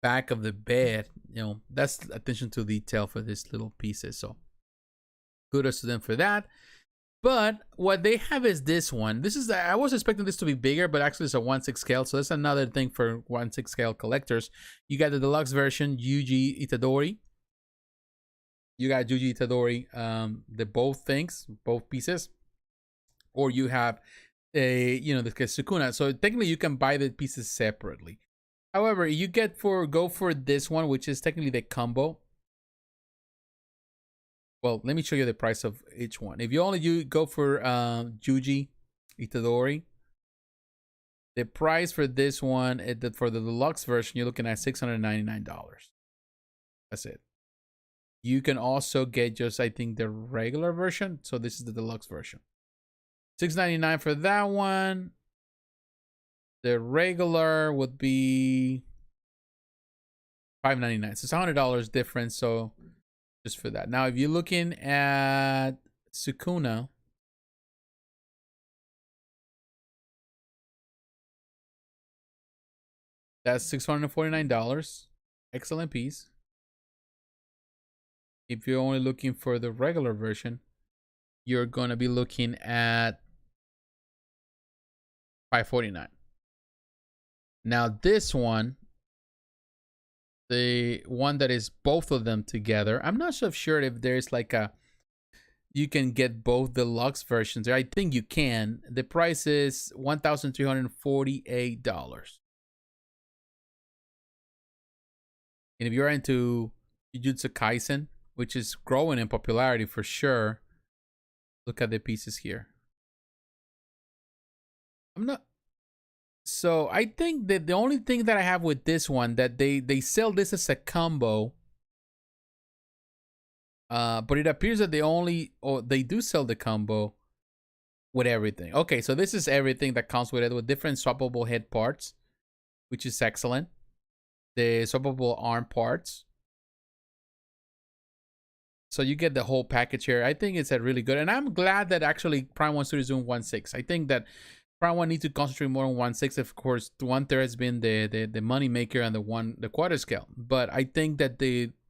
back of the bed. You know, that's attention to detail for these little pieces. So kudos to them for that. But what they have is this one. This is, I was expecting this to be bigger, but actually it's a 1/6 scale. So that's another thing for 1/6 scale collectors. You got the deluxe version, Yuji Itadori. You got Yuji Itadori, the both things, both pieces. Or you have a, you know, the Sukuna. So technically you can buy the pieces separately. However, you go for this one, which is technically the combo. Well, let me show you the price of each one. If you go for Yuji Itadori, the price for this one, for the deluxe version, you're looking at $699. That's it. You can also get just, I think, the regular version. So this is the deluxe version. $699 for that one. The regular would be $599. So it's $100 difference. So just for that. Now, if you're looking at Sukuna, that's $649. Excellent piece. If you're only looking for the regular version, you're going to be looking at $549. Now, this one, the one that is both of them together, I'm not so sure if there's like you can get both deluxe versions. I think you can. The price is $1,348. And if you're into Jujutsu Kaisen, which is growing in popularity for sure, look at the pieces here. So I think that the only thing that I have with this one, that they sell this as a combo, but it appears that they do sell the combo with everything. Okay, so this is everything that comes with it, with different swappable head parts, which is excellent. The swappable arm parts. So you get the whole package here. I think it's a really good, and I'm glad that actually Prime One Studio is doing 1/6. I think that Prime One needs to concentrate more on 1/6. Of course, the 1/3 has been the money maker and the quarter scale. But I think that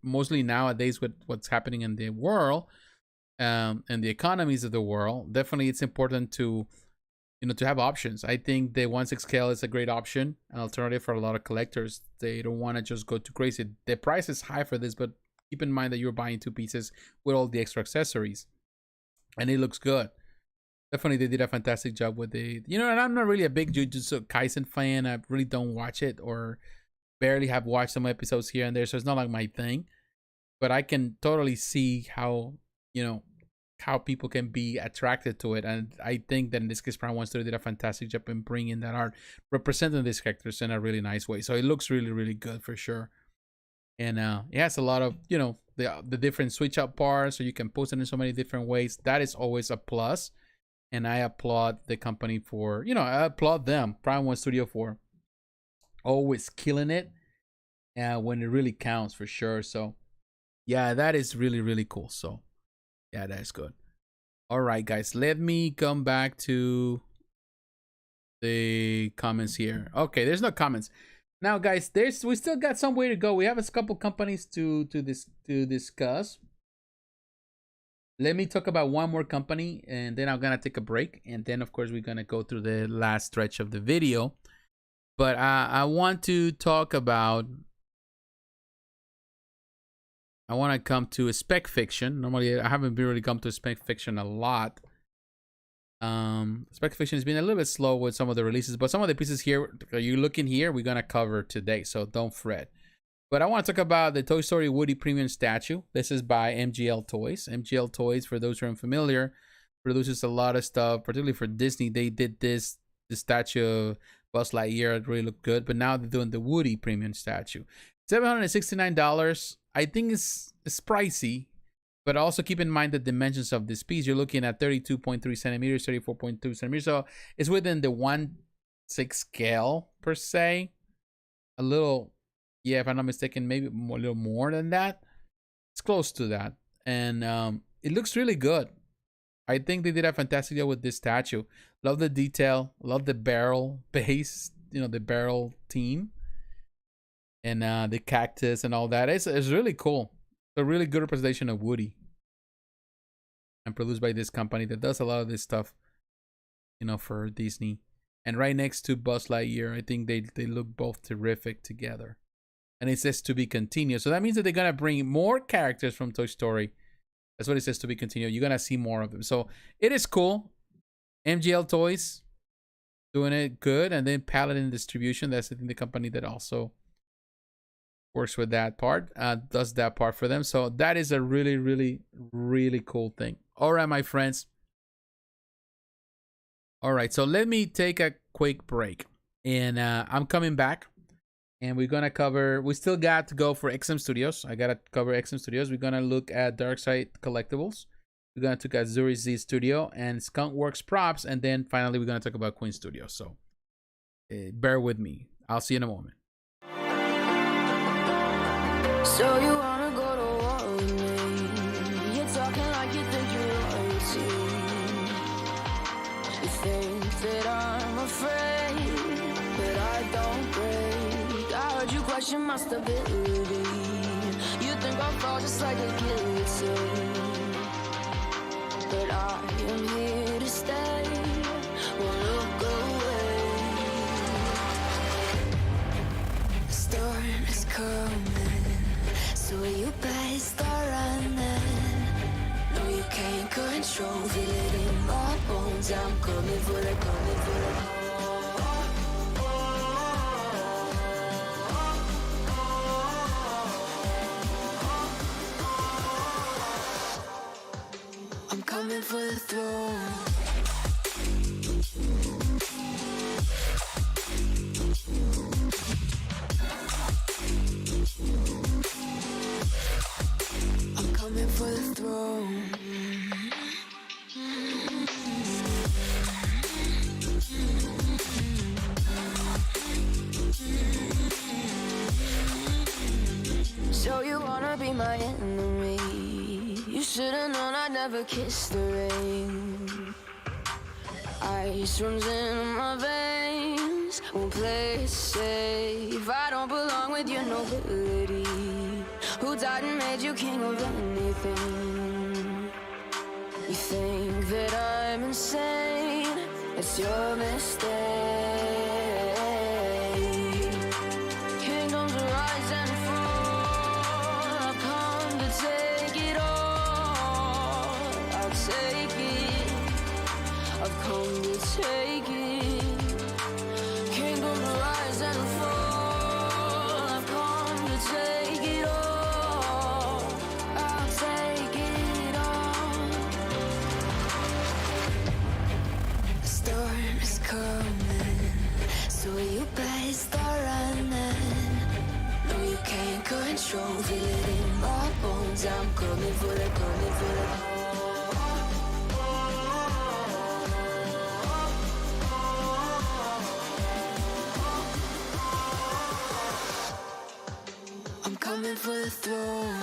mostly nowadays with what's happening in the world, and the economies of the world, definitely it's important to, you know, to have options. I think the 1/6 scale is a great option, an alternative for a lot of collectors. They don't want to just go too crazy. The price is high for this, but keep in mind that you're buying 2 pieces with all the extra accessories, and it looks good. Definitely, they did a fantastic job with the, you know, and I'm not really a big Jujutsu Kaisen fan. I really don't watch it or barely have watched some episodes here and there, so it's not like my thing. But I can totally see how, you know, how people can be attracted to it. And I think that in this case, Prime 1 Studio did a fantastic job in bringing that art, representing these characters in a really nice way. So it looks really, really good for sure. And it has a lot of, you know, the different switch up parts, so you can post it in so many different ways. That is always a plus. And I applaud the company for, you know, I applaud them, Prime 1 Studio, for always killing it when it really counts for sure. So yeah, that is really, really cool. So yeah, that is good. All right, guys, let me come back to the comments here. Okay, there's no comments. Now, guys, we still got some way to go. We have a couple companies to discuss. Let me talk about one more company, and then I'm gonna take a break, and then of course we're gonna go through the last stretch of the video. But I want to talk about. I want to come to Spec Fiction. Normally, I haven't really come to Spec Fiction a lot. Spec Fiction has been a little bit slow with some of the releases, but some of the pieces here, you looking here, we're gonna cover today, so don't fret. But I want to talk about the Toy Story Woody Premium Statue. This is by MGL Toys. MGL Toys, for those who are unfamiliar, produces a lot of stuff, particularly for Disney. They did the statue of Buzz Lightyear. It really looked good. But now they're doing the Woody Premium Statue. $769. I think it's pricey. But also keep in mind the dimensions of this piece. You're looking at 32.3 centimeters, 34.2 centimeters. So it's within the 1/6 scale, per se. A little... Yeah, if I'm not mistaken, maybe a little more than that. It's close to that. And it looks really good. I think they did a fantastic job with this statue. Love the detail. Love the barrel base. You know, the barrel theme. And the cactus and all that. It's really cool. It's a really good representation of Woody. And produced by this company that does a lot of this stuff, you know, for Disney. And right next to Buzz Lightyear, I think they look both terrific together. And it says to be continued. So that means that they're going to bring more characters from Toy Story. That's what it says, to be continued. You're going to see more of them. So it is cool. MGL Toys doing it good. And then Paladin Distribution. That's, I think, the company that also works with that part. Does that part for them. So that is a really, really, really cool thing. All right, my friends. All right. So let me take a quick break. And I'm coming back. And we're going to cover, we still got to go for XM Studios. I got to cover XM Studios. We're going to look at Darkside Collectibles. We're going to look at Zuri Z Studio and Skunk Works Props. And then finally, we're going to talk about Queen Studios. So bear with me. I'll see you in a moment. So you want to go to war with me? You're talking like you think you're royalty. You think that I'm afraid, but I don't break. I heard you question my stability. You think I'll fall just like a guillotine, but I am here to stay. Won't look away. The storm is coming, so you better start running. No, you can't control, feel it in my bones. I'm coming for the, coming for the. Coming for the throne. I'm coming for the throne. So you wanna be my enemy? You should've known I'd never kiss the rain. Ice runs in my veins, won't play it safe. I don't belong with your nobility. Who died and made you king of anything? You think that I'm insane? It's your mistake. Kingdoms rise and fall. I've come to take it all. I'll take it. I'll 'cause I'm coming for the, coming for the. I'm coming for the throne.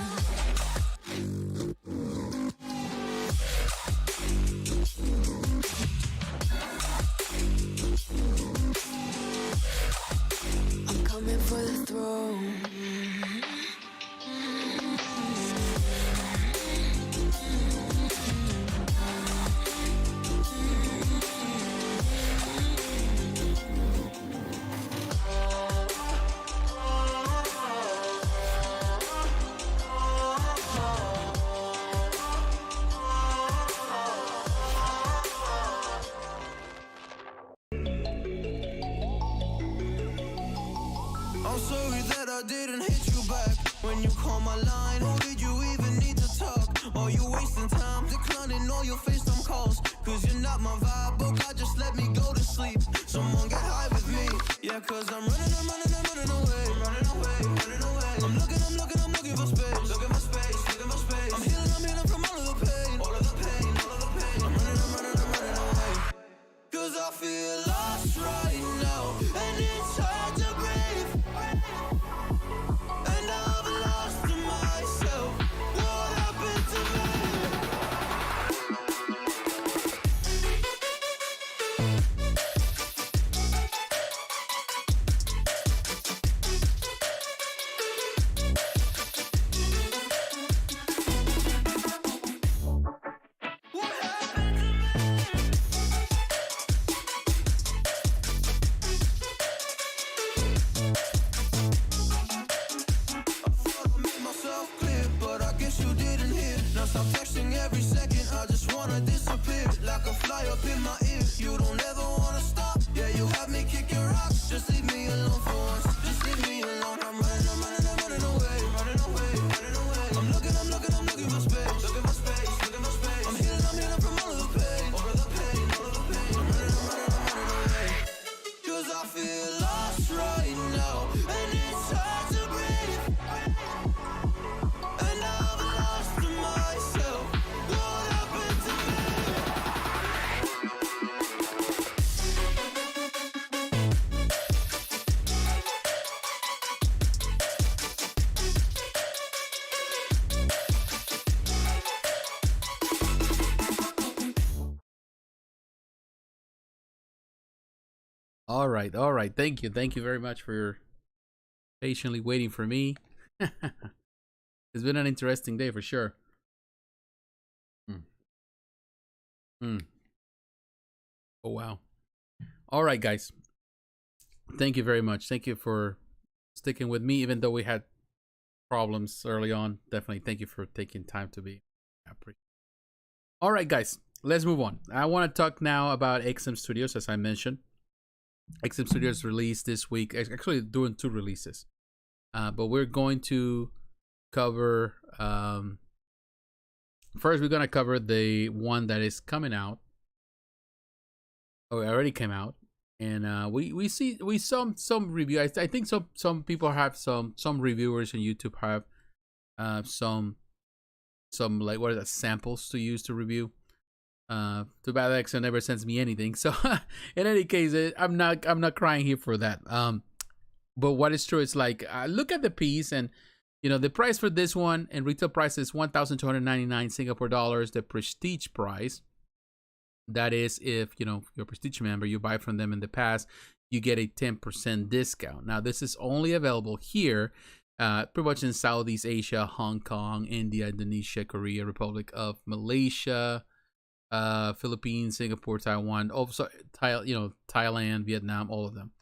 I'm coming for the throne. I'm sorry that I didn't hit you back when you called my line. Or did you even need to talk? Or you wasting time declining all your FaceTime calls? Cause you're not my vibe, but God just let me go to sleep. Someone get high with me. Yeah, cause I'm running away. Running away. I'm looking for space. Looking for space. I'm healing from all of the pain. I'm running away. Cause I feel lost right now. And it's hard to breathe. And I've lost myself. What happened to me? What happened to me? I made myself clear, but I guess you didn't hear. Now stop texting every second, I just wanna disappear. Like a fly up in my ear, you don't ever wanna stop. Yeah, you have me kicking rocks, just leave me alone for once. Just leave me alone, I'm running away. I'm looking for space. I'm healing from all of the pain. I'm running away. Cause I feel lost right now, and it's hard to breathe. And I've lost myself. What happened to me? All right, all right. Thank you very much for patiently waiting for me. It's been an interesting day for sure. Oh wow. All right, guys. Thank you very much. Thank you for sticking with me, even though we had problems early on. Definitely, thank you for taking time to be. I appreciate. All right, guys. Let's move on. I want to talk now about XM Studios, as I mentioned. XM Studios released this week. Actually, doing 2 releases. But we're going to cover. First, we're gonna cover the one that is coming out. Oh, it already came out, and we saw some review. I think some people have some reviewers on YouTube have some like, what is that, samples to use to review. Too bad XM never sends me anything. So in any case, I'm not crying here for that. But what is true is, like, look at the piece, and you know the price for this one, and retail price is 1,299 Singapore dollars. The prestige price, that is, if you know you're a prestige member, you buy from them in the past, you get a 10% discount. Now this is only available here, pretty much in Southeast Asia, Hong Kong, India, Indonesia, Korea, Republic of Malaysia, Philippines, Singapore, Taiwan, also Thailand, Vietnam, all of them.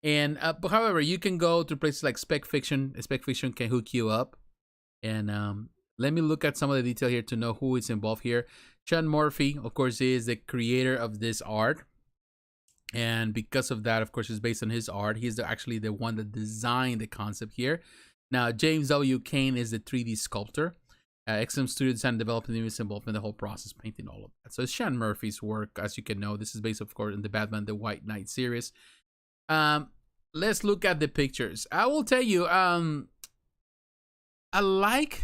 And but however, you can go to places like Spec Fiction. Spec Fiction can hook you up. And let me look at some of the detail here to know who is involved here. Sean Murphy, of course, is the creator of this art. And because of that, of course, it's based on his art. He's actually the one that designed the concept here. Now, James W. Kane is the 3D sculptor. XM Studio Design and Development is involved in the whole process, painting all of that. So it's Sean Murphy's work, as you can know. This is based, of course, on the Batman The White Knight series. Let's look at the pictures. I will tell you, I like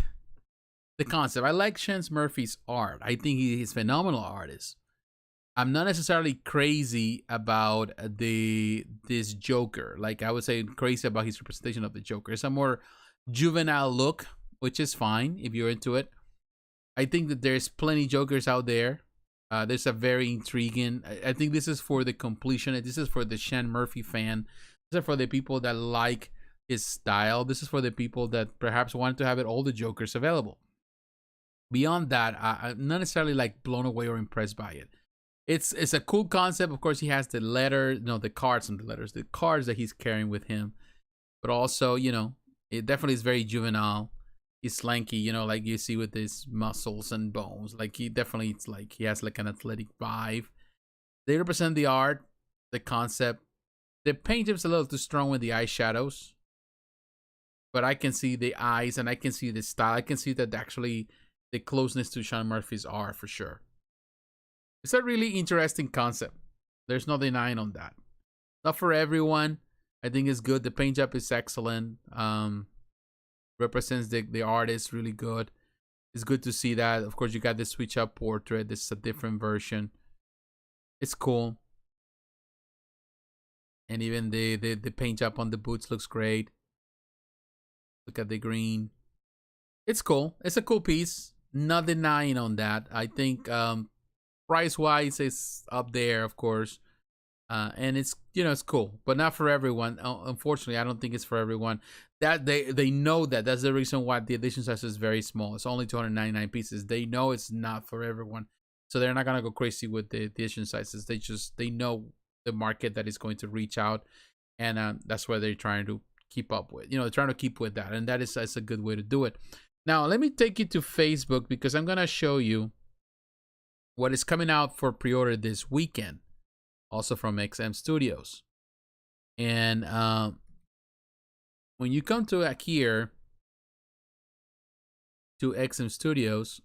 the concept. I like Sean Murphy's art. I think he's a phenomenal artist. I'm not necessarily crazy about this Joker. Like I would say crazy about his representation of the Joker. It's a more juvenile look, which is fine if you're into it. I think that there's plenty Jokers out there. There's a very intriguing. I think this is for the completion. This is for the Sean Murphy fan. This is for the people that like his style. This is for the people that perhaps want to have all the Jokers available. Beyond that, I'm not necessarily like blown away or impressed by it. It's a cool concept. Of course, he has the the cards and the letters, the cards that he's carrying with him. But also, it definitely is very juvenile. He's lanky, like you see with his muscles and bones. Like he has like an athletic vibe. They represent the art, the concept. The paint is a little too strong with the eyeshadows. But I can see the eyes and I can see the style. I can see that actually the closeness to Sean Murphy's art for sure. It's a really interesting concept. There's no denying on that. Not for everyone. I think it's good. The paint job is excellent. Represents the artist really good. It's good to see that. Of course, you got the switch up portrait. This is a different version. It's cool. And even the paint job on the boots looks great. Look at the green. It's cool. It's a cool piece. Not denying on that. I think price wise it's up there, of course. And it's it's cool, but not for everyone. Unfortunately, I don't think it's for everyone. That they know that's the reason why the edition size is very small. It's only 299 pieces. They know it's not for everyone, so they're not gonna go crazy with the edition sizes. They know the market that is going to reach out, and that's where they're trying to keep up with. They're trying to keep with that, and that's a good way to do it. Now, let me take you to Facebook because I'm gonna show you what is coming out for pre-order this weekend. Also from XM Studios. And when you come to here to XM Studios,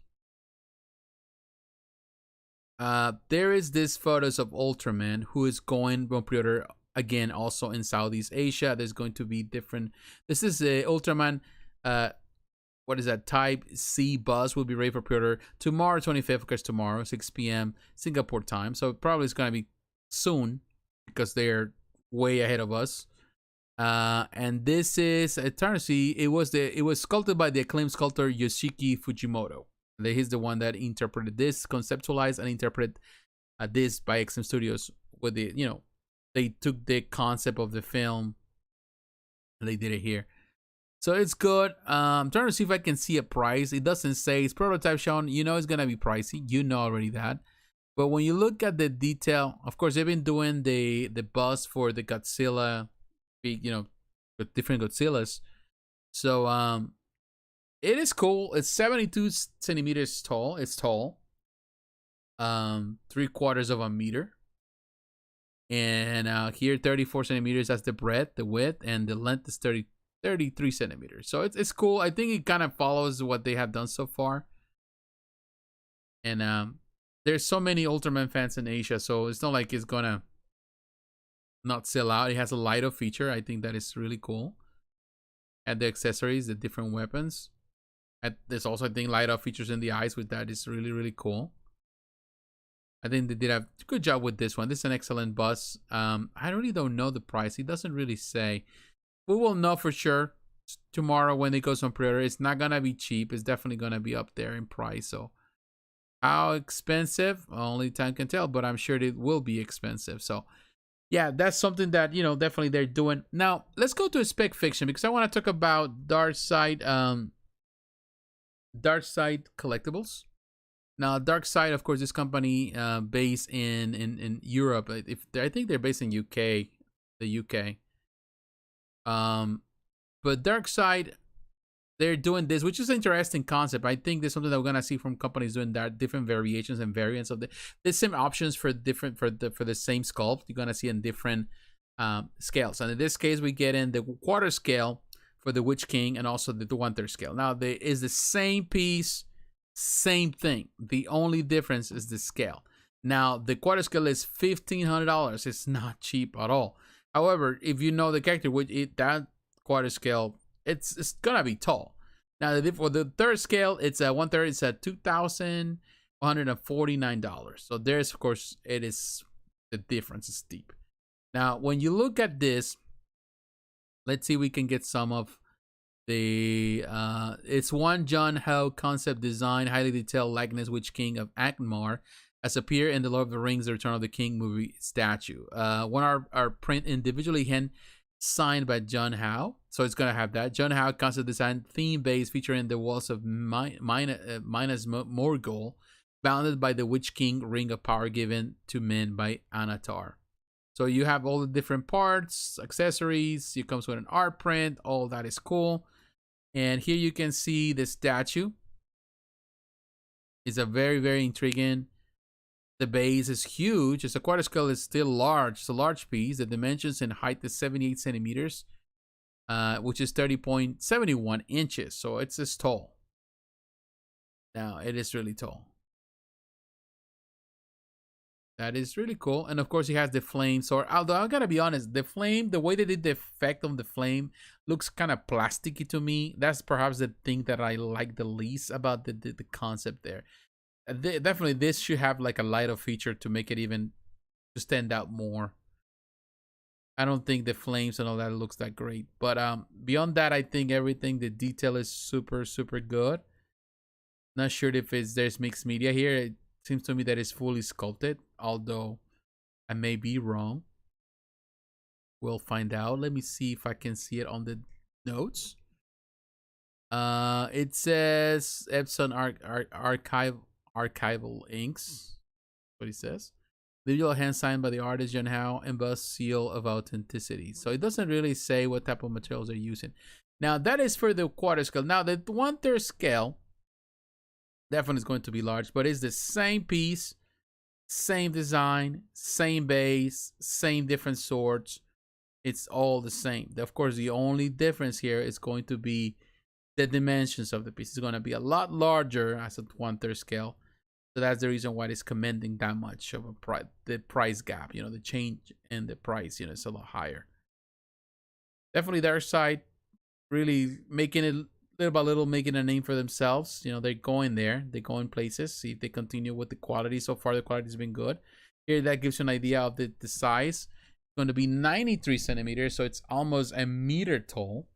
there is this photos of Ultraman who is going on pre-order again also in Southeast Asia. There's going to be different. This is a Ultraman what is that? Type C bus will be ready for pre-order tomorrow 25th, because tomorrow 6 p.m. Singapore time. So probably it's going to be soon because they're way ahead of us. And this is a Eternity. It was sculpted by the acclaimed sculptor Yoshiki Fujimoto. He's the one that interpreted this, conceptualized and interpreted this by XM Studios. With they took the concept of the film and they did it here. So it's good. I'm trying to see if I can see a price. It doesn't say. It's prototype shown. It's gonna be pricey. You know already that. But when you look at the detail, of course, they've been doing the bus for the Godzilla, with different Godzillas. So it is cool. It's 72 centimeters tall. It's tall. 3/4 of a meter. And here 34 centimeters. That's the breadth, the width, and the length is 33 centimeters. So it's cool. I think it kind of follows what they have done so far. And there's so many Ultraman fans in Asia, so it's not like it's gonna not sell out. It has a light up feature. I think that is really cool. And the accessories, the different weapons. And there's also, I think, light up features in the eyes, with that is really, really cool. I think they did a good job with this one. This is an excellent bus. I really don't know the price. It doesn't really say. We will know for sure tomorrow when it goes on pre-order. It's not gonna be cheap. It's definitely gonna be up there in price. So how expensive? Only time can tell, but I'm sure it will be expensive. So yeah, that's something that definitely they're doing. Now let's go to a spec fiction because I want to talk about Dark Side Collectibles. Now Dark Side, of course, this company based in Europe. I think they're based in the UK. But Dark Side, they're doing this, which is an interesting concept. I think there's something that we're gonna see from companies doing that, different variations and variants of the same options for the same sculpt. You're gonna see in different scales, and in this case, we get in the quarter scale for the Witch King and also the 1/3 scale. Now there is the same piece, same thing. The only difference is the scale. Now the quarter scale is $1,500. It's not cheap at all. However, if you know the character, that quarter scale, it's gonna be tall. Now, for the third scale, it's a 1/3. It's at $2,149. So there's, of course, it is the difference is steep. Now, when you look at this, let's see, we can get some of the. It's one John Ho concept design, highly detailed likeness, Witch King of Angmar, as appear in the Lord of the Rings: The Return of the King movie statue. One are print individually hand signed by John Howe, so it's gonna have that John Howe concept design, theme base featuring the walls of Minas Morgul, bounded by the Witch King ring of power given to men by Anatar. So you have all the different parts, accessories. It comes with an art print. All that is cool. And here you can see the statue. It's a very, very intriguing. The base is huge. Its quarter scale is still large. It's a large piece. The dimensions and height is 78 centimeters, which is 30.71 inches. So it's as tall. Now, it is really tall. That is really cool. And of course, he has the flame sword. Although I gotta be honest, the flame, the way they did the effect on the flame looks kind of plasticky to me. That's perhaps the thing that I like the least about the concept there. Definitely, this should have like a lighter feature to make it even to stand out more. I don't think the flames and all that looks that great. But beyond that, I think everything, the detail is super, super good. Not sure if there's mixed media here. It seems to me that it's fully sculpted, although I may be wrong. We'll find out. Let me see if I can see it on the notes. It says Epson Archival Inks. What it says. Digital hand signed by the artist John Howe, embossed seal of authenticity. So it doesn't really say what type of materials they're using. Now that is for the quarter scale. Now the 1/3 scale definitely is going to be large, but it's the same piece, same design, same base, same different swords. It's all the same. Of course, the only difference here is going to be the dimensions of the piece. It's going to be a lot larger as a 1/3 scale. So that's the reason why it's commanding that much of a the price gap. You know, the change in the price, you know, it's a lot higher. Definitely their side really making it little by little, making a name for themselves. You know, they're going there. They're going places. See if they continue with the quality. So far, the quality has been good. Here, that gives you an idea of the size. It's going to be 93 centimeters. So it's almost a meter tall.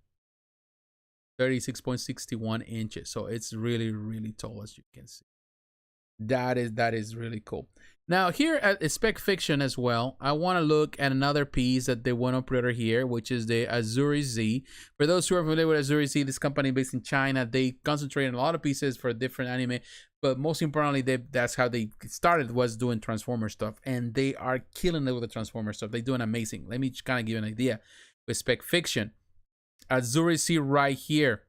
36.61 inches. So it's really, really tall, as you can see. That is really cool. Now here at Spec Fiction as well, I want to look at another piece that they want to pre-order here, which is the Azuri Z. For those who are familiar with Azuri Z, this company based in China, they concentrate on a lot of pieces for different anime, but most importantly, that's how they started, was doing Transformer stuff, and they are killing it with the Transformer stuff. They're doing amazing. Let me kind of give you an idea with Spec Fiction. Azuri Z right here.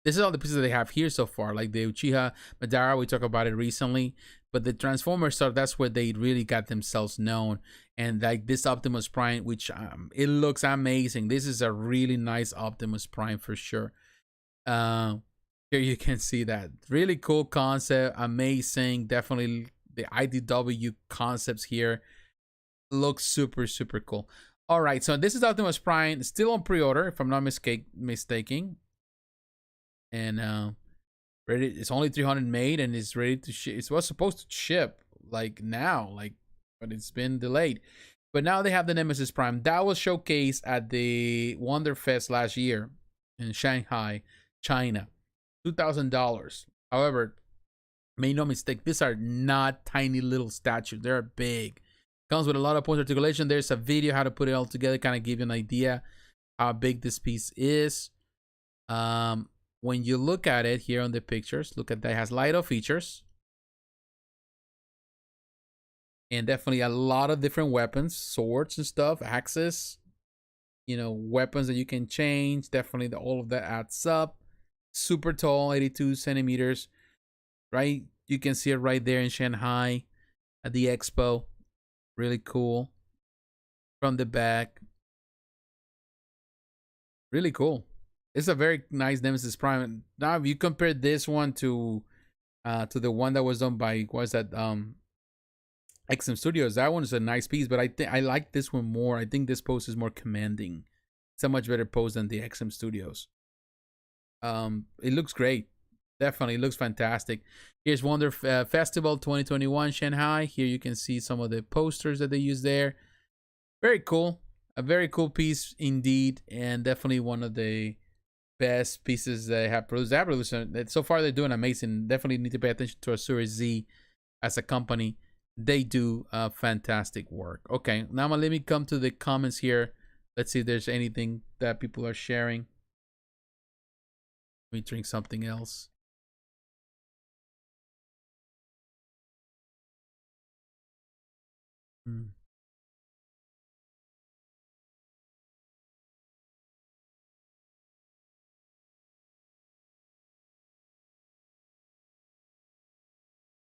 This is all the pieces that they have here so far, like the Uchiha Madara. We talked about it recently, but the Transformer stuff, that's where they really got themselves known. And like this Optimus Prime, which it looks amazing. This is a really nice Optimus Prime for sure. Here you can see that. Really cool concept, amazing. Definitely the IDW concepts here look super, super cool. All right, so this is Optimus Prime, still on pre-order, if I'm not mistaken. And ready. It's only 300 made, and it's ready to ship. It was supposed to ship like now, but it's been delayed. But now they have the Nemesis Prime that was showcased at the Wonder Fest last year in Shanghai, China. $2,000. However, make no mistake, these are not tiny little statues. They're big. Comes with a lot of point articulation. There's a video how to put it all together, kind of give you an idea how big this piece is. When you look at it here on the pictures, look at that. It has light up features. And definitely a lot of different weapons, swords and stuff, axes, you know, weapons that you can change. Definitely all of that adds up. Super tall, 82 centimeters, right? You can see it right there in Shanghai at the expo. Really cool. From the back. Really cool. It's a very nice Nemesis Prime. Now, if you compare this one to the one that was done by, what was that, XM Studios, that one is a nice piece, but I like this one more. I think this pose is more commanding. It's a much better pose than the XM Studios. It looks great. Definitely looks fantastic. Here's Wonder Festival 2021 Shanghai. Here you can see some of the posters that they use there. Very cool. A very cool piece indeed, and definitely one of the best pieces they have produced. So far, they're doing amazing. Definitely need to pay attention to Asura Z as a company. They do fantastic work. Okay, now let me come to the comments here. Let's see if there's anything that people are sharing. Let me drink something else.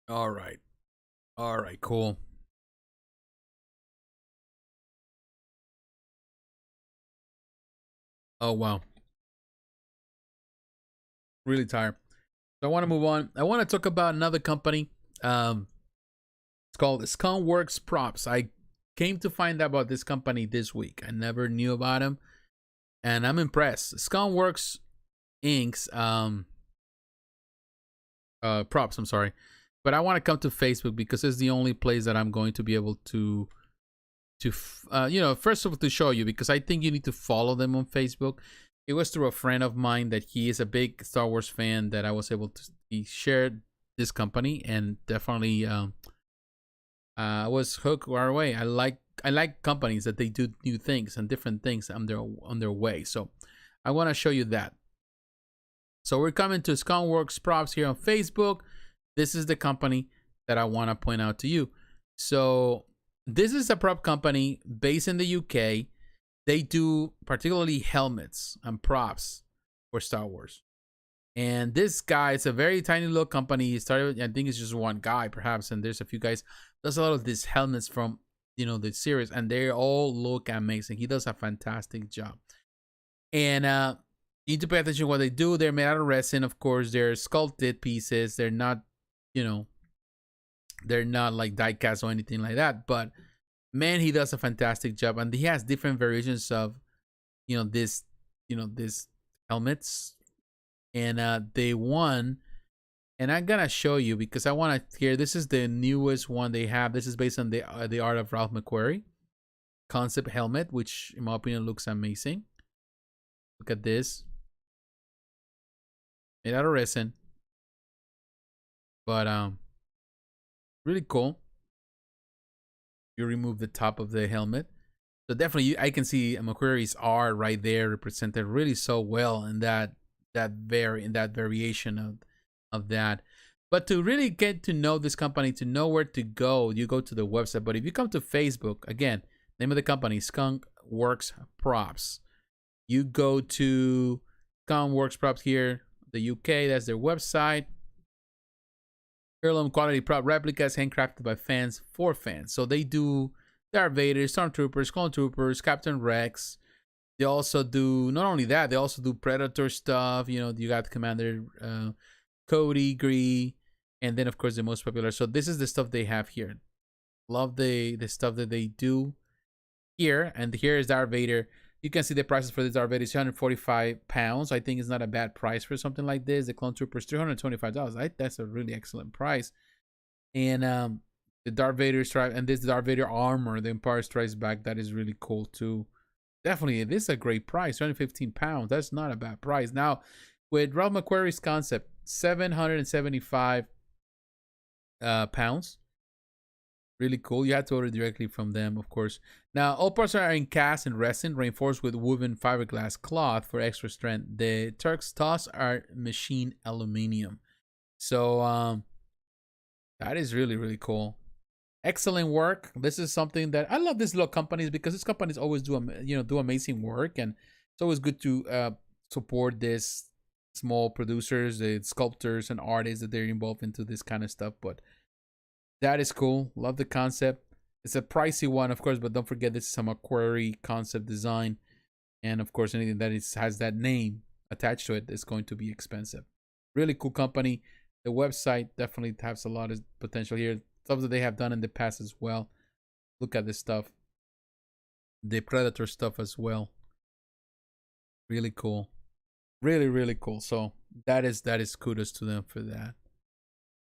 All right. All right, cool. Oh, wow. Really tired. So I want to move on. I want to talk about another company. It's called Skunkworks Props. I came to find out about this company this week. I never knew about them, and I'm impressed. Skunkworks Inc.'s props. I'm sorry, but I want to come to Facebook because it's the only place that I'm going to be able to first of all to show you, because I think you need to follow them on Facebook. It was through a friend of mine that he is a big Star Wars fan that I was able to. He shared this company, and definitely I was hooked right away. I like companies that they do new things and different things on their way. So I want to show you that. So we're coming to Skunkworks Props here on Facebook. This is the company that I want to point out to you. So this is a prop company based in the UK. They do particularly helmets and props for Star Wars. And this guy, it's a very tiny little company. He started, I think it's just one guy perhaps, and there's a few guys. Does a lot of these helmets from, the series, and they all look amazing. He does a fantastic job. And you need to pay attention to what they do. They're made out of resin, of course. They're sculpted pieces. They're not, they're not like die cast or anything like that. But man, he does a fantastic job, and he has different variations of, this helmets, and they won. And I'm gonna show you because I want to hear. This is the newest one they have. This is based on the art of Ralph McQuarrie concept helmet, which in my opinion looks amazing. Look at this, made out of resin, but really cool. You remove the top of the helmet, so definitely I can see McQuarrie's art right there represented really so well in that variation of that. But to really get to know this company, to know where to go, you go to the website. But if you come to Facebook, again, name of the company, Skunkworks Props. You go to Skunkworks Props here, the UK, that's their website. Heirloom quality prop replicas handcrafted by fans for fans. So they do Darth Vader, Stormtroopers, Clone Troopers, Captain Rex. They also do, not only that, they also do Predator stuff. You got Commander Cody, Gree, and then of course the most popular. So this is the stuff they have here. Love the stuff that they do here. And here is Darth Vader. You can see the prices for this Darth Vader is £245. I think it's not a bad price for something like this. The Clone Troopers $325. That's a really excellent price. And the Darth Vader stripe and this Darth Vader armor, the Empire Strikes Back, that is really cool too. Definitely, this is a great price. £215. That's not a bad price. Now, with Ralph McQuarrie's concept, £775. Really cool. You have to order directly from them, of course. Now, all parts are in cast and resin, reinforced with woven fiberglass cloth for extra strength. The Turks toss are machined aluminum. So, that is really, really cool. Excellent work. This is something that I love. These little companies because these companies always do amazing work, and it's always good to support this small producers, the sculptors and artists that they're involved into this kind of stuff. But that is cool. Love the concept. It's a pricey one, of course, but don't forget this is a McQuarrie concept design, and of course anything that has that name attached to it is going to be expensive. Really cool company. The website definitely has a lot of potential here. Stuff that they have done in the past as well. Look at this stuff. The Predator stuff as well. Really cool. Really, really cool. So that is kudos to them for that.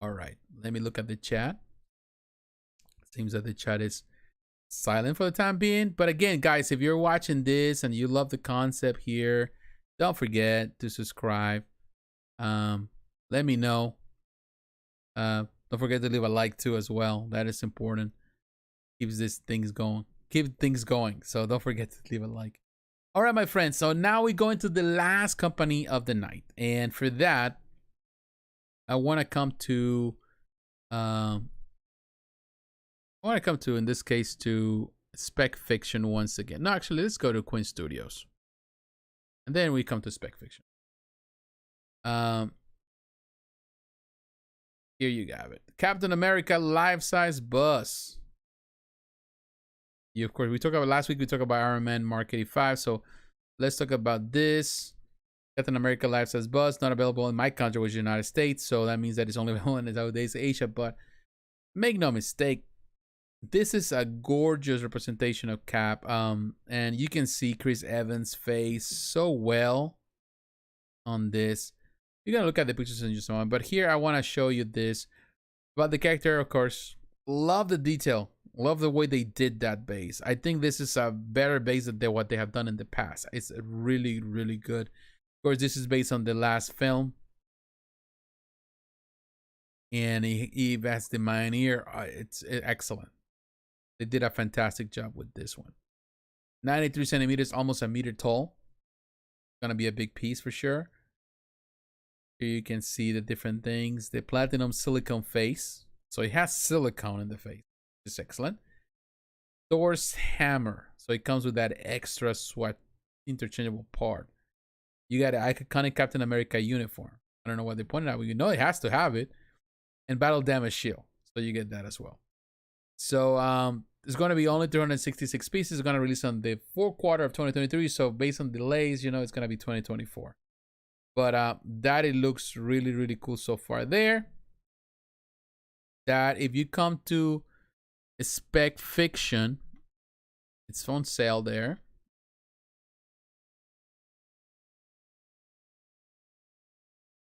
All right, let me look at the chat. Seems that the chat is silent for the time being. But again, guys, if you're watching this and you love the concept here, don't forget to subscribe. Let me know. Don't forget to leave a like too as well. That is important. Keeps this things going. Keep things going. So don't forget to leave a like. All right, my friends. So now we go into the last company of the night, and for that, I want to come to, in this case, to Spec Fiction once again. No, actually, let's go to Quinn Studios, and then we come to Spec Fiction. Here you have it, Captain America life-size bus. Of course, we talked about last week. We talked about Iron Man Mark 85. So let's talk about this. Captain America life-size bus, not available in my country, which is the United States. So that means that it's only available in nowadays Asia. But make no mistake, this is a gorgeous representation of Cap. And you can see Chris Evans' face so well on this. You're gonna look at the pictures in just a moment. But here I want to show you this about the character. Of course, love the detail. Love the way they did that base. I think this is a better base than what they have done in the past. It's really, really good. Of course, this is based on the last film. And he has the Mioneer. It's excellent. They did a fantastic job with this one. 93 centimeters, almost a meter tall. Gonna be a big piece for sure. Here you can see the different things. The platinum silicone face. So it has silicone in the face. Is excellent. Thor's hammer, so it comes with that extra sweat interchangeable part. You got an iconic Captain America uniform. I don't know why they pointed out, but you know it has to have it. And battle damage shield, so you get that as well. So it's going to be only 366 pieces. It's going to release on the fourth quarter of 2023. So based on delays, you know it's going to be 2024. But that it looks really, really cool so far. There. That if you come to Spec Fiction, it's on sale there.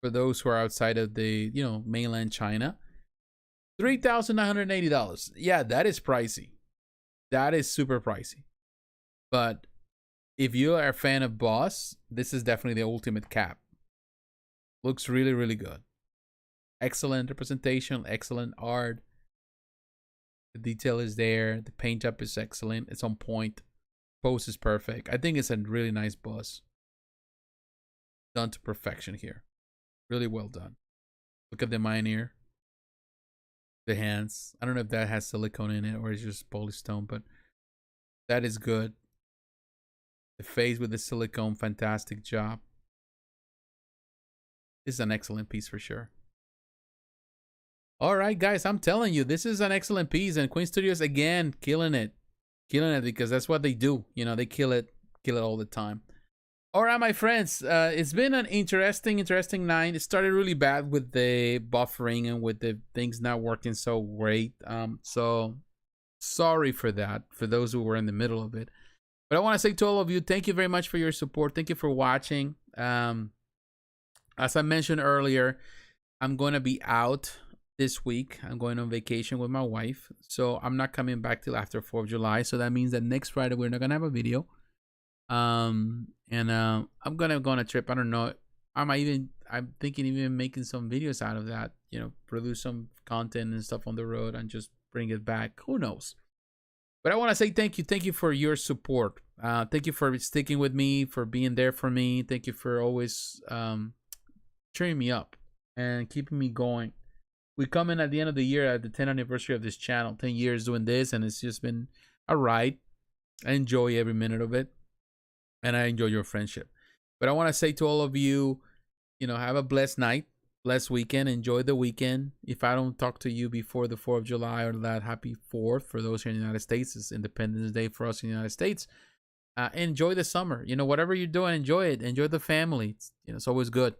For those who are outside of the, mainland China, $3,980. Yeah, that is pricey. That is super pricey. But if you are a fan of Boss, this is definitely the ultimate Cap. Looks really, really good. Excellent representation, excellent art. The detail is there. The paint job is excellent. It's on point. Pose is perfect. I think it's a really nice bus. Done to perfection here. Really well done. Look at the Mioneer. The hands. I don't know if that has silicone in it or it's just polystone, but that is good. The face with the silicone, fantastic job. This is an excellent piece for sure. All right, guys, I'm telling you, this is an excellent piece, and Queen Studios again killing it because that's what they do. They kill it all the time. All right, my friends, it's been an interesting night. It started really bad with the buffering and with the things not working so great. So sorry for that, for those who were in the middle of it. But I want to say to all of you, thank you very much for your support. Thank you for watching. As I mentioned earlier, I'm going to be out this week. I'm going on vacation with my wife, so I'm not coming back till after 4th of July. So that means that next Friday we're not gonna have a video. I'm gonna go on a trip. I don't know. I'm thinking even making some videos out of that. Produce some content and stuff on the road and just bring it back. Who knows? But I want to say thank you for your support. Thank you for sticking with me, for being there for me. Thank you for always cheering me up and keeping me going. We come in at the end of the year at the 10th anniversary of this channel. 10 years doing this, and it's just been a ride. I enjoy every minute of it, and I enjoy your friendship. But I want to say to all of you, have a blessed night, blessed weekend. Enjoy the weekend. If I don't talk to you before the 4th of July or that, happy 4th for those here in the United States. It's Independence Day for us in the United States. Enjoy the summer. Whatever you're doing, enjoy it. Enjoy the family. It's always good.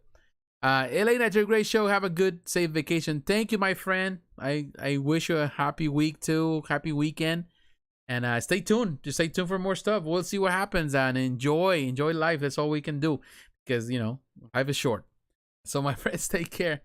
LA Night Great Show. Have a good, safe vacation. Thank you, my friend. I wish you a happy week too. Happy weekend. And stay tuned. Just stay tuned for more stuff. We'll see what happens, and enjoy life. That's all we can do, because life is short. So my friends, take care.